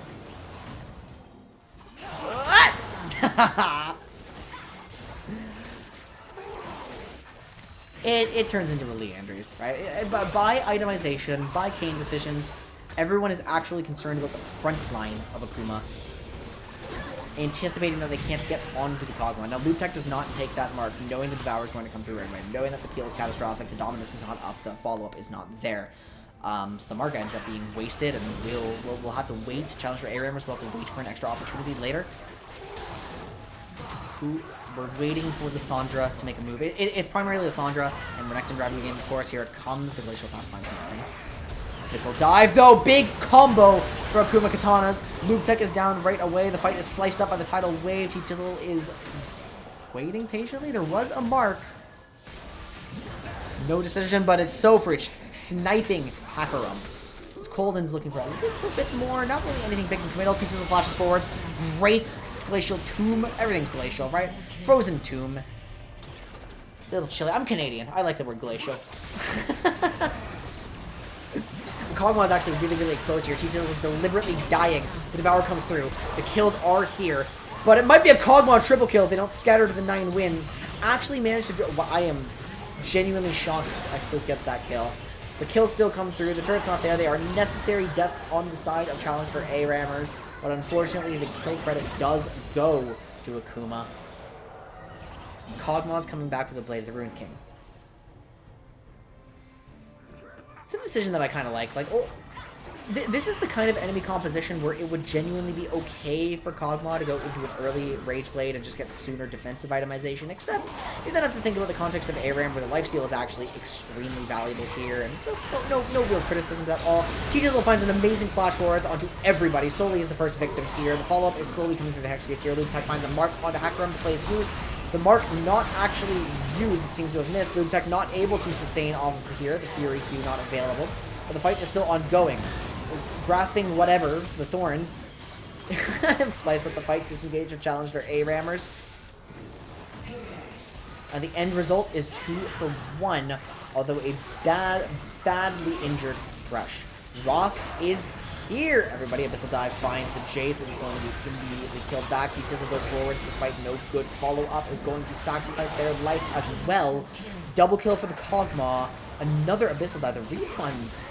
It turns into a Leandry's, right? But by itemization, by Kayn decisions, everyone is actually concerned about the front line of Akuma, anticipating that they can't get onto the Kog'Maw. Now, Lubtech does not take that mark, knowing the Devour is going to come through anyway, knowing that the kill is catastrophic, the Dominus is not up, the follow-up is not there. So the mark ends up being wasted, and we'll have to wait. Challenger ARAMers will have to wait for an extra opportunity later. We're waiting for the Lissandra to make a move. It's primarily Lissandra, and Renekton driving the game, of course. Here it comes. The Glacial Path finds nothing. This'll dive, though. Big combo for Akuma Katanas. Lubtech is down right away. The fight is sliced up by the tidal wave. T-Tizzle is waiting patiently. There was a mark. No decision, but it's Sofrich sniping Hakarum. Colden's looking for a little bit more. Not really anything big and committal. T-Tizzle flashes forwards. Great glacial tomb. Everything's glacial, right? Frozen tomb. Little chilly. I'm Canadian. I like the word glacial. Kog'Maw is actually really, really exposed here. T-Tizzle is deliberately dying. The Devour comes through. The kills are here. But it might be a Kog'Maw triple kill if they don't scatter to the 9 wins. Actually managed to do... Well, I am genuinely shocked if X-Luke gets that kill. The kills still come through. The turret's not there. They are necessary deaths on the side of Challenger ARAMers. But unfortunately, the kill credit does go to Akuma. Kog'Maw's coming back for the Blade of the Ruined King. It's a decision that I kind of like. Like, oh, this is the kind of enemy composition where it would genuinely be okay for Kog'Maw to go into an early Rage Blade and just get sooner defensive itemization, except you then have to think about the context of ARAM, where the lifesteal is actually extremely valuable here, and so no real criticism at all. T-Tizzle finds an amazing flash forwards onto everybody. Solely is the first victim here. The follow-up is slowly coming through the Hex Gates here. Lubtech finds a mark onto Hakarum. The play is used. The mark not actually used, it seems to have missed. Lubtech not able to sustain off of here. The Fury Q not available. But the fight is still ongoing. Grasping whatever, the thorns. Slice up the fight, disengage or challenge their ARAMers. And the end result is 2 for 1, although a badly injured Thresh. Rost is here, everybody. Abyssal Dive finds the Jace. It is going to immediately kill back. T-Tizzle goes forwards despite no good follow-up. Is going to sacrifice their life as well. Double kill for the Kog'Maw. Another Abyssal Dive. The refunds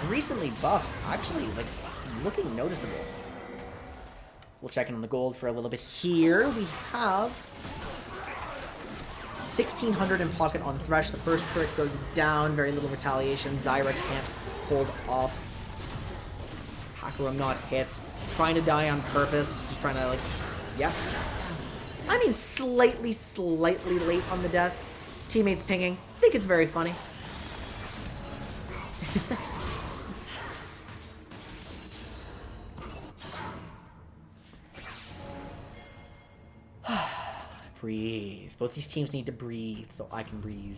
recently buffed, actually, like, looking noticeable. We'll check in on the gold for a little bit here. We have 1,600 in pocket on Thresh. The first turret goes down. Very little retaliation. Zyra can't hold off. Hakarum not hit. Trying to die on purpose. Just trying to, like, yeah. I mean, slightly late on the death. Teammates pinging. I think it's very funny. Breathe. Both these teams need to breathe, so I can breathe.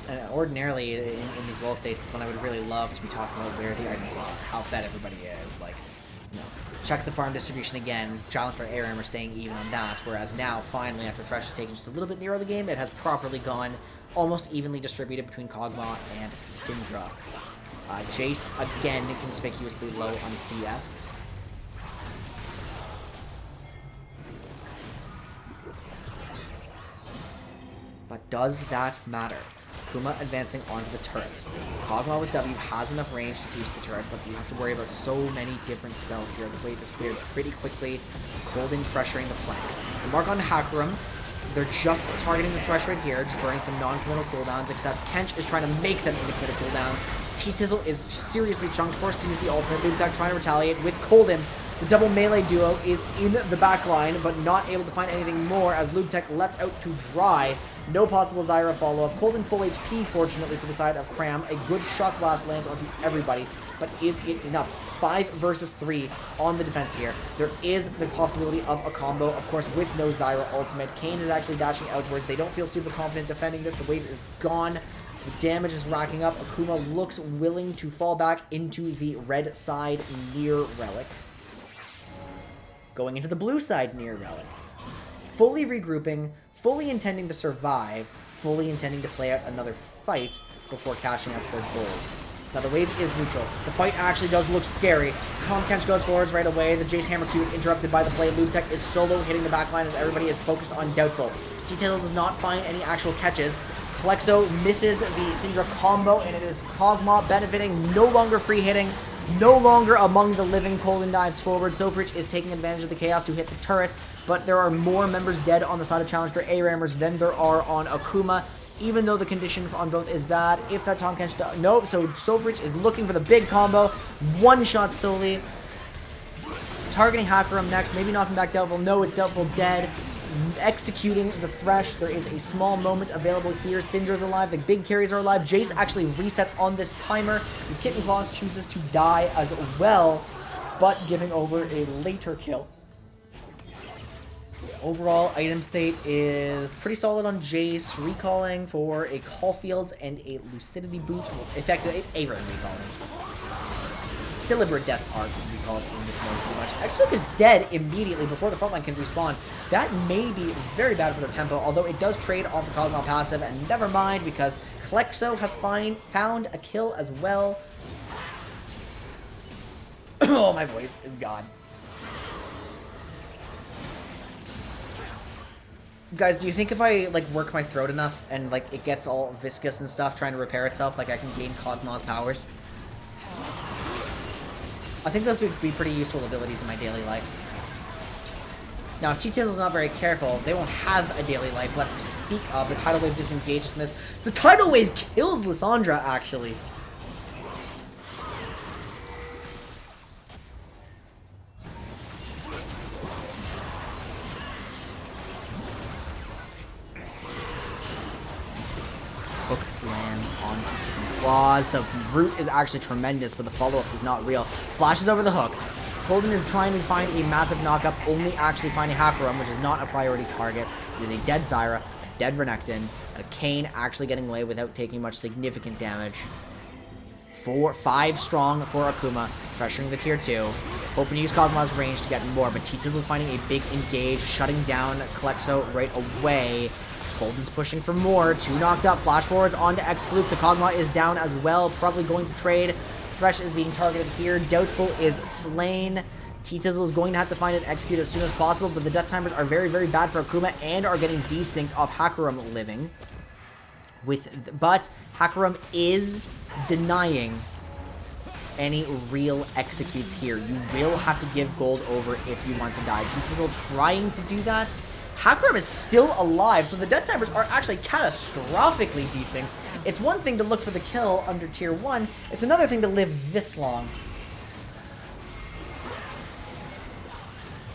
And ordinarily, in these low states, it's when I would really love to be talking about where the items are, how fed everybody is. Like, you know, check the farm distribution again. Challenge for ARAM are staying even on that. Whereas now, finally, after Thresh has taken just a little bit in the early game, it has properly gone almost evenly distributed between Kog'Maw and Syndra. Jace, again, conspicuously low on CS. But does that matter? Akuma advancing onto the turret. Kog'Maw with W has enough range to seize the turret, but you have to worry about so many different spells here. The wave is cleared pretty quickly. Colding pressuring the flank. The mark on Hakarum. They're just targeting the Thresh right here, just burning some non-committal cooldowns, except Kench is trying to make them into committal cooldowns. T-Tizzle is seriously chunked, forced to use the ultimate. Lubtech trying to retaliate with Colden. The double melee duo is in the back line, but not able to find anything more as Lubtech left out to dry. No possible Zyra follow-up. Colden full HP, fortunately, for the side of Cram. A good shock blast lands onto everybody, but is it enough? 5 versus 3 on the defense here. There is the possibility of a combo, of course, with no Zyra ultimate. Kane is actually dashing outwards. They don't feel super confident defending this. The wave is gone. The damage is racking up. Akuma looks willing to fall back into the red side near Relic. Going into the blue side near Relic. Fully regrouping, fully intending to survive, fully intending to play out another fight before cashing out towards gold. Now the wave is neutral. The fight actually does look scary. Kench goes forwards right away. The Jace Hammer Q is interrupted by the play. Lubtech is solo hitting the backline as everybody is focused on Doubtful. T-Tizzle does not find any actual catches. Flexo misses the Syndra combo, and it is Kog'Maw benefiting, no longer free hitting, no longer among the living. Colden dives forward. Sofrich is taking advantage of the chaos to hit the turret, but there are more members dead on the side of Challenger ARAMers than there are on Akuma, even though the condition on both is bad. If that Tahm Kench does... Nope, so Sofrich is looking for the big combo. One shot solely. targeting Hackerum next, maybe knocking back Doubtful. No, it's Doubtful dead. Executing the Thresh. There is a small moment available here. Syndra's alive. The big carries are alive. Jace actually resets on this timer. And Kitten Claws chooses to die as well, but giving over a later kill. Overall, item state is pretty solid on Jace. Recalling for a Caulfields and a Lucidity boost. Effective, a run recalling. Deliberate deaths are recalls in this mode pretty much. X-Luke is dead immediately before the frontline can respawn. That may be very bad for their tempo, although it does trade off the Cosmo passive, and never mind because Klexo has found a kill as well. Oh, my voice is gone. Guys, do you think if I, like, work my throat enough and, like, it gets all viscous and stuff trying to repair itself, like, I can gain Cosmo's powers? I think those would be pretty useful abilities in my daily life. Now, if T-Tail's not very careful, they won't have a daily life left to speak of. The Tidal Wave disengages from this. The Tidal Wave kills Lissandra, actually. Hook lands onto Kitten Claws. The root is actually tremendous, but the follow-up is not real. Flashes over the hook. Golden is trying to find a massive knockup, only actually finding Hackerum, which is not a priority target. It is a dead Zyra, a dead Renekton, and a Kayn actually getting away without taking much significant damage. 5 strong for Akuma, pressuring the tier 2. Hoping to use Kog'Maw's range to get more, but T-Sizzle's finding a big engage, shutting down Klexo right away. Golden's pushing for more. 2 knocked up. Flash forwards onto X-Fluke. The Kog'Maw is down as well. Probably going to trade. Thresh is being targeted here. Doubtful is slain. T-Sizzle is going to have to find and execute as soon as possible, but the death timers are very, very bad for Akuma and are getting desynced off Hackerum living. But Hackerum is denying any real executes here. You will have to give gold over if you want to die. T-Sizzle trying to do that. Hackerum is still alive, so the death timers are actually catastrophically desynced. It's one thing to look for the kill under tier 1, it's another thing to live this long.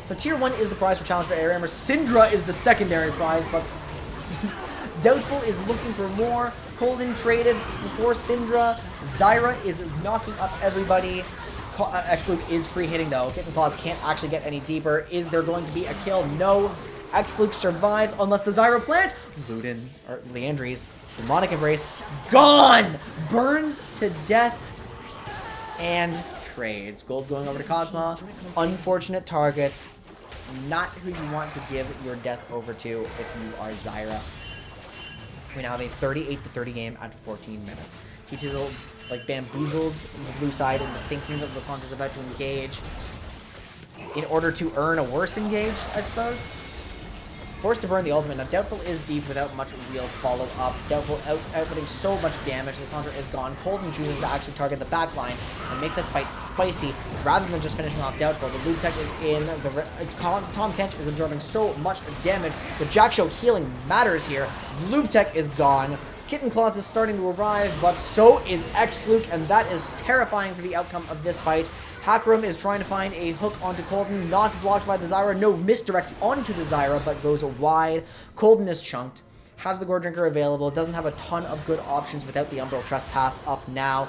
So tier 1 is the prize for challenge for ARAMers. Syndra is the secondary prize, but Doubtful is looking for more. Colden traded before Syndra. Zyra is knocking up everybody. X-Fluke is free hitting though. Kitten Claws can't actually get any deeper. Is there going to be a kill? No. X-Fluke survives unless the Zyra plant. Ludens, or Leandries, Demonic Embrace, gone! Burns to death and trades. Gold going over to Kog'Maw. Unfortunate target. Not who you want to give your death over to if you are Zyra. We now have a 38-30 game at 14 minutes. T-Sizzle, like, bamboozles the blue side into thinking that Lissandra's about to engage in order to earn a worse engage, I suppose. Forced to burn the ultimate. Now, Doubtful is deep without much real follow-up. Doubtful outputting so much damage. Lissandra is gone. Colden chooses to actually target the backline and make this fight spicy rather than just finishing off Doubtful. The Loop Tech is in. Tom Kench is absorbing so much damage. The Jack Show healing matters here. Loop Tech is gone. Kitten Claws is starting to arrive, but so is X-Fluke, and that is terrifying for the outcome of this fight. Hackerum is trying to find a hook onto Colden, not blocked by the Zyra. No misdirect onto the Zyra, but goes wide. Colden is chunked. Has the Gore Drinker available. Doesn't have a ton of good options without the Umbral Trespass up now.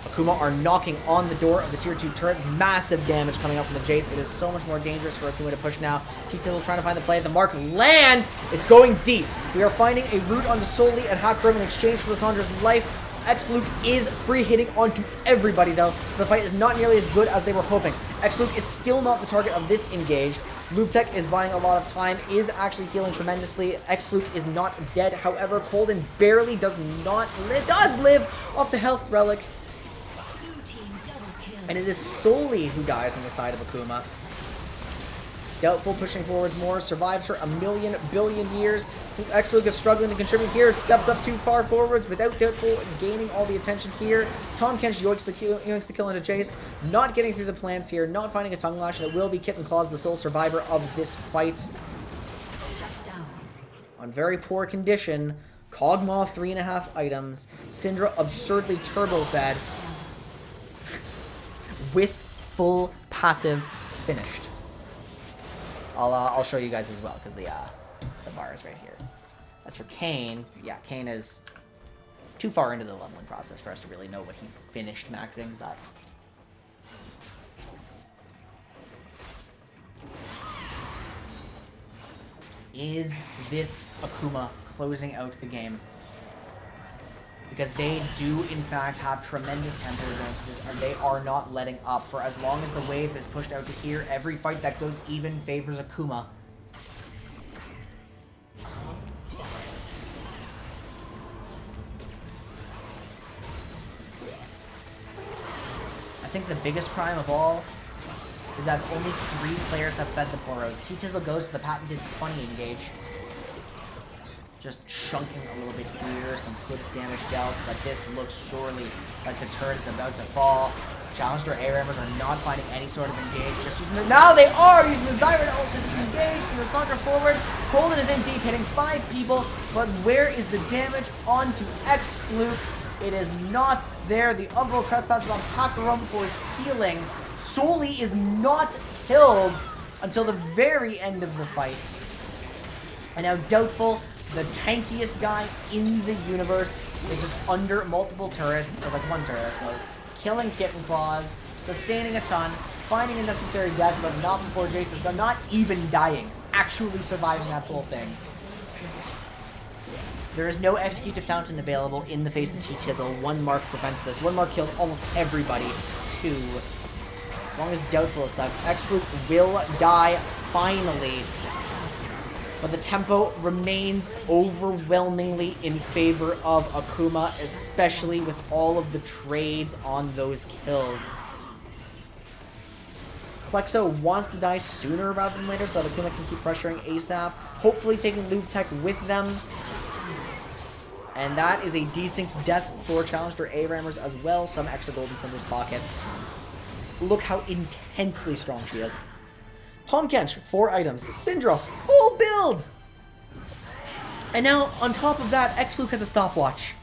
Akuma are knocking on the door of the tier 2 turret. Massive damage coming out from the Jace. It is so much more dangerous for Akuma to push now. T-Sizzle trying to find the play. The mark lands. It's going deep. We are finding a root onto Soli and Hackerum in exchange for Lissandra's life. X-Fluke is free hitting onto everybody though, so the fight is not nearly as good as they were hoping. X-Fluke is still not the target of this engage. Loop Tech is buying a lot of time, is actually healing tremendously. X-Fluke is not dead, however, Colden barely does live off the health relic. And it is Soli who dies on the side of Akuma. Doubtful pushing forwards more, survives for a million billion years. X-Fluke is struggling to contribute here, steps up too far forwards without Doubtful gaining all the attention here. Tom Kench yoinks the kill into Jace, not getting through the plants here, not finding a tongue lash, and it will be Kitten Claws, the sole survivor of this fight. On very poor condition, Kog'Maw 3.5 items, Syndra absurdly turbo fed with full power. passive finished. I'll show you guys as well, because the bar is right here. As for Kane, yeah, Kane is too far into the leveling process for us to really know what he finished maxing, but... Is this Akuma closing out the game? Because they do, in fact, have tremendous tempo advantages, and they are not letting up. For as long as the wave is pushed out to here, every fight that goes even favors Akuma. I think the biggest crime of all is that only 3 players have fed the Boros. T-Tizzle goes to the patented funny engage. Just chunking a little bit here, some good damage dealt, but this looks surely like the turret is about to fall. Challenger ARAMers are not finding any sort of engage, just using the... Now they are using the Zyra to ult to disengage from the Saunter forward. Golden is in deep, hitting 5 people, but where is the damage onto X-Fluke? It is not there. The Uncle trespasses on Pakarum for healing. Soli is not killed until the very end of the fight. And now Doubtful, the tankiest guy in the universe, is just under multiple turrets, or like one turret I suppose, killing Kitten Claws, sustaining a ton, finding a necessary death, but not before Jason's gone, not even dying, actually surviving that whole thing. There is no Execute to Fountain available in the face of T-Tizzle. 1 mark prevents this. 1 mark kills almost everybody. 2. As long as Doubtful is stuck, X-Fluke will die finally. But the tempo remains overwhelmingly in favor of Akuma, especially with all of the trades on those kills. Plexo wants to die sooner rather than later so that Akuma can keep pressuring ASAP, hopefully taking Loop Tech with them. And that is a decent death for Challenger ARAMers as well. Some extra gold in Cinder's pocket. Look how intensely strong she is. Tom Kench, 4 items. Syndra, full build! And now, on top of that, X-Fluke has a stopwatch.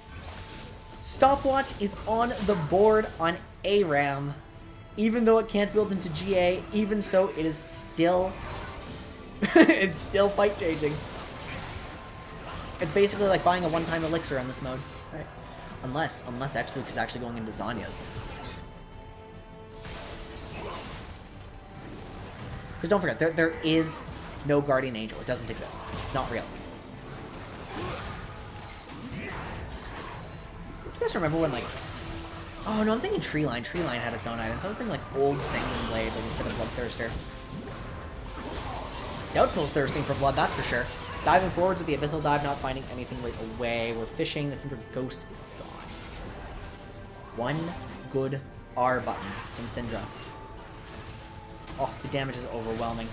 Stopwatch is on the board on ARAM. Even though it can't build into GA, even so, it is still... it's still fight-changing. It's basically like buying a one-time elixir on this mode. Right. Unless X-Fluke is actually going into Zanya's. Because don't forget, there is no Guardian Angel. It doesn't exist. It's not real. Do you guys remember when, like... Oh, no, I'm thinking Treeline. Treeline had its own items. I was thinking, like, old Sanguine Blade, like, instead of Bloodthirster. Doubtful's thirsting for blood, that's for sure. Diving forwards with the Abyssal Dive, not finding anything right away. We're fishing. The Cinder Ghost is gone. 1 good R button from Syndra. Oh, the damage is overwhelming.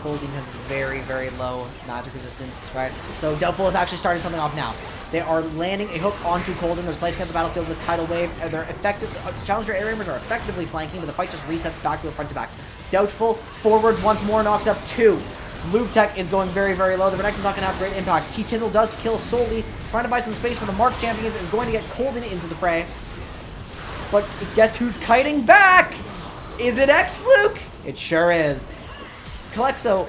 Holding has very, very low magic resistance, right? So Doubtful is actually starting something off now. They are landing a hook onto Colden. They're slicing up the battlefield with Tidal Wave. And they're effective. Challenger ARAMers are effectively flanking, but the fight just resets back to a front to back. Doubtful forwards once more, knocks up 2. Loop Tech is going very, very low. The Renekton's not going to have great impacts. T-Tizzle does kill Soli, trying to buy some space for the Mark Champions, is going to get Colden into the fray. But guess who's kiting back? Is it X-Fluke? It sure is. Kalexo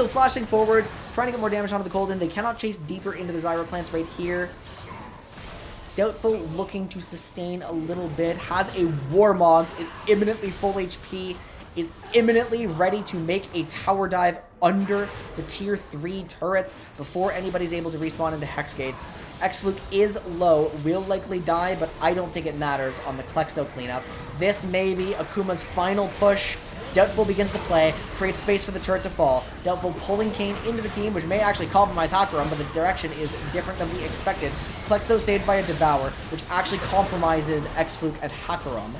flashing forwards, trying to get more damage onto the Colden. They cannot chase deeper into the Zyra plants right here. Doubtful looking to sustain a little bit. Has a Warmogs, is imminently full HP, is imminently ready to make a tower dive under the tier 3 turrets before anybody's able to respawn into Hex Gates. X-Fluke is low, will likely die, but I don't think it matters on the Klexo cleanup. This may be Akuma's final push. Doubtful begins to play, creates space for the turret to fall. Doubtful pulling Kane into the team, which may actually compromise Hakuram, but the direction is different than we expected. Plexo saved by a Devour, which actually compromises X-Fluke at Hakuram,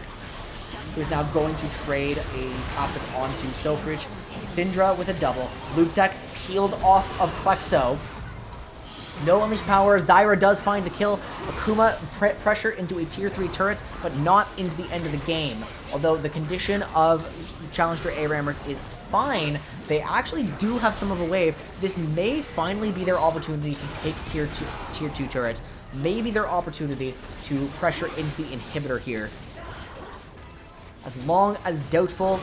who is now going to trade a passive onto Sofridge. Syndra with a double. Loop Tech peeled off of Plexo. No unleashed power. Zyra does find the kill. Akuma pressure into a tier 3 turret, but not into the end of the game. Although the condition of Challenger ARAMers is fine, they actually do have some of a wave. This may finally be their opportunity to take tier 2 turret. Maybe their opportunity to pressure into the inhibitor here. As long as Doubtful,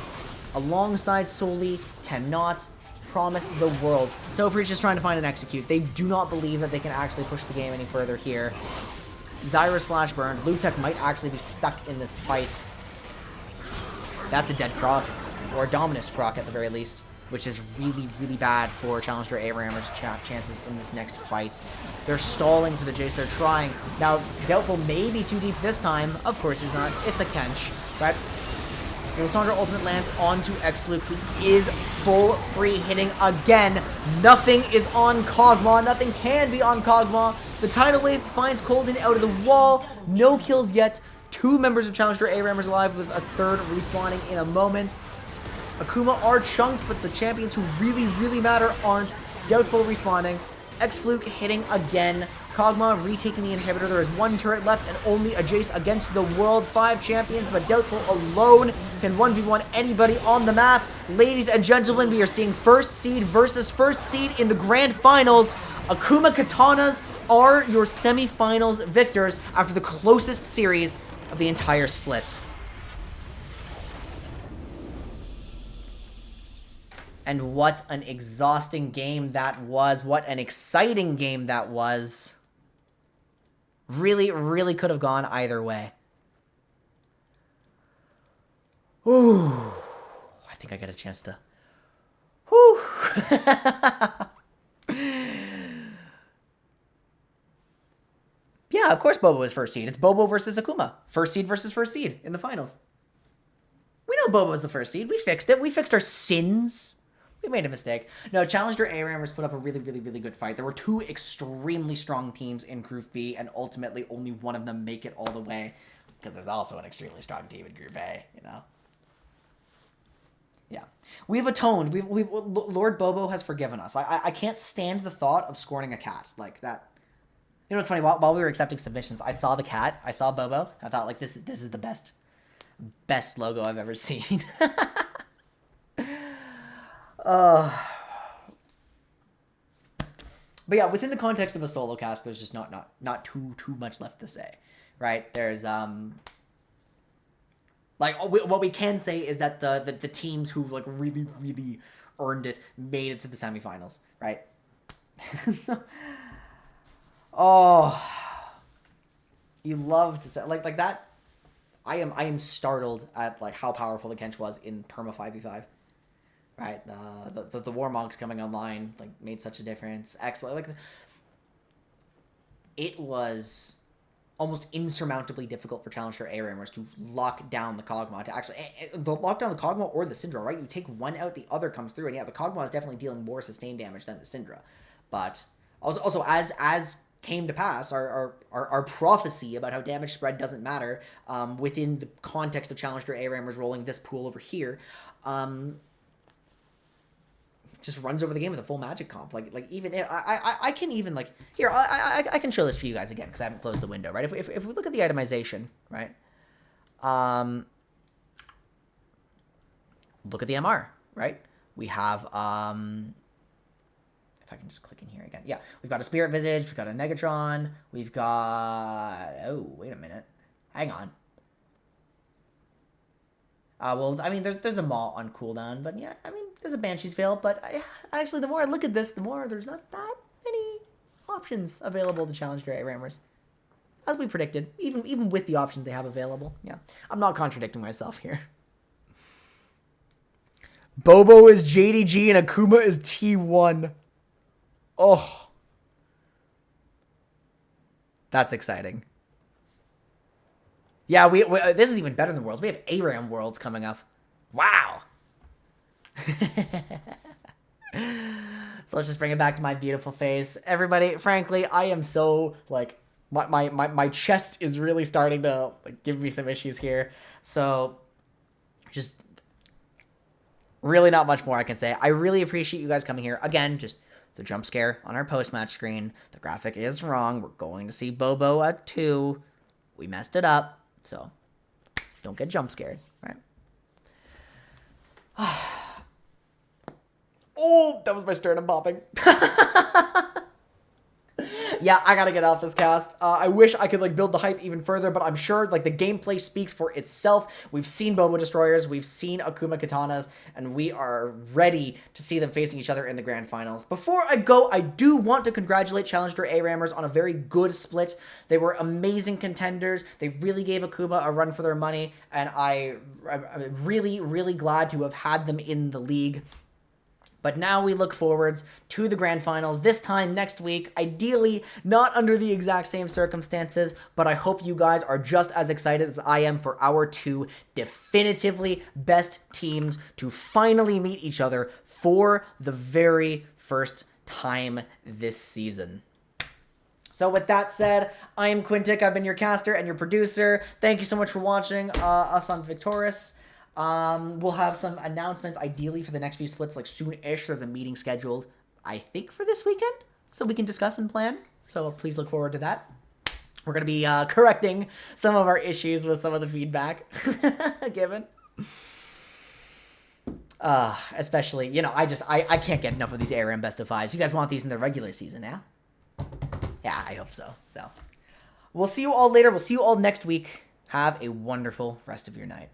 alongside Soli, cannot promise the world. So Preach is trying to find an execute. They do not believe that they can actually push the game any further here. Zyra's flash burn. Lutek might actually be stuck in this fight. That's a dead Croc, or a Dominus Croc at the very least, which is really, really bad for Challenger ARAMers' chances in this next fight. They're stalling for the Jace. They're trying. Now, Doubtful may be too deep this time. Of course he's not. It's a Kench, right? Lissandra ultimate lands onto X-Luke, who is full free hitting again. Nothing is on Kog'Maw. Nothing can be on Kog'Maw. The tidal wave finds Colden out of the wall. No kills yet. 2 members of Challenger ARAMers alive, with a third respawning in a moment. Akuma are chunked, but the champions who really, really matter aren't. Doubtful respawning. X-Fluke hitting again. Kog'Maw retaking the inhibitor. There is 1 turret left and only a Jace against the world. 5 champions, but Doubtful alone can 1v1 anybody on the map. Ladies and gentlemen, we are seeing first seed versus first seed in the grand finals. Akuma Katanas are your semifinals victors after the closest series of the entire split. And what an exhausting game that was. What an exciting game that was. Really, really could have gone either way. Ooh. I think I get a chance to... Whew. Yeah, of course Bobo is first seed. It's Bobo versus Akuma. First seed versus first seed in the finals. We know Bobo was the first seed. We fixed it. We fixed our sins. We made a mistake. No, Challenger ARAMers put up a really, really, really good fight. There were 2 extremely strong teams in Group B, and ultimately only one of them make it all the way, because there's also an extremely strong team in Group A, you know? Yeah. We've atoned. Lord Bobo has forgiven us. I can't stand the thought of scorning a cat like that. You know what's funny? While we were accepting submissions, I saw the cat. I saw Bobo. I thought, like, this is the best logo I've ever seen. But yeah, within the context of a solo cast, there's just not too much left to say, right? There's like what we can say is that the teams who like really, really earned it made it to the semifinals, right? So, you love to say like that. I am startled at like how powerful the Kench was in Perma 5v5. Right, the Warmogs coming online like made such a difference. Excellent, like it was almost insurmountably difficult for Challenger ARAMers to lock down the Kog'Maw, to actually lock down the Kog'Maw or the Syndra. Right, you take one out, the other comes through, and yeah, the Kog'Maw is definitely dealing more sustained damage than the Syndra. But also as came to pass, our prophecy about how damage spread doesn't matter within the context of Challenger ARAMers rolling this pool over here. Just runs over the game with a full magic comp. Like even I can even like here I can show this for you guys again because I haven't closed the window, right? If we look at the itemization, right? Look at the MR, right? We have if I can just click in here again, yeah, we've got a Spirit Visage, we've got a Negatron, we've got wait a minute, hang on. Well, I mean, there's a Maw on cooldown, but yeah, I mean, there's a Banshee's Veil, but actually, the more I look at this, the more there's not that many options available to Challenger ARAMers. As we predicted, even with the options they have available. Yeah, I'm not contradicting myself here. Bobo is JDG and Akuma is T1. Oh. That's exciting. Yeah, we this is even better than Worlds. We have ARAM Worlds coming up. Wow. So let's just bring it back to my beautiful face. Everybody, frankly, I am so, like, my chest is really starting to, like, give me some issues here. So, just really not much more I can say. I really appreciate you guys coming here. Again, just the jump scare on our post-match screen. The graphic is wrong. We're going to see Bobo at 2. We messed it up. So, don't get jump scared, right? Oh, that was my sternum popping. Yeah, I gotta get out this cast. I wish I could, like, build the hype even further, but I'm sure, like, the gameplay speaks for itself. We've seen Bobo Destroyers, we've seen Akuma Katanas, and we are ready to see them facing each other in the grand finals. Before I go, I do want to congratulate Challenger ARAMers on a very good split. They were amazing contenders. They really gave Akuma a run for their money, and I'm really, really glad to have had them in the league. But now we look forwards to the grand finals this time next week. Ideally, not under the exact same circumstances, but I hope you guys are just as excited as I am for our two definitively best teams to finally meet each other for the very first time this season. So with that said, I am Quintic. I've been your caster and your producer. Thank you so much for watching us on Victorious. We'll have some announcements ideally for the next few splits, like soon-ish. There's a meeting scheduled, I think, for this weekend, so we can discuss and plan. So please look forward to that. We're going to be correcting some of our issues with some of the feedback given. Especially, you know, I can't get enough of these ARAM best of fives. You guys want these in the regular season, yeah? Yeah, I hope so. So we'll see you all later. We'll see you all next week. Have a wonderful rest of your night.